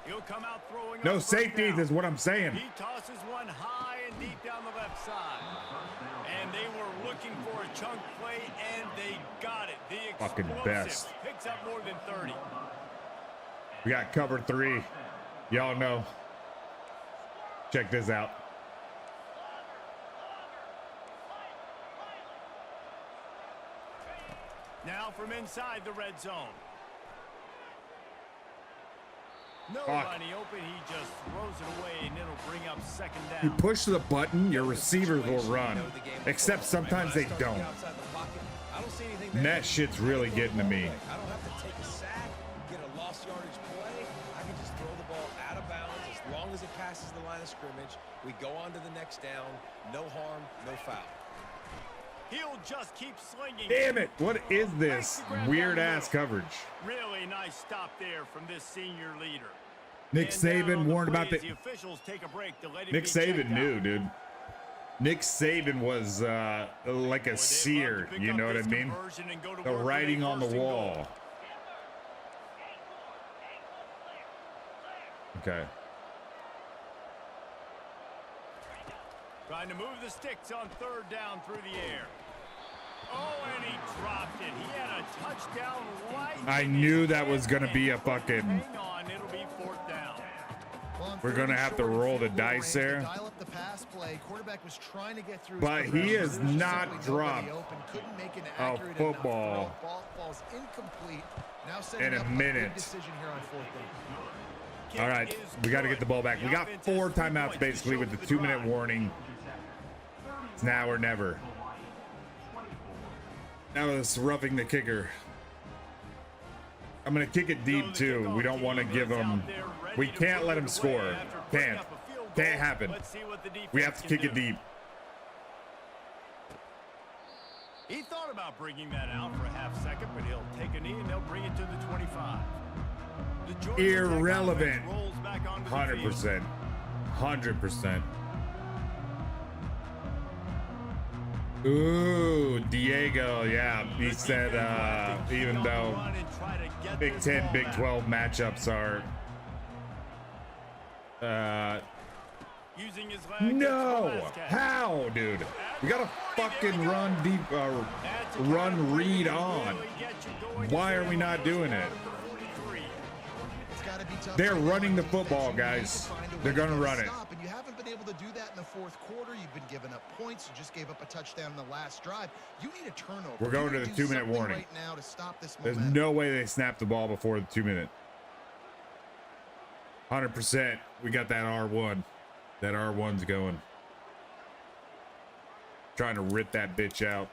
He'll come out throwing No on first safeties down. is what I'm saying. He tosses one high and deep down the left side. And they were looking for a chunk play, and they got it. The Fucking explosive best. picks up more than 30. We got cover 3. Y'all know. Check this out. Now from inside the red zone. Nobody open. He just throws it away, and it'll bring up second You down. push the button, your receivers will run. Except sometimes they don't. And that shit's really getting to me. I don't have to take a sack, get a lost yardage play. I can just throw the ball out of bounds as long as it passes the line of scrimmage. We go on to the next down. No harm, no foul. He'll just keep slinging. Damn it. What is this weird ass coverage? Really nice stop there from this senior leader. Nick And down Saban on the warned about plays, the... the officials take a break to let him Nick be checked Saban out. knew, dude. Nick Saban was like a seer, you know what I mean? The writing on the wall. Okay. Trying to move the sticks on third down through the air. Oh, and he dropped it. He had a touchdown right. I knew that was going to be a fucking... Hang on, it'll be fourth down. We're going to have to roll the dice there. Dial up the pass play. Quarterback was trying to get through. But he has not dropped a football Ball falls incomplete. Now in a minute. decision here on fourth down. All right, we got to get the ball back. We got 4 timeouts basically with the 2-minute warning. It's now or never. Now it's roughing the kicker. I'm going to kick it deep too. We don't want to give him... We can't let him score. Can't happen. We have to kick it deep. He thought about bringing that out for a half second, but he'll take a knee and they'll bring it to the 25. The Georgia Tech Irrelevant. offense rolls back onto the field. 100%. 100%. Ooh, Diego, yeah. He said even though Big 10, Big 12 matchups are Using his leg no, against Velasquez. how, dude? We gotta fucking run deep, run read on. Why are we not doing it? They're running the football, guys. They're gonna run it. And you haven't been able to do that in the fourth quarter. You've been giving up points. You just gave up a touchdown in the last drive. You need a turnover. We're going to the 2-minute warning. Right now to stop this There's momentum. no way they snap the ball before the 2-minute. 100%. We got that R1. That R1's going. Trying to rip that bitch out.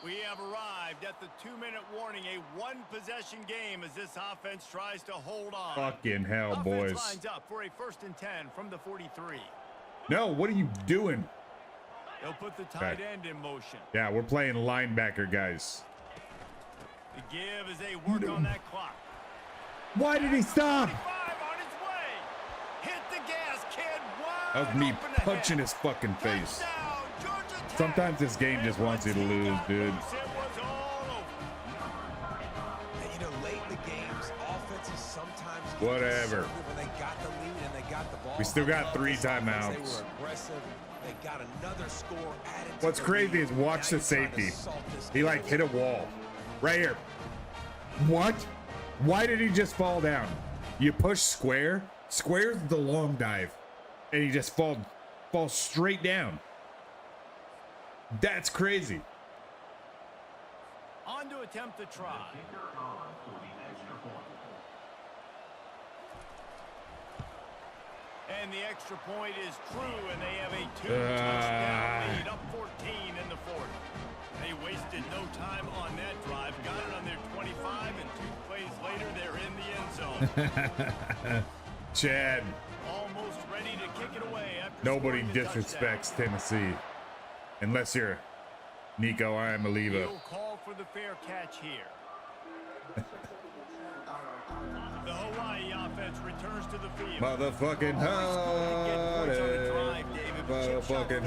We have arrived at the 2-minute warning, a one-possession game as this offense tries to hold on. Fucking hell, Offense boys. lines up for a 1st and 10 from the 43. No, what are you doing? They'll put the tight end in motion. Yeah, we're playing linebacker, guys. The give as they work on that clock. Why did he stop? 25 on his way. Hit the gas, kid. That was me punching his fucking face. Touchdown, Sometimes this game just wants you to lose, dude. It was all over. And, you know, late in the games, offenses sometimes get Whatever. conservative when they got the lead and they got the ball. We still got 3 This offense, timeouts. They were aggressive. They got another score added to What's the crazy lead. is watch Now the you're trying to safety. salt this He game. like hit a wall. Right here. What? Why did he just fall down? You push square. Square's the long dive. And he just falls straight down. That's crazy. On to attempt the try. And the extra point is true, and they have a 2-touchdown lead, up 14 in the fourth. They wasted no time on that drive, got it on their 25, and 2 plays later, they're in the end zone. Chad, Almost ready to kick it away after nobody scoring the touchdown. disrespects Tennessee. Unless you're Nico Iamaleava. He'll call for the fair catch here. The Hawaii offense returns to the field. Motherfucking Motherfucking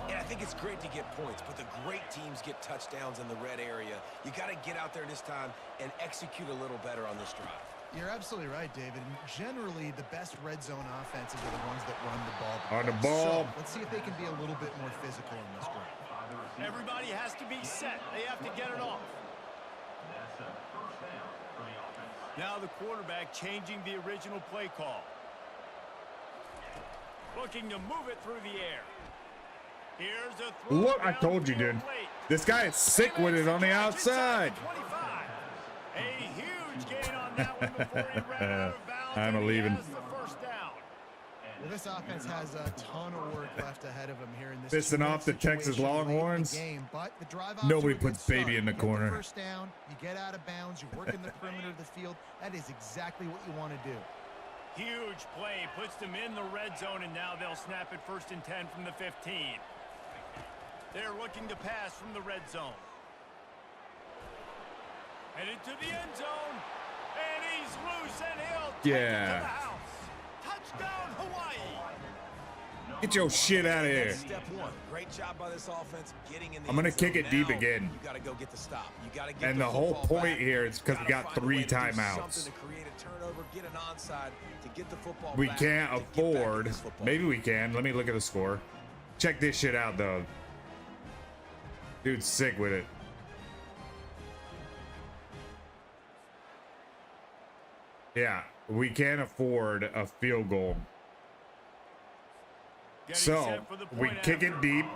And I think it's great to get points, but the great teams get touchdowns in the red area. You got to get out there this time and execute a little better on this drive. You're absolutely right, David. And generally, the best red zone offenses are the ones that run the ball. On the best. ball. So, let's see if they can be a little bit more physical in this drive. Everybody has to be set. They have to get it off. Now the quarterback changing the original play call. Looking to move it through the air. Here's a throw. Look, I told you, dude. late. This guy is sick with it on the outside. 25. A huge gain on that one before he ran out of bounds. I'm and he leaving. has the first down. Well, this offense has a ton of work left ahead of them here in this Pissing off the Texas situation late in the Longhorns. game, but the drive Nobody off to a good puts baby start. in the You get corner. First down, you get out of bounds, you're working the perimeter of the field. That is exactly what you want to do. Huge play puts them in the red zone, and now they'll snap it 1st and 10 from the 15. They're looking to pass from the red zone. Headed to the end zone, and he's loose, and he'll take it to the house. Touchdown, Hawaii. Get your shit out of here. Step one. Great job by this offense getting in the I'm gonna end kick zone. it deep Now, again. You got to go get the stop. You got to get And the whole football point back. here is because we You got gotta find a 3 way to do timeouts. something to create a turnover, get an onside to get the football We back, can't to get back in afford. this football Maybe game. we can. Let me look at the score. Check this shit out, though. Dude's sick with it. Yeah, we can't afford a field goal. Getting So set for the we point kick after. it deep.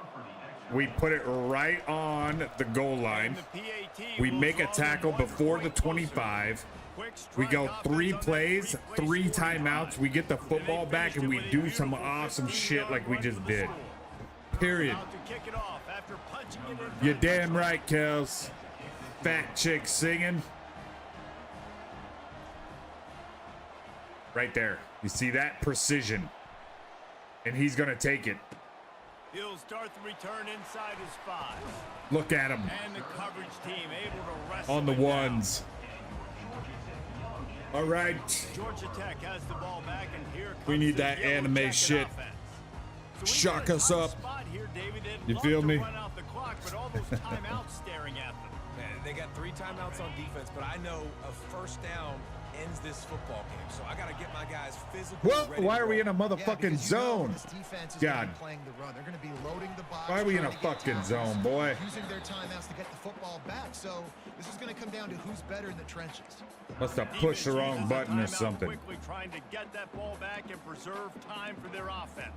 We put it right on the goal line. And the PAT We will make a draw them tackle 1 before the point closer. 25. Quick We strike go offense 3 on that plays, 3 three-play timeouts. drive. We get the And football they back, and we finished it do with a some beautiful awesome shit 15-yard like we run just for the did. score. Period. About to kick it off after punching it in for You're the damn touchdown. right, Kels. Fat chick singing. Right there. You see that? Precision. And he's going to take it. He'll start the return inside his 5. Look at him. And the coverage team able to wrestle On the it down. ones. All right. Georgia Tech has the ball back, and here comes We need the that Yellow anime Jacket shit. offense. So we Shock got a us tight up. spot here, David. They'd You love feel to me? run out the clock, but all those timeouts staring at them. Man, they got 3 timeouts on defense, but I know a first down ends this football game. So I got to get my guys physical. Well, why are we in a Yeah, motherfucking because you know zone? this defense is God. gonna be playing the run. They're going to be loading the box. Why are we in a trying to get fucking tackles, zone, boy? Using their timeouts to get the football back. So this is going to come down to who's better in the trenches. Must have pushed the Defense wrong uses button or timeout something. Quickly trying to get that ball back and preserve time for their offense.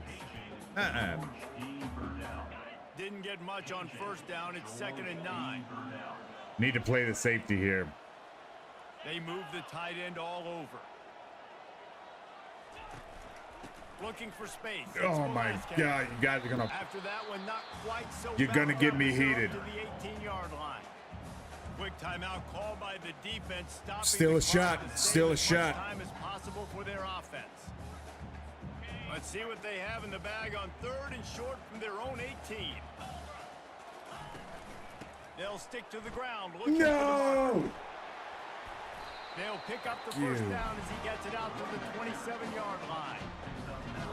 Didn't get much on first down. It's 2nd and 9. Need to play the safety here. They move the tight end all over. Looking for space. It's Oh my Velasquez. God, you guys are gonna. After that one, not quite so You're gonna bad. get me Preserved heated. To the 18-yard line. Quick timeout called by the defense, stopping Still the a clock shot, to still a save as much shot. time as possible for their offense. Let's see what they have in the bag on 3rd and short from their own 18. They'll stick to the ground. Looking for the mark. No! They'll pick up the first down as he gets it out to the 27-yard line.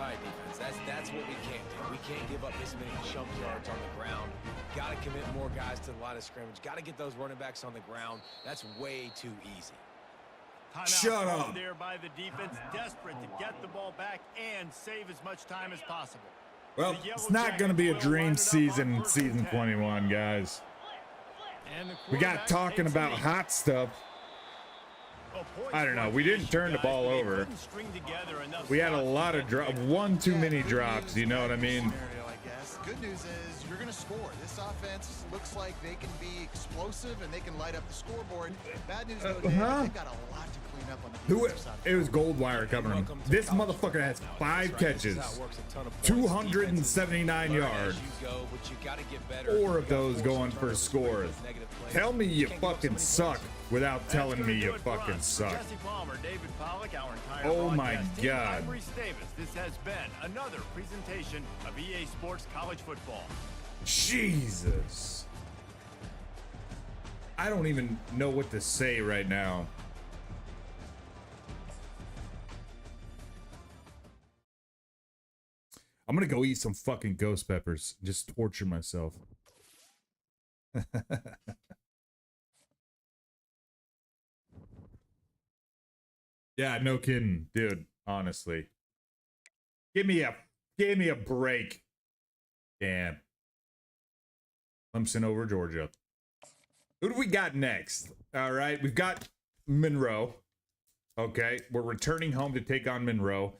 All right, defense, that's what we can't do. We can't give up this many jump yards on the ground. Got to commit more guys to the line of scrimmage. Got to get those running backs on the ground. That's way too easy. Timeout Shut called up. there by the defense, desperate to get the ball back and save as much time as possible. Well, The Yellow it's not going to be a Jackets will dream line it up season, on 1st and season 10. 21, guys. And the We got quarterback talking takes the about lead. hot stuff. Well, points I don't know. weren't We the didn't issue, turn the guys, ball but they over. couldn't string together enough We had a stops to lot get of the drop, victory. one too many good drops. news, You know what I bad mean? Scenario, I guess. Good news is you're going to score. This offense looks like they can be explosive and they can light up the scoreboard. Bad news, though, Dave, huh? they've got a lot to clean up on the Who? defensive side. It was Goldwire covering him. Welcome to This college motherfucker has football. 5 That's right. This is catches, how it works. A ton of points. 279 Defenses yards. learn as you go, but you gotta get better. 4 of You gotta those force going some for turnovers, scores. those negative plays. Tell me you Can't give up so fucking many suck points. without That's telling gonna me do you it for fucking us. suck. Jesse Palmer, David Pollock, our entire Oh my broadcast team, God. I'm Reese Davis. This has been another presentation of EA Sports College Football. Jesus. I don't even know what to say right now. I'm gonna go eat some fucking ghost peppers. Just torture myself. Yeah, no kidding, dude. Honestly, give me a break. Damn. Clemson over Georgia. Who do we got next? All right, we've got Monroe. Okay, we're returning home to take on Monroe,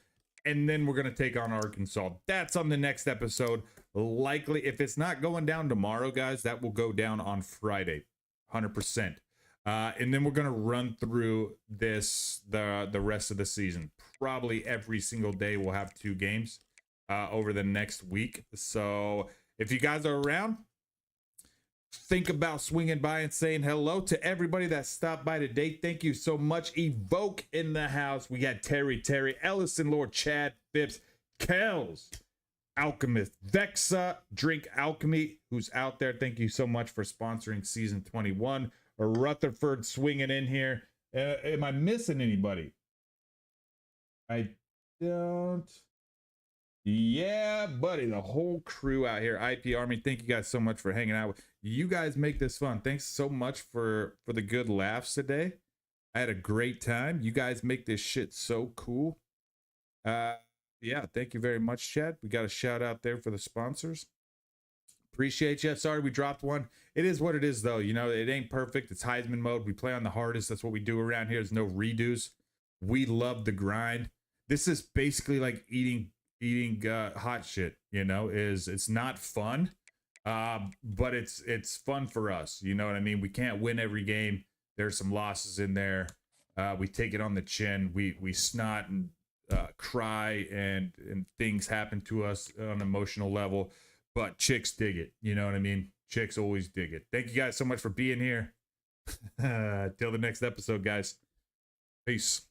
and then we're gonna take on Arkansas. That's on the next episode. Likely, if it's not going down tomorrow, guys, that will go down on Friday, 100%. And then we're gonna run through the rest of the season. Probably every single day we'll have 2 games over the next week. So if you guys are around, think about swinging by and saying hello to everybody that stopped by today. Thank you so much. Evoke in the house. We got Terry, Ellison, Lord, Chad, Phipps, Kells, Alchemist, Vexa, Drink Alchemy, who's out there. Thank you so much for sponsoring season 21. Rutherford swinging in here. Am I missing anybody? I don't. Yeah, buddy, the whole crew out here. IP Army, thank you guys so much for hanging out. You guys make this fun. Thanks so much for the good laughs today. I had a great time. You guys make this shit so cool. Yeah, thank you very much, Chad. We got a shout out there for the sponsors. Appreciate you. Sorry we dropped one. It is what it is, though. You know, it ain't perfect. It's Heisman mode. We play on the hardest. That's what we do around here. There's no redos. We love the grind. This is basically like eating hot shit. You know, it's not fun, but it's fun for us. You know what I mean? We can't win every game. There's some losses in there. We take it on the chin. We snot and cry, and things happen to us on an emotional level. But chicks dig it. You know what I mean? Chicks always dig it. Thank you guys so much for being here. Till the next episode, guys. Peace.